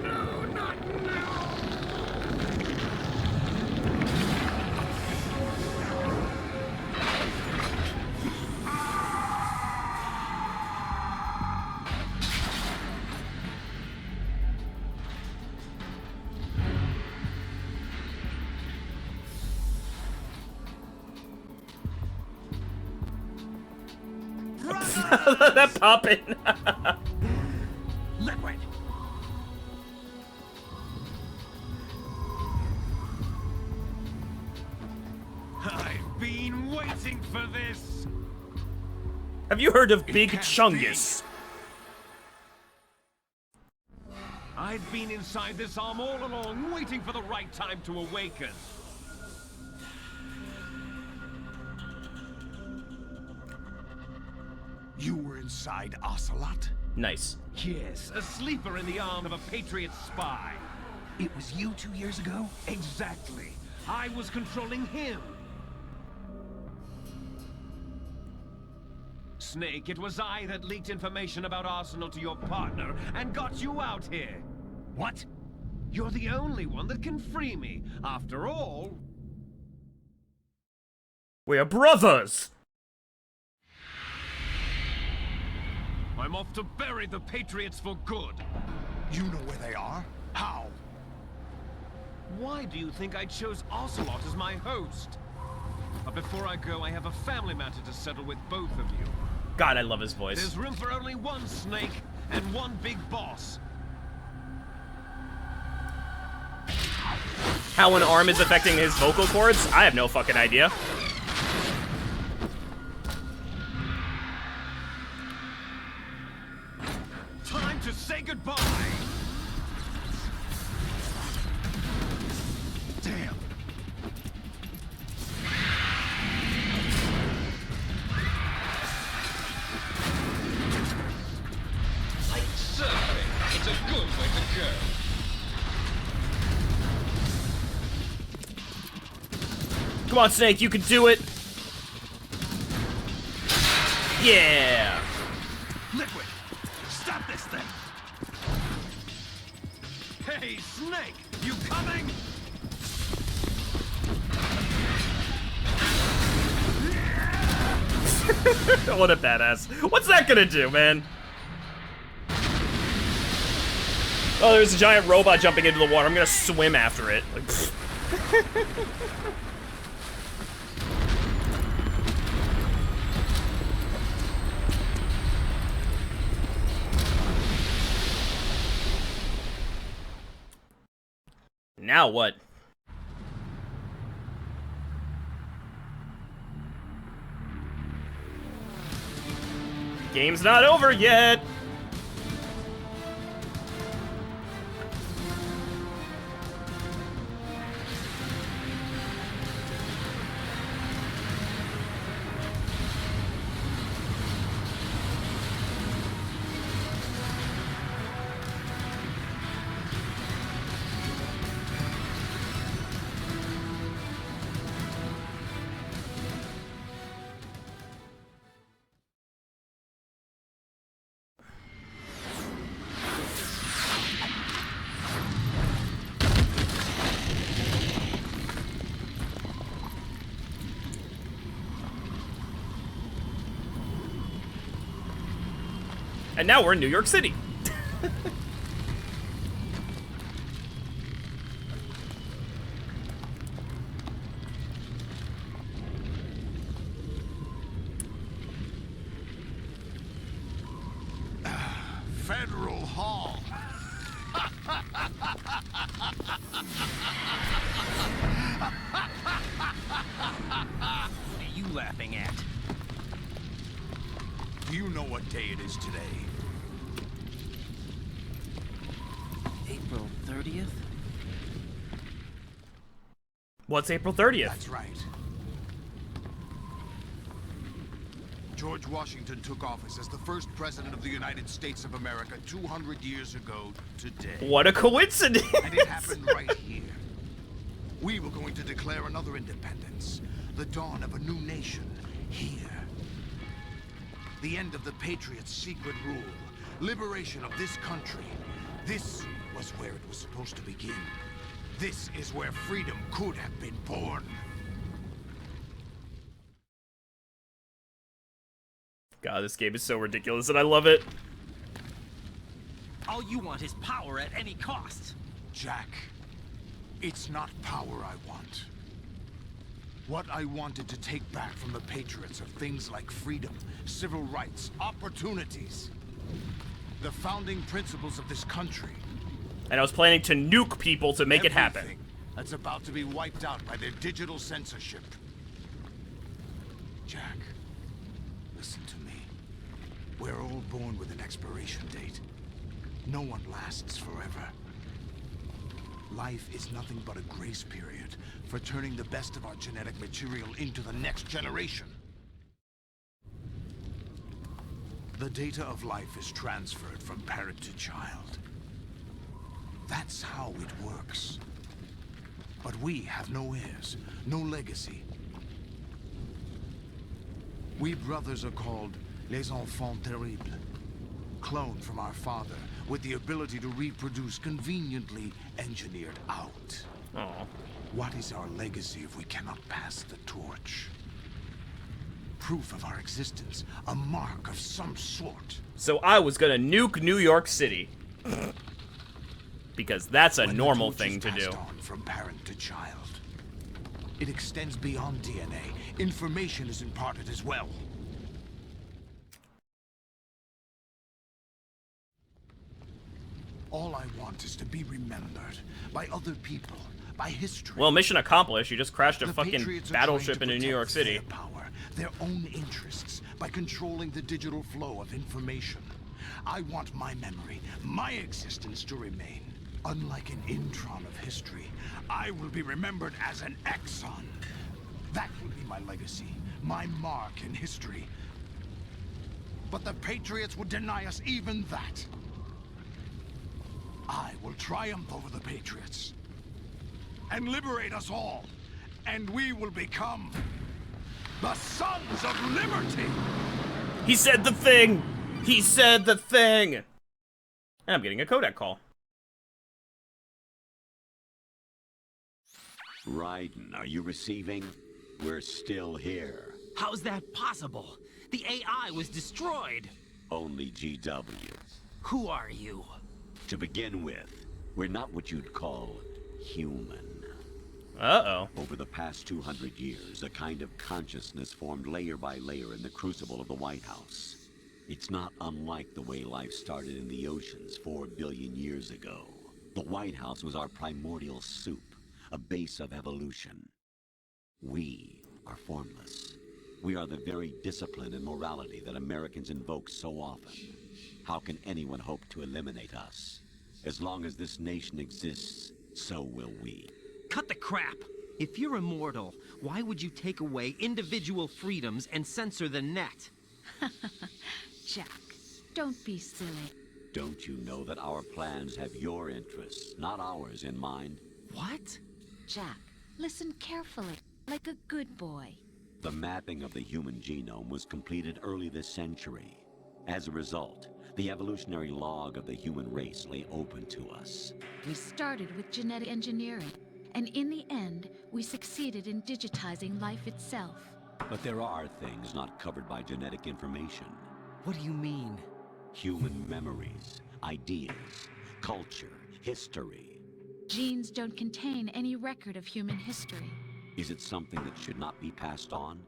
No, not now! That poppin'. Liquid! I've been waiting for this! Have you heard of Big Chungus? I've been inside this arm all along, waiting for the right time to awaken. inside Ocelot? Nice. Yes, a sleeper in the arm of a Patriot spy. It was you 2 years ago? Exactly. I was controlling him. Snake, it was I that leaked information about Arsenal to your partner and got you out here. What? You're the only one that can free me. After all... We're brothers! I'm off to bury the Patriots for good. You know where they are? How? Why do you think I chose Ocelot as my host? But before I go, I have a family matter to settle with both of you. God, I love his voice. There's room for only one Snake and one big boss. How an arm is affecting his vocal cords? I have no fucking idea. Time to say goodbye! Damn. Like surfing, it's a good way to go. Come on, Snake, you can do it. Yeah. Liquid! Stop this thing! Hey, Snake! You coming? What a badass. What's that gonna do, man? Oh, there's a giant robot jumping into the water. I'm gonna swim after it. Like, now what? Game's not over yet. And now we're in New York City. Federal Hall. What are you laughing at? Do you know what day it is today? April 30th? What's April 30th? That's right. George Washington took office as the first president of the United States of America 200 years ago today. What a coincidence! And it happened right here. We were going to declare another independence. The dawn of a new nation. Here. The end of the Patriots' secret rule. Liberation of this country. This was where it was supposed to begin. This is where freedom could have been born. God, this game is so ridiculous and I love it. All you want is power at any cost. Jack, it's not power I want. What I wanted to take back from the Patriots are things like freedom, civil rights, opportunities. The founding principles of this country. And I was planning to nuke people to make it happen. Everything that's about to be wiped out by their digital censorship. Jack, listen to me. We're all born with an expiration date. No one lasts forever. Life is nothing but a grace period for turning the best of our genetic material into the next generation. The data of life is transferred from parent to child. That's how it works. But we have no heirs, no legacy. We brothers are called les enfants terribles. Cloned from our father, with the ability to reproduce conveniently engineered out. Aw. What is our legacy if we cannot pass the torch? Proof of our existence, a mark of some sort. So I was gonna nuke New York City. Because that's a normal thing to do. On from parent to child. It extends beyond DNA. Information is imparted as well. All I want is to be remembered by other people, by history. Well, mission accomplished. You just crashed a The fucking Patriots are battleship trying to into New York protect City. their power, their own interests, by controlling the digital flow of information. I want my memory, my existence to remain. Unlike an intron of history, I will be remembered as an exon. That will be my legacy, my mark in history. But the Patriots would deny us even that. I will triumph over the Patriots and liberate us all, and we will become the Sons of Liberty! He said the thing! He said the thing! And I'm getting a codec call. Raiden, are you receiving? We're still here. How's that possible? The AI was destroyed. Only GW. Who are you? To begin with, we're not what you'd call human. Uh-oh. Over the past 200 years, a kind of consciousness formed layer by layer in the crucible of the White House. It's not unlike the way life started in the oceans 4 billion years ago. The White House was our primordial soup, a base of evolution. We are formless. We are the very discipline and morality that Americans invoke so often. How can anyone hope to eliminate us? As long as this nation exists, so will we. Cut the crap! If you're immortal, why would you take away individual freedoms and censor the net? Jack, don't be silly. Don't you know that our plans have your interests, not ours, in mind? What? Jack, listen carefully, like a good boy. The mapping of the human genome was completed early this century. As a result, the evolutionary log of the human race lay open to us. We started with genetic engineering, and in the end, we succeeded in digitizing life itself. But there are things not covered by genetic information. What do you mean? Human memories, ideas, culture, history. Genes don't contain any record of human history. Is it something that should not be passed on?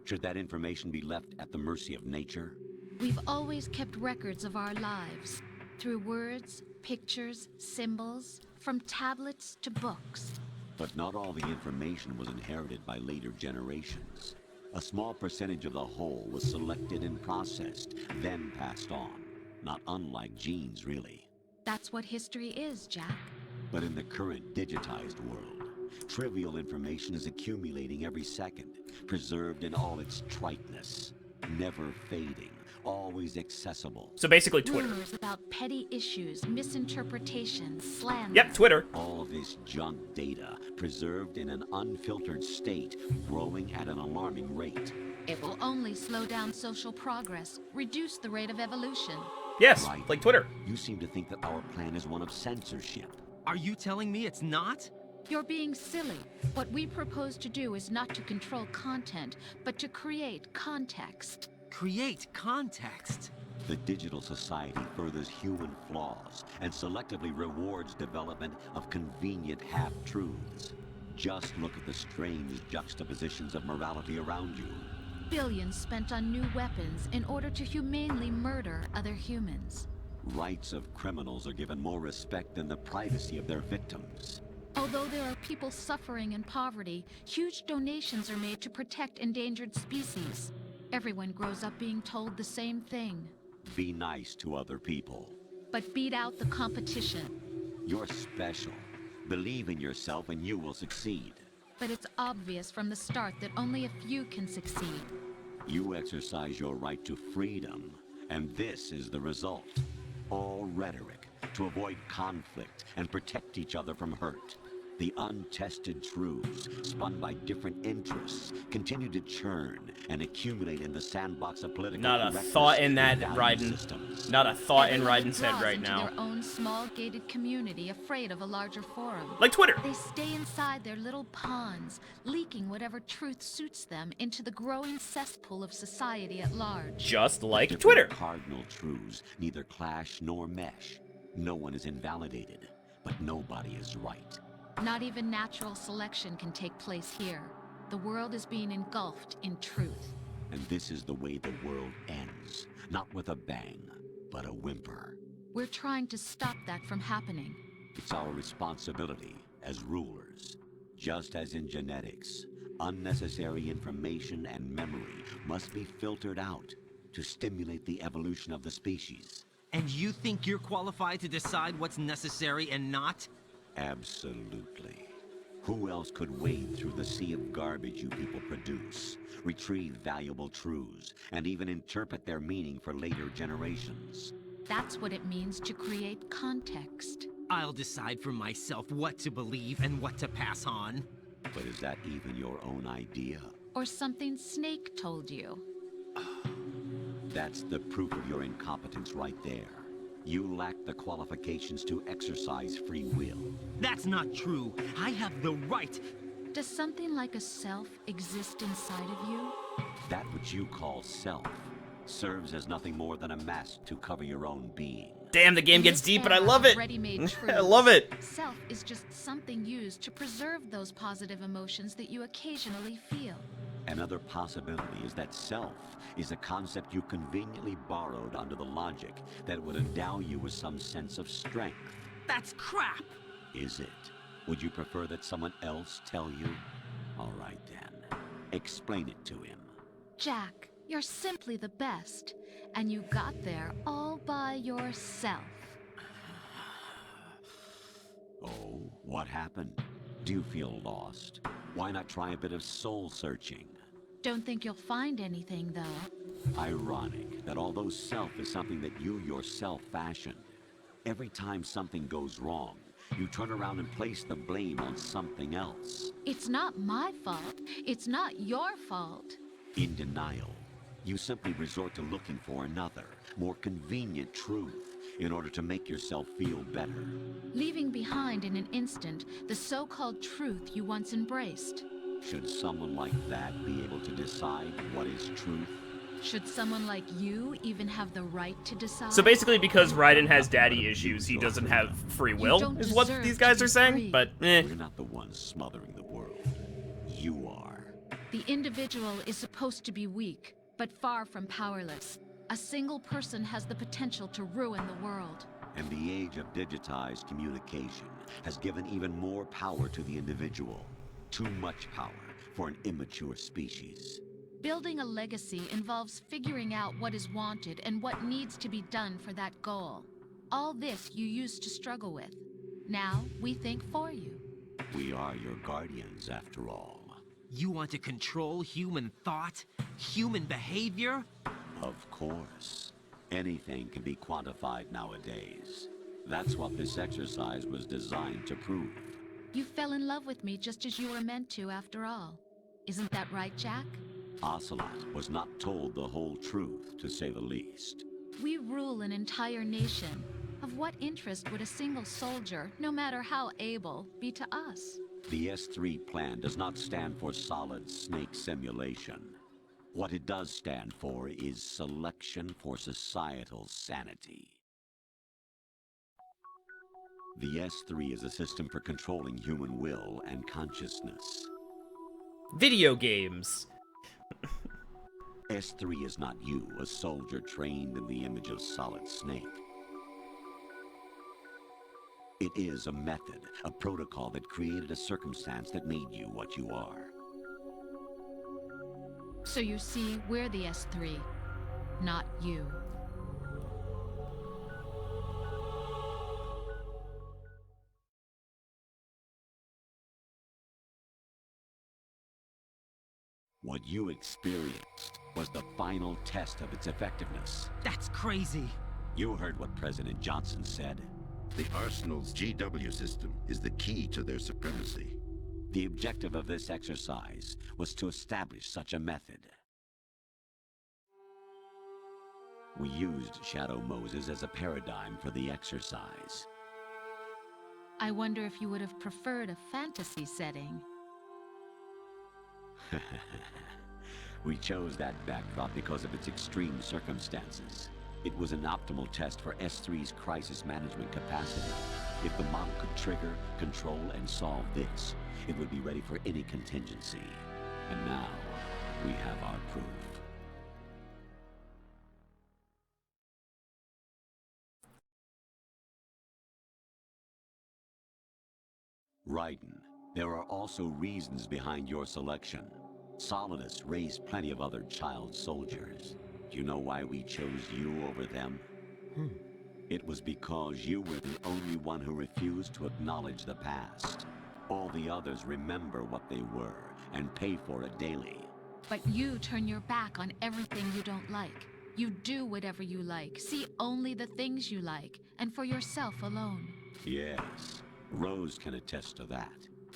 Should that information be left at the mercy of nature? We've always kept records of our lives, through words, pictures, symbols, from tablets to books. But not all the information was inherited by later generations. A small percentage of the whole was selected and processed, then passed on. Not unlike genes, really. That's what history is, Jack. But in the current digitized world, trivial information is accumulating every second, preserved in all its triteness, never fading, always accessible. So basically Twitter. Rumors about petty issues, misinterpretations, slander. Yep, Twitter. All this junk data, preserved in an unfiltered state, growing at an alarming rate. It will only slow down social progress, reduce the rate of evolution. Yes, Right. like Twitter. You seem to think that our plan is one of censorship. Are you telling me it's not? You're being silly. What we propose to do is not to control content, but to create context. Create context. The digital society furthers human flaws and selectively rewards development of convenient half-truths. Just look at the strange juxtapositions of morality around you. Billions spent on new weapons in order to humanely murder other humans. Rights of criminals are given more respect than the privacy of their victims. Although there are people suffering in poverty, huge donations are made to protect endangered species. Everyone grows up being told the same thing. Be nice to other people. But beat out the competition. You're special. Believe in yourself and you will succeed. But it's obvious from the start that only a few can succeed. You exercise your right to freedom, And this is the result. All rhetoric to avoid conflict and protect each other from hurt. The untested truths, spun by different interests, continue to churn and accumulate in the sandbox of political Not a correctness thought in that, and value Raiden. systems. Not a thought in Everyone Raiden's head withdraws right into now. their own small gated community, afraid of a larger forum. Like Twitter. They stay inside their little ponds, leaking whatever truth suits them into the growing cesspool of society at large. Just like Different Twitter. Cardinal truths neither clash nor mesh. No one is invalidated, but nobody is right. Not even natural selection can take place here. The world is being engulfed in truth. And this is the way the world ends. Not with a bang, but a whimper. We're trying to stop that from happening. It's our responsibility as rulers. Just as in genetics, unnecessary information and memory must be filtered out to stimulate the evolution of the species. And you think you're qualified to decide what's necessary and not? Absolutely. Who else could wade through the sea of garbage you people produce, retrieve valuable truths, and even interpret their meaning for later generations? That's what it means to create context. I'll decide for myself what to believe and what to pass on. But is that even your own idea? Or something Snake told you. That's the proof of your incompetence right there. You lack the qualifications to exercise free will. That's not true. I have the right. Does something like a self exist inside of you? That which you call self serves as nothing more than a mask to cover your own being. Damn, the game gets deep, but I love it. Ready-made I love it. Self is just something used to preserve those positive emotions that you occasionally feel. Another possibility is that self is a concept you conveniently borrowed under the logic that would endow you with some sense of strength. That's crap! Is it? Would you prefer that someone else tell you? All right then. Explain it to him. Jack, you're simply the best, and you got there all by yourself. Oh, what happened? Do you feel lost? Why not try a bit of soul searching? Don't think you'll find anything, though. Ironic that although self is something that you yourself fashioned, every time something goes wrong, you turn around and place the blame on something else. It's not my fault. It's not your fault. In denial, you simply resort to looking for another, more convenient truth in order to make yourself feel better. Leaving behind in an instant the so-called truth you once embraced. Should someone like that be able to decide what is truth? Should someone like you even have the right to decide? So basically, because Raiden has daddy issues, he doesn't have free will, is what these guys are saying, but eh. We're not the ones smothering the world. You are. The individual is supposed to be weak, but far from powerless. A single person has the potential to ruin the world. And the age of digitized communication has given even more power to the individual. Too much power for an immature species. Building a legacy involves figuring out what is wanted and what needs to be done for that goal. All this you used to struggle with. Now, we think for you. We are your guardians, after all. You want to control human thought? Human behavior? Of course. Anything can be quantified nowadays. That's what this exercise was designed to prove. You fell in love with me just as you were meant to, after all. Isn't that right, Jack? Ocelot was not told the whole truth, to say the least. We rule an entire nation. Of what interest would a single soldier, no matter how able, be to us? The S3 plan does not stand for solid snake simulation. What it does stand for is selection for societal sanity. The S3 is a system for controlling human will and consciousness. Video games. S3 is not you, a soldier trained in the image of Solid Snake. It is a method, a protocol that created a circumstance that made you what you are. So you see, we're the S3, not you. What you experienced was the final test of its effectiveness. That's crazy. You heard what President Johnson said. The Arsenal's GW system is the key to their supremacy. The objective of this exercise was to establish such a method. We used Shadow Moses as a paradigm for the exercise. I wonder if you would have preferred a fantasy setting. We chose that backdrop because of its extreme circumstances. It was an optimal test for S3's crisis management capacity. If the model could trigger, control, and solve this, it would be ready for any contingency. And now, we have our proof. Raiden, there are also reasons behind your selection. Solidus raised plenty of other child soldiers. Do you know why we chose you over them? It was because you were the only one who refused to acknowledge the past. All the others remember what they were and pay for it daily. But you turn your back on everything you don't like. You do whatever you like, see only the things you like, and for yourself alone. Yes, Rose can attest to that.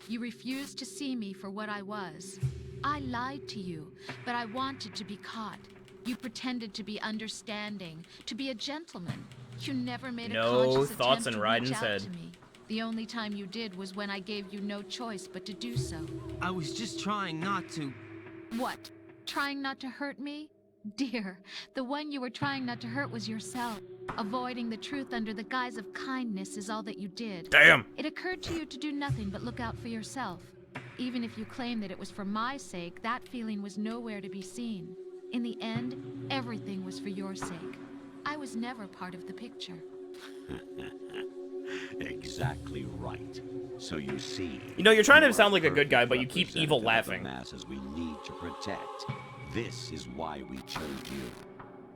You refused to see me for what I was. I lied to you, but I wanted to be caught. You pretended to be understanding, to be a gentleman. You never made a conscious thoughts attempt in to reach Raiden's out head. to me. The only time you did was when I gave you no choice but to do so. I was just trying not to. What? Trying not to hurt me? Dear, the one you were trying not to hurt was yourself. Avoiding the truth under the guise of kindness is all that you did. Damn! It occurred to you to do nothing but look out for yourself. Even if you claim that it was for my sake, that feeling was nowhere to be seen. In the end, everything was for your sake. I was never part of the picture. Exactly right. So you see... You know, you're trying to sound like a good guy, but you keep evil laughing. The masses we need to protect. This is why we chose you.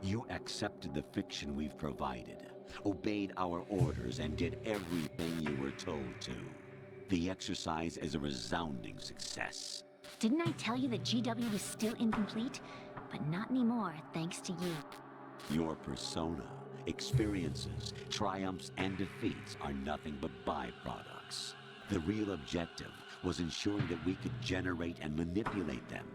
You accepted the fiction we've provided, obeyed our orders, and did everything you were told to. The exercise is a resounding success. Didn't I tell you that GW was still incomplete? But not anymore, thanks to you. Your persona, experiences, triumphs, and defeats are nothing but byproducts. The real objective was ensuring that we could generate and manipulate them.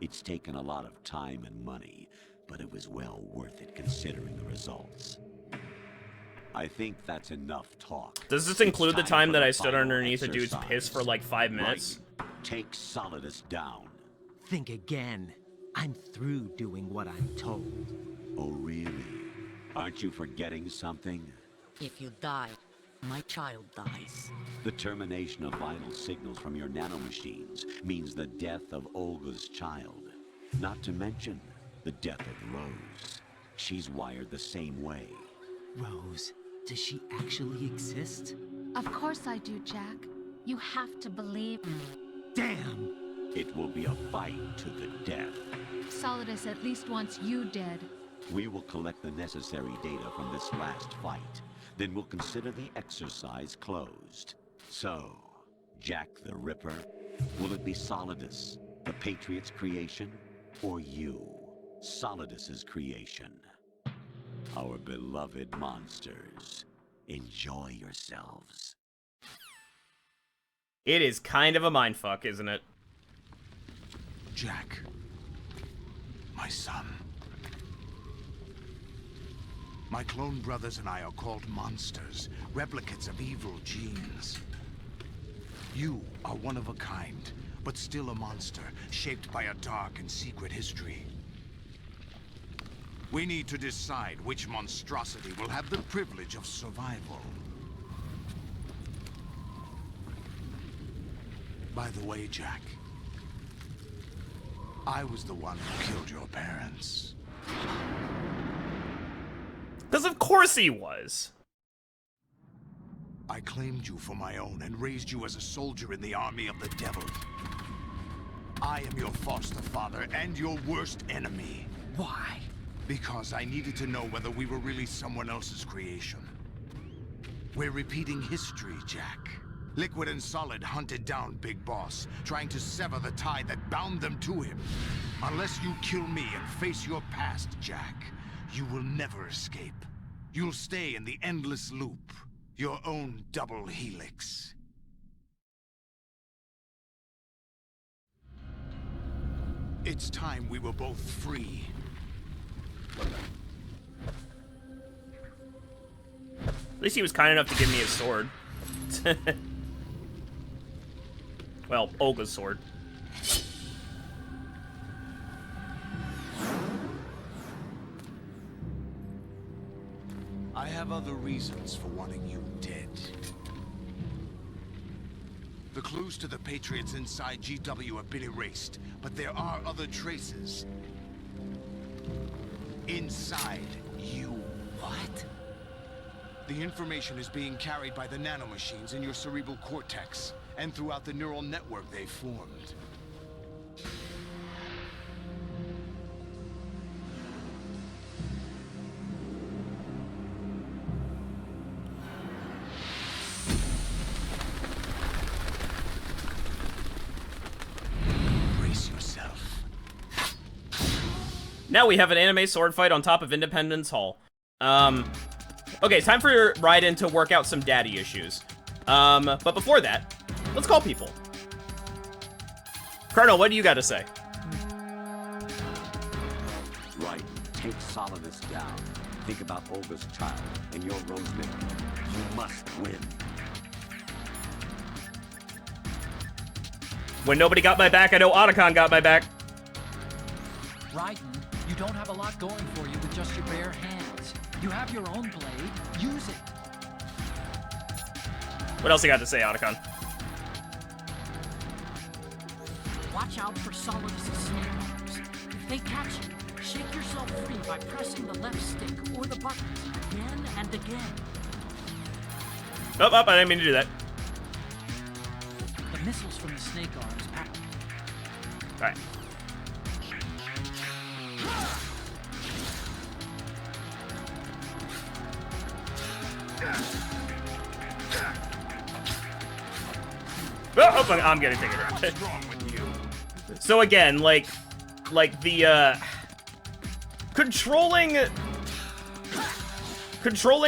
It's taken a lot of time and money, but it was well worth it considering the results. I think that's enough talk. Does this include the time that I stood final underneath a dude's exercise. piss for like 5 minutes? Raiden, take Solidus down. Think again. I'm through doing what I'm told. Oh, really? Aren't you forgetting something? If you die, my child dies. The termination of vital signals from your nanomachines means the death of Olga's child. Not to mention the death of Rose. She's wired the same way. Rose, does she actually exist? Of course I do, Jack. You have to believe me. Damn! It will be a fight to the death. Solidus at least wants you dead. We will collect the necessary data from this last fight. Then we'll consider the exercise closed. So, Jack the Ripper, will it be Solidus, the Patriot's creation, or you, Solidus's creation? Our beloved monsters, enjoy yourselves. It is kind of a mindfuck, isn't it? Jack, my son. My clone brothers and I are called monsters, replicates of evil genes. You are one of a kind, but still a monster, shaped by a dark and secret history. We need to decide which monstrosity will have the privilege of survival. By the way, Jack, I was the one who killed your parents. Because of course he was. I claimed you for my own and raised you as a soldier in the army of the devil. I am your foster father and your worst enemy. Why? Because I needed to know whether we were really someone else's creation. We're repeating history, Jack. Liquid and Solid hunted down Big Boss, trying to sever the tie that bound them to him. Unless you kill me and face your past, Jack, you will never escape. You'll stay in the endless loop, your own double helix. It's time we were both free. At least he was kind enough to give me his sword. Well, Olga's sword. I have other reasons for wanting you dead. The clues to the Patriots inside GW have been erased, but there are other traces. Inside you. What? The information is being carried by the nanomachines in your cerebral cortex, and throughout the neural network they formed. Brace yourself. Now we have an anime sword fight on top of Independence Hall. Okay, time for Raiden to work out some daddy issues. But before that, let's call people. Colonel, what do you got to say? Right. Take Solidus down. Think about Olga's child and your Rosemary. You must win. When nobody got my back, I know Otacon got my back. Raiden, you don't have a lot going for you with just your bare hands. You have your own blade. Use it. What else you got to say, Otacon? Watch out for Solidus' snake arms. If they catch you, shake yourself free by pressing the left stick or the buttons again and again. Oh, I didn't mean to do that. The missiles from the snake arms pack. Alright. Oh, I'm getting taken out. What's wrong with you? So again, like the controlling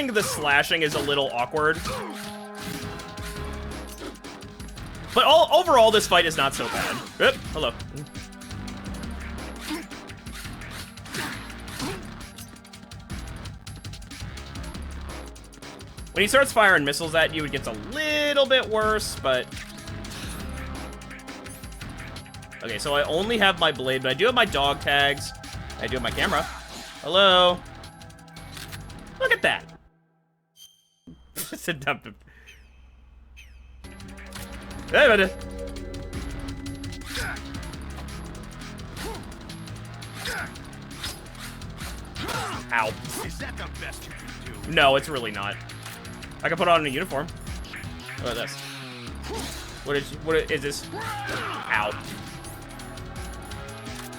the slashing is a little awkward. But overall, this fight is not so bad. Oop, hello. When he starts firing missiles at you, it gets a little bit worse, but... Okay, so I only have my blade, but I do have my dog tags. I do have my camera. Hello? Look at that. Hey, buddy. Ow. Is that the best you can do? No, it's really not. I can put on a uniform. What about this? What is this? Ow.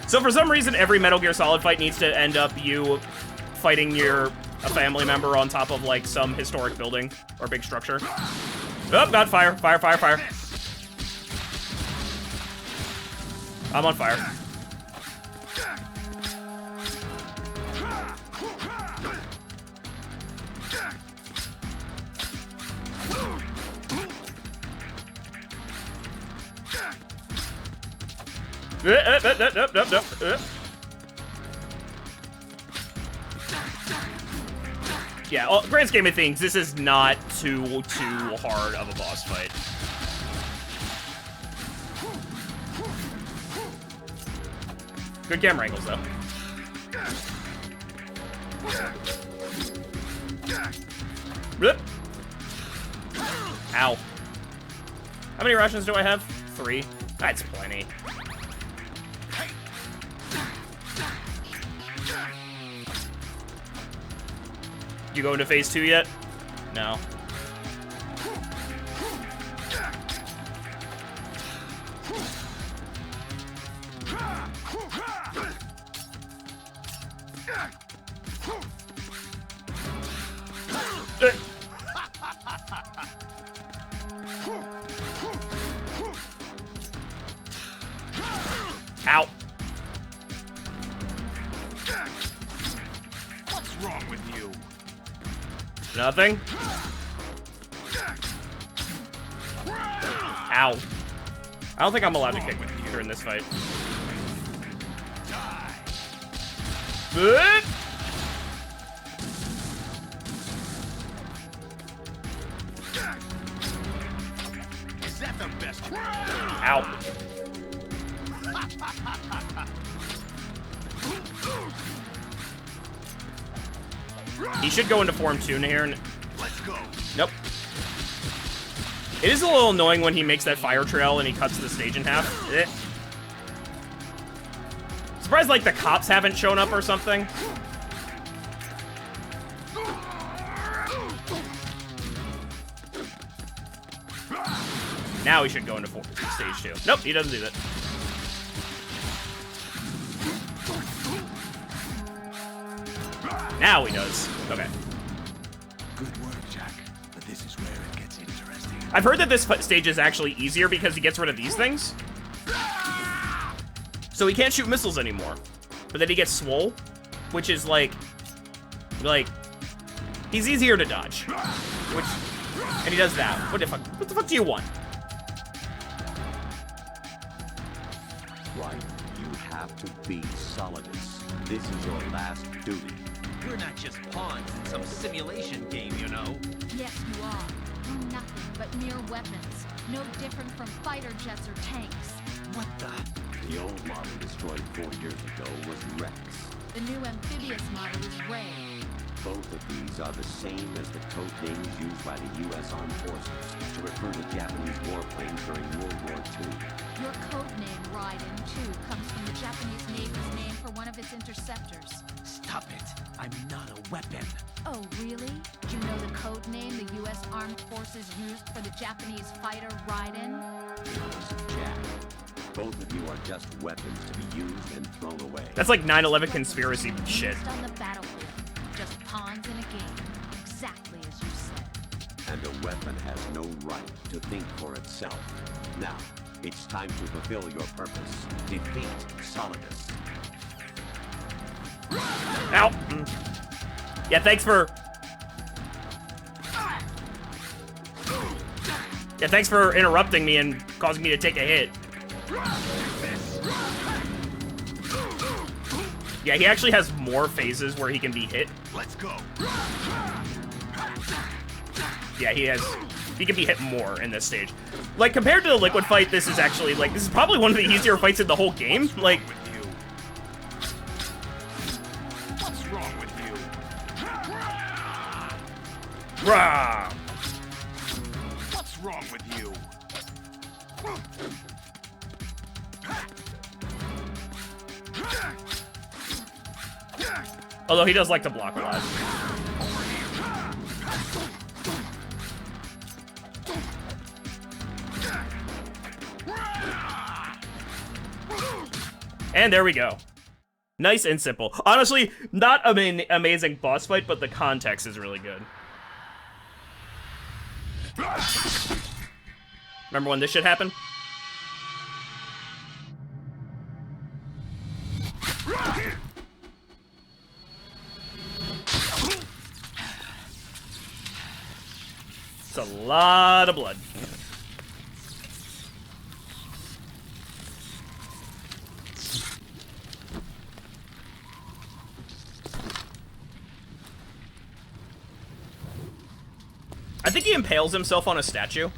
So for some reason, every Metal Gear Solid fight needs to end up you fighting a family member on top of, like, some historic building or big structure. Oh, God, fire, fire, fire, fire. I'm on fire. Yeah, grand scheme of things, this is not too hard of a boss fight. Good camera angles, though. Rip. Ow. How many Russians do I have? 3. That's plenty. You go into phase 2 yet? No. Ow. wrong with you? Nothing? Ow. I don't think I'm allowed to kick during this fight. Good. Is that the best? Ow. He should go into form 2 here. Let's go. Nope. It is a little annoying when he makes that fire trail and he cuts the stage in half. Surprised, like, the cops haven't shown up or something. Now he should go into stage 2. Nope, he doesn't do that. Now he does. Okay. Good work, Jack. But this is where it gets interesting. I've heard that this stage is actually easier because he gets rid of these things. So he can't shoot missiles anymore. But then he gets swole, which is like, he's easier to dodge. And he does that. What the fuck do you want? Right. You have to beat Solidus. This is your last duty. We're not just pawns in some simulation game, you know. Yes, you are. You're nothing but mere weapons. No different from fighter jets or tanks. What the? The old model destroyed 4 years ago was Rex. The new amphibious model is Ray. Both of these are the same as the code names used by the U.S. Armed Forces to refer to Japanese warplanes during World War II. Your code name, Raiden 2, comes from the Japanese Navy's name for one of its interceptors. Stop it. I'm not a weapon. Oh, really? Do you know the code name the U.S. Armed Forces used for the Japanese fighter Raiden? Listen, Jack. Both of you are just weapons to be used and thrown away. That's like 9/11 conspiracy shit. Used on the battlefield. Just pawns in a game. Exactly as you said. And a weapon has no right to think for itself. Now, it's time to fulfill your purpose. Defeat Solidus. Ow. Yeah, thanks for interrupting me and causing me to take a hit. Yeah, he actually has more phases where he can be hit. Let's go. Yeah, he can be hit more in this stage. Like, compared to the Liquid fight, this is actually, like, this is probably one of the easier fights in the whole game. Like, What's wrong with you? rah! What's wrong with you? Although he does like to block a lot. And there we go. Nice and simple. Honestly, not an amazing boss fight, but the context is really good. Remember when this shit happened? It's a lot of blood. I think he impales himself on a statue.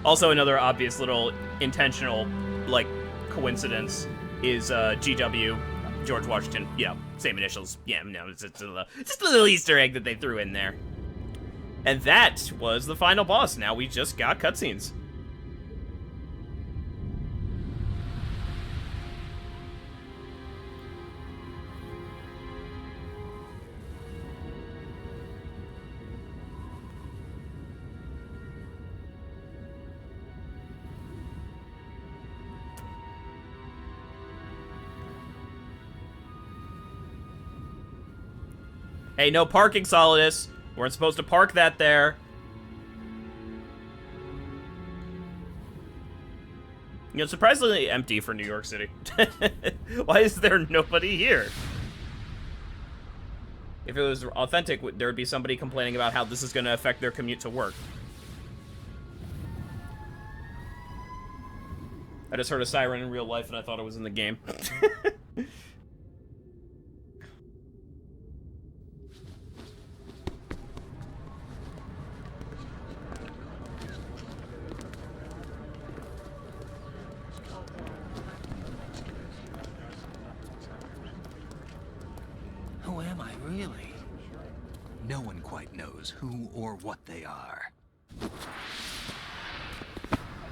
Also another obvious little intentional, like, coincidence is GW, George Washington, you know, same initials. Yeah, no, it's just a little Easter egg that they threw in there. And that was the final boss. Now we just got cutscenes. Hey, no parking, Solidus. Weren't supposed to park that there. You know, surprisingly empty for New York City. Why is there nobody here? If it was authentic, there would be somebody complaining about how this is going to affect their commute to work. I just heard a siren in real life and I thought it was in the game. Who am I, really? No one quite knows who or what they are.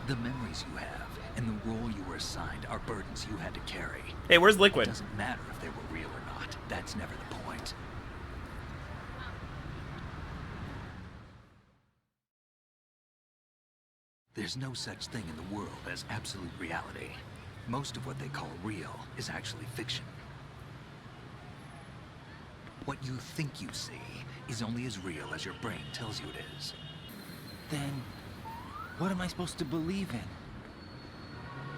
The memories you have and the role you were assigned are burdens you had to carry. Hey, where's Liquid? It doesn't matter if they were real or not. That's never the point. There's no such thing in the world as absolute reality. Most of what they call real is actually fiction. What you think you see is only as real as your brain tells you it is. Then, what am I supposed to believe in?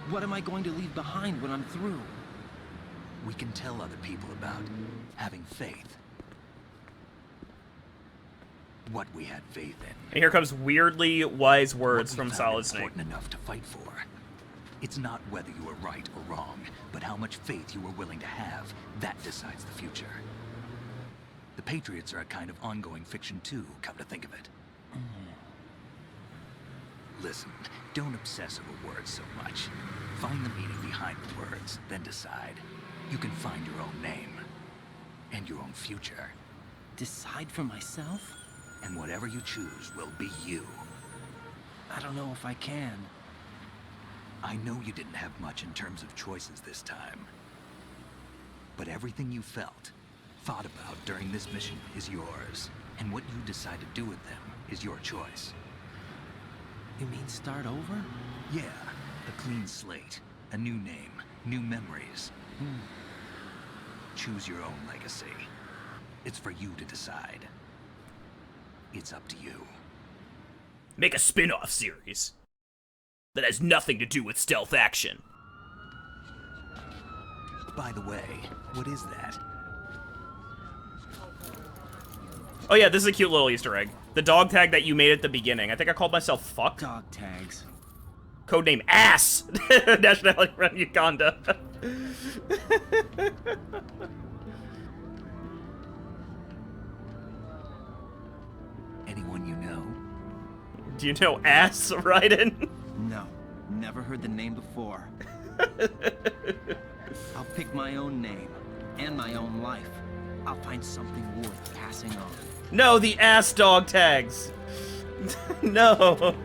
What am I going to leave behind when I'm through? We can tell other people about having faith. What we had faith in. And here comes weirdly wise words from Solid Snake. Important enough to fight for. It's not whether you were right or wrong, but how much faith you were willing to have. That decides the future. The Patriots are a kind of ongoing fiction too, come to think of it. Listen, don't obsess over words so much. Find the meaning behind the words, then decide. You can find your own name. And your own future. Decide for myself? And whatever you choose will be you. I don't know if I can. I know you didn't have much in terms of choices this time. But everything you felt, thought about during this mission is yours. And what you decide to do with them is your choice. You mean start over? Yeah, a clean slate, a new name, new memories. Choose your own legacy. It's for you to decide. It's up to you. Make a spin-off series that has nothing to do with stealth action. By the way, what is that? Oh yeah, this is a cute little Easter egg. The dog tag that you made at the beginning. I think I called myself Fuck. Dog tags. Codename Ass! Nationality from Uganda. Anyone you know? Do you know Ass, Raiden? No, never heard the name before. I'll pick my own name and my own life. I'll find something worth passing on. No, the ass dog tags. No.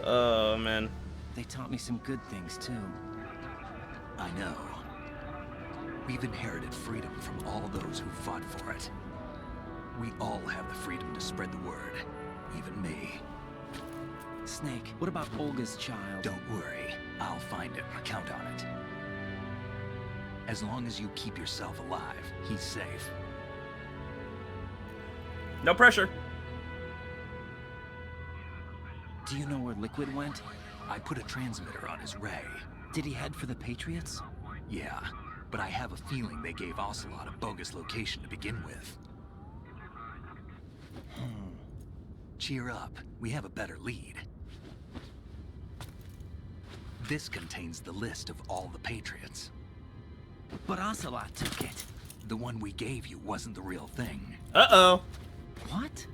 Oh, man. They taught me some good things, too. I know. We've inherited freedom from all those who fought for it. We all have the freedom to spread the word. Even me. Snake, what about Olga's child? Don't worry. I'll find him. Count on it. As long as you keep yourself alive, he's safe. No pressure. Do you know where Liquid went? I put a transmitter on his ray. Did he head for the Patriots? Yeah, but I have a feeling they gave Ocelot a bogus location to begin with. Cheer up. We have a better lead. This contains the list of all the Patriots. But Ocelot took it. The one we gave you wasn't the real thing. Uh-oh. What?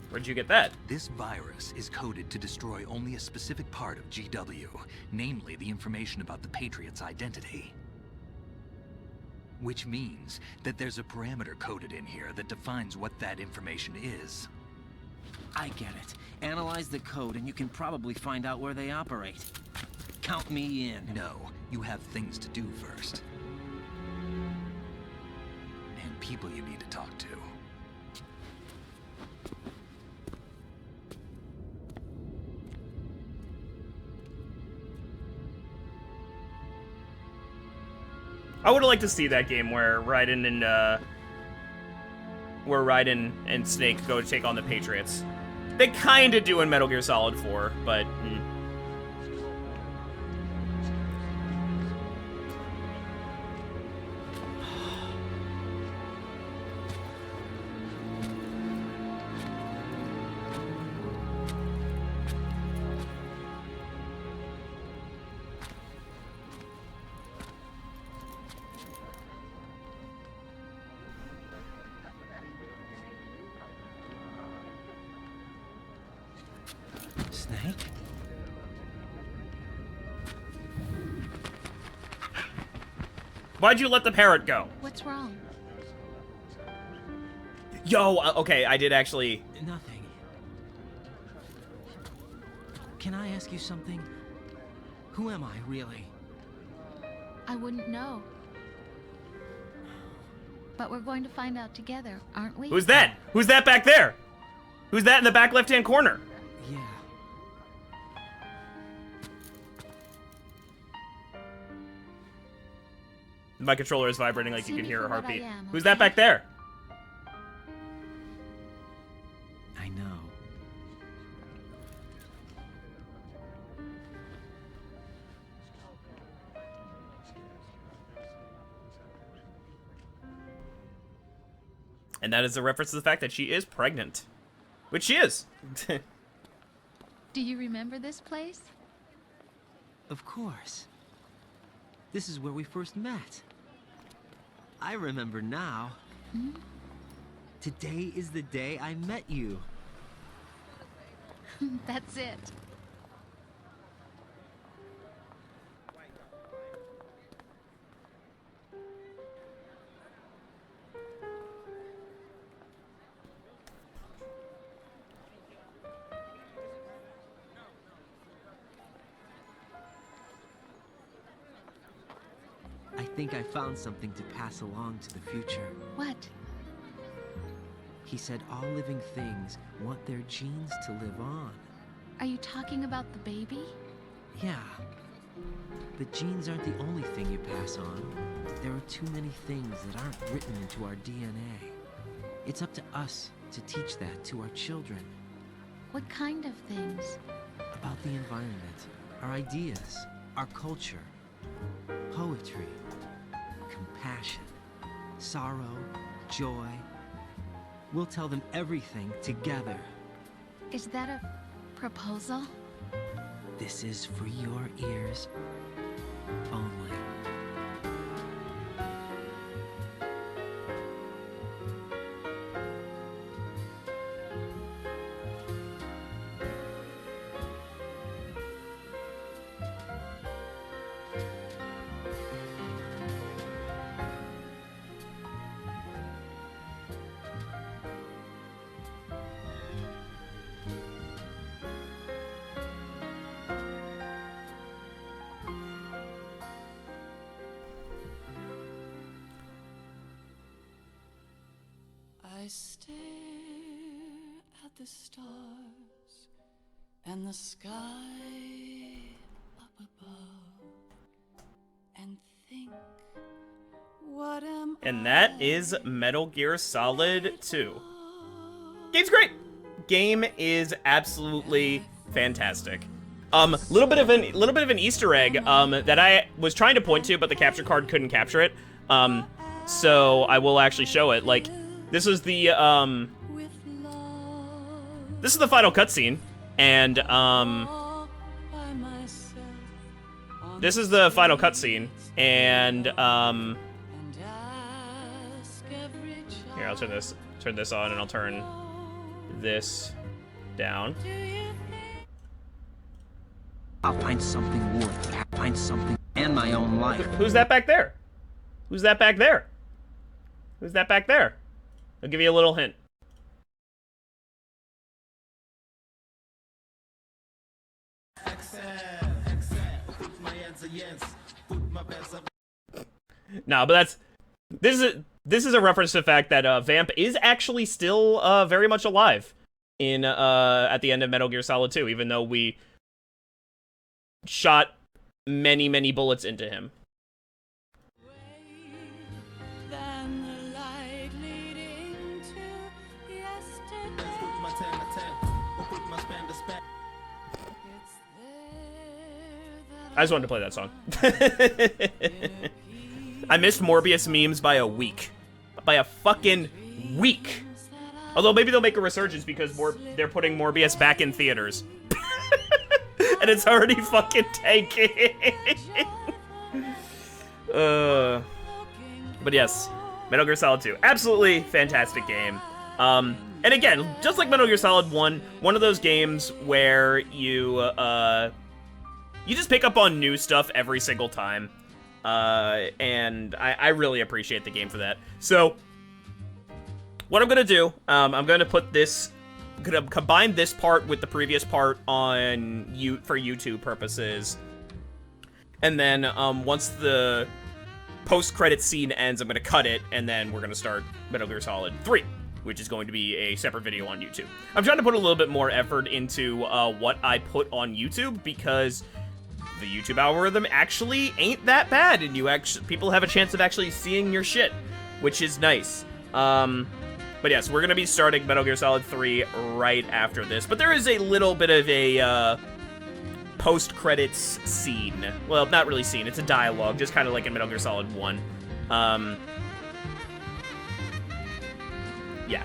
Where'd you get that? This virus is coded to destroy only a specific part of GW, namely the information about the Patriot's identity. Which means that there's a parameter coded in here that defines what that information is. I get it. Analyze the code and you can probably find out where they operate. Count me in. No, you have things to do first. And people you need to talk to. I would have liked to see that game where Raiden and Snake go to take on the Patriots. They kind of do in Metal Gear Solid 4, but... Snake? Why'd you let the parrot go? What's wrong? Yo, okay, I did actually... Nothing. Can I ask you something? Who am I, really? I wouldn't know. But we're going to find out together, aren't we? Who's that? Who's that back there? Who's that in the back left-hand corner? Yeah. My controller is vibrating like you can hear her for what I heartbeat. am, Who's okay? that back there? I know. And that is a reference to the fact that she is pregnant. Which she is. Do you remember this place? Of course. This is where we first met. I remember now. Hmm? Today is the day I met you. That's it. I think I found something to pass along to the future. What? He said all living things want their genes to live on. Are you talking about the baby? Yeah. But genes aren't the only thing you pass on. There are too many things that aren't written into our DNA. It's up to us to teach that to our children. What kind of things? About the environment, our ideas, our culture, poetry, compassion, sorrow, joy. We'll tell them everything together. Is that a proposal? This is for your ears only. I stare at the stars and the sky up above and think, what am And that is Metal Gear Solid 2. Game's great. Game is absolutely fantastic. Little bit of an Easter egg that I was trying to point to, but the capture card couldn't capture it. So I will actually show it. Like, this is the final cutscene, and this is the final cutscene, and here, I'll turn this on, and I'll turn this Down. I'll find something worth. Find something and my own life. Who's that back there? Who's that back there? Who's that back there? I'll give you a little hint. No, but this is a reference to the fact that Vamp is actually still very much alive in at the end of Metal Gear Solid 2, even though we shot many bullets into him. I just wanted to play that song. I missed Morbius memes by a week. By a fucking week. Although maybe they'll make a resurgence because they're putting Morbius back in theaters. And it's already fucking tanking. But yes, Metal Gear Solid 2. Absolutely fantastic game. And again, just like Metal Gear Solid 1, one of those games where you just pick up on new stuff every single time. And I really appreciate the game for that. So, what I'm gonna do, I'm gonna put this, gonna combine this part with the previous part on for YouTube purposes. And then, once the post-credit scene ends, I'm gonna cut it, and then we're gonna start Metal Gear Solid 3, which is going to be a separate video on YouTube. I'm trying to put a little bit more effort into what I put on YouTube, because the YouTube algorithm actually ain't that bad, and people have a chance of actually seeing your shit, which is nice. But yes, we're gonna be starting Metal Gear Solid 3 right after this, but there is a little bit of a post-credits scene. Well, not really scene, it's a dialogue, just kind of like in Metal Gear Solid 1. Yeah.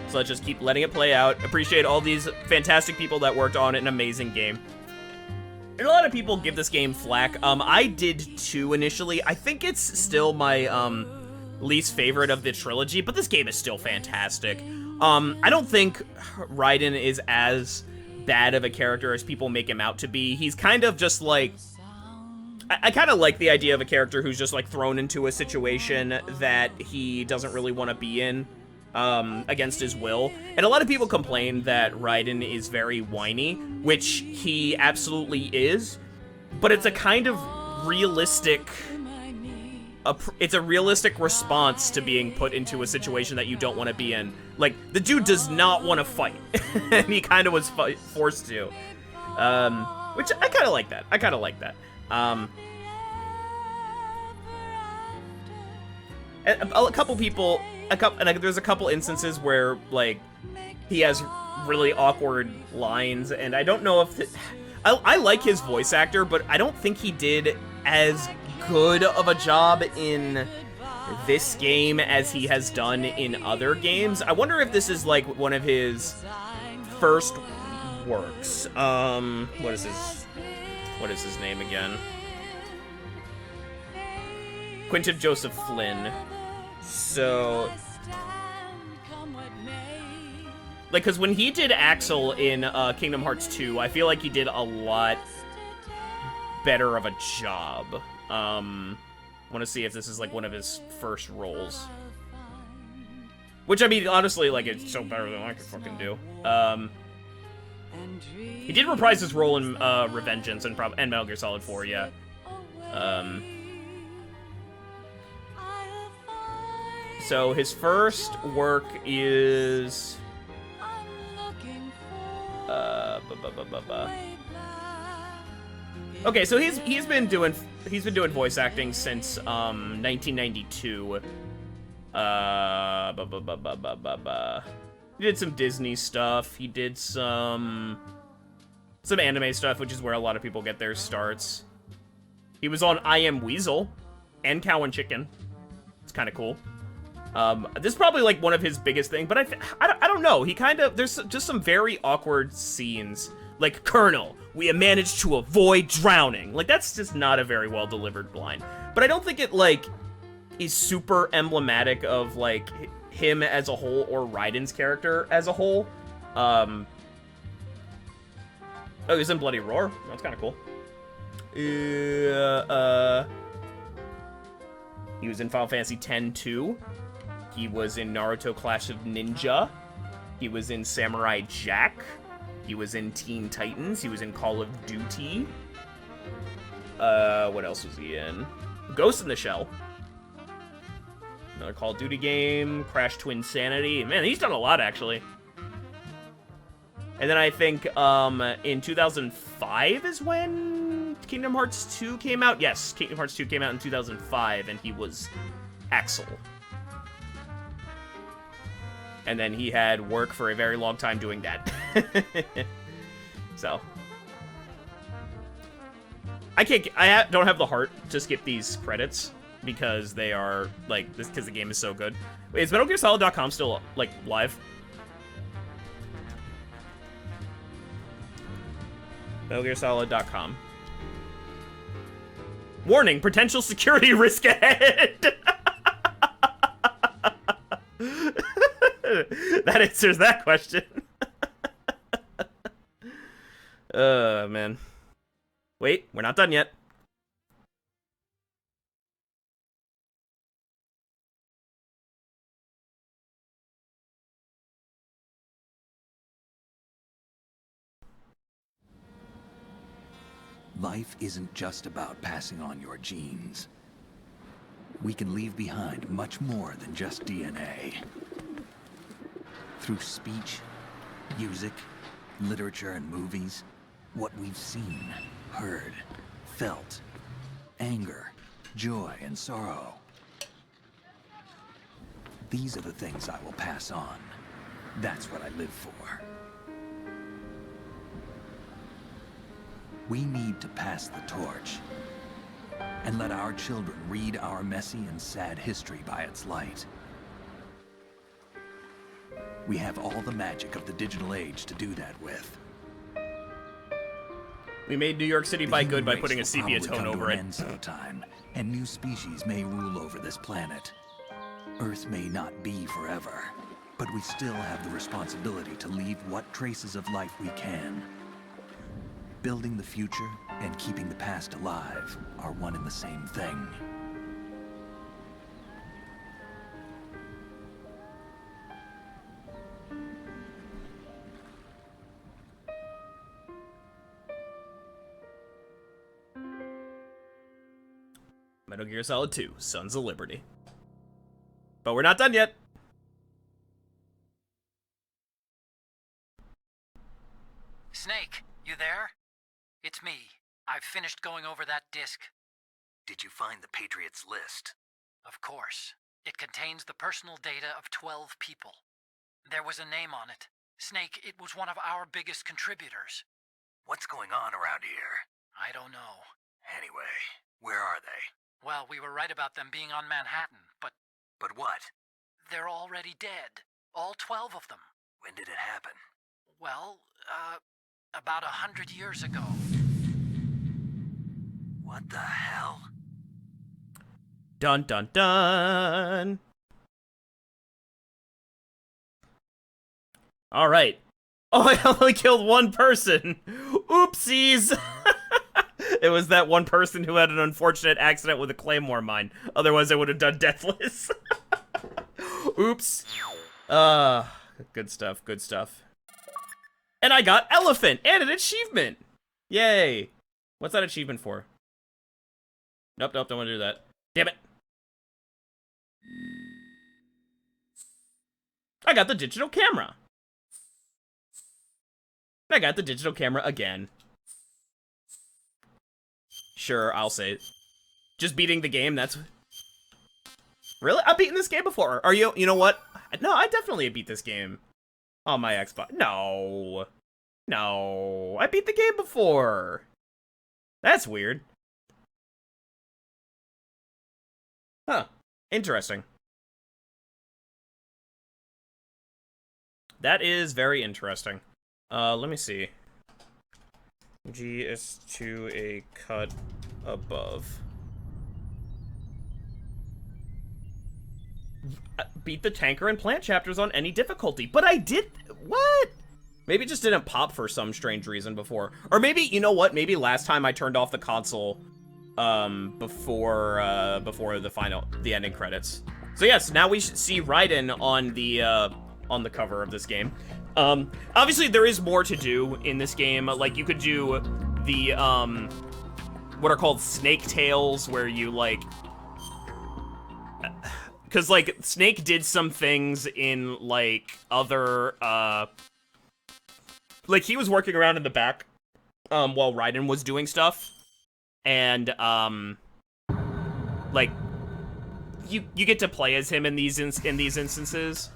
So let's just keep letting it play out. Appreciate all these fantastic people that worked on an amazing game. And a lot of people give this game flack. I did too initially. I think it's still my least favorite of the trilogy, but this game is still fantastic. I don't think Raiden is as bad of a character as people make him out to be. He's kind of just like... I kind of like the idea of a character who's just like thrown into a situation that he doesn't really want to be in. Against his will. And a lot of people complain that Raiden is very whiny, which he absolutely is, but it's a kind of realistic... it's a realistic response to being put into a situation that you don't want to be in. Like, the dude does not want to fight, and he kind of was forced to. Which, I kind of like that. I kind of like that. A couple people... there's a couple instances where, like, he has really awkward lines, and I don't know if... I like his voice actor, but I don't think he did as good of a job in this game as he has done in other games. I wonder if this is, like, one of his first works. What is his name again? Quentin Joseph Flynn. So, like, because when he did Axel in Kingdom Hearts 2, I feel like he did a lot better of a job. I want to see if this is, like, one of his first roles. Which, I mean, honestly, like, it's so better than I could fucking do. He did reprise his role in Revengeance and Metal Gear Solid 4, yeah. So his first work is okay, so he's been doing voice acting since 1992. He did some Disney stuff. He did some anime stuff, which is where a lot of people get their starts. He was on I Am Weasel and Cow and Chicken. It's kind of cool. This is probably, like, one of his biggest things, but I don't know. He kind of... There's just some very awkward scenes. Like, Colonel, we have managed to avoid drowning. Like, that's just not a very well-delivered line. But I don't think it, like, is super emblematic of, like, him as a whole or Raiden's character as a whole. Oh, he was in Bloody Roar. That's kind of cool. He was in Final Fantasy X-2. He was in Naruto Clash of Ninja. He was in Samurai Jack. He was in Teen Titans. He was in Call of Duty. What else was he in? Ghost in the Shell. Another Call of Duty game. Crash Twin Sanity. Man, he's done a lot, actually. And then I think, in 2005 is when Kingdom Hearts 2 came out? Yes, Kingdom Hearts 2 came out in 2005, and he was Axel. And then he had work for a very long time doing that. So. I don't have the heart to skip these credits, because they are, like, because the game is so good. Wait, is MetalGearSolid.com still, like, live? MetalGearSolid.com. Warning, potential security risk ahead! That answers that question. Man. Wait, we're not done yet. Life isn't just about passing on your genes. We can leave behind much more than just DNA. Through speech, music, literature, and movies, what we've seen, heard, felt, anger, joy, and sorrow. These are the things I will pass on. That's what I live for. We need to pass the torch and let our children read our messy and sad history by its light. We have all the magic of the digital age to do that with. We made New York City by good by putting a sepia tone over it. Sometime, and new species may rule over this planet. Earth may not be forever, but we still have the responsibility to leave what traces of life we can. Building the future and keeping the past alive are one and the same thing. Metal Gear Solid 2, Sons of Liberty. But we're not done yet. Snake, you there? It's me. I've finished going over that disc. Did you find the Patriots list? Of course. It contains the personal data of 12 people. There was a name on it. Snake, it was one of our biggest contributors. What's going on around here? I don't know. Anyway, where are they? Well, we were right about them being on Manhattan, but... But what? They're already dead. All 12 of them. When did it happen? Well, about 100 years ago. What the hell? Dun dun dun! Alright. Oh, I only killed one person! Oopsies! It was that one person who had an unfortunate accident with a claymore mine. Otherwise, I would have done deathless. Oops. Good stuff, good stuff. And I got elephant and an achievement! Yay! What's that achievement for? Nope, don't want to do that. Damn it. I got the digital camera. I got the digital camera again. Sure, I'll say it. Just beating the game, that's... Really? I've beaten this game before. Are you... You know what? No, I definitely beat this game on my Xbox. No. No. I beat the game before. That's weird. Huh. Interesting. That is very interesting. Let me see. G is to a cut above. Beat the tanker and plant chapters on any difficulty. But I did... What? Maybe it just didn't pop for some strange reason before. Or maybe, you know what? Maybe last time I turned off the console before the ending credits. So yes, now we should see Raiden on the cover of this game. Obviously there is more to do in this game. Like, you could do the what are called snake tails, where you like, because like Snake did some things in like other like he was working around in the back while Raiden was doing stuff, and like you get to play as him in these instances.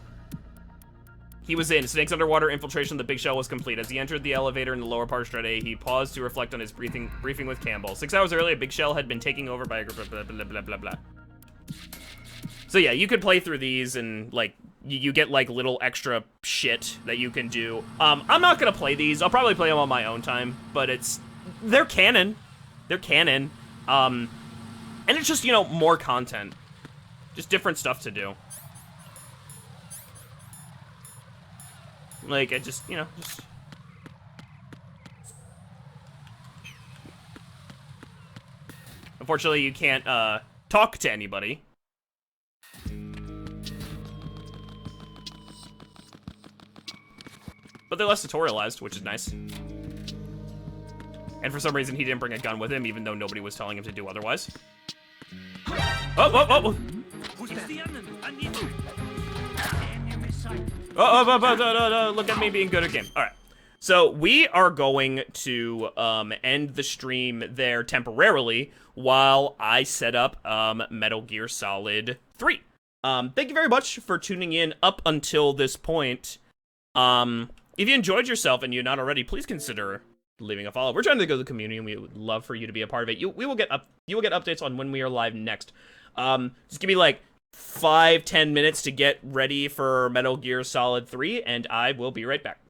He was in Snake's underwater infiltration. The Big Shell was complete. As he entered the elevator in the lower part of Shred A, he paused to reflect on his briefing with Campbell. 6 hours earlier, Big Shell had been taken over by a group of blah, blah, blah, blah, blah. So yeah, you could play through these and, like, you get, like, little extra shit that you can do. I'm not gonna play these. I'll probably play them on my own time, but they're canon. They're canon. And it's just, you know, more content. Just different stuff to do. Like, I just, you know, just... Unfortunately, you can't, talk to anybody. But they're less tutorialized, which is nice. And for some reason, he didn't bring a gun with him, even though nobody was telling him to do otherwise. Oh! Look at me being good at game. All right. So we are going to end the stream there temporarily while I set up Metal Gear Solid 3. Thank you very much for tuning in up until this point. If you enjoyed yourself and you're not already, please consider leaving a follow. We're trying to go to the community, and we would love for you to be a part of it. You will get updates on when we are live next. Just give me like 5-10 minutes to get ready for Metal Gear Solid 3, and I will be right back.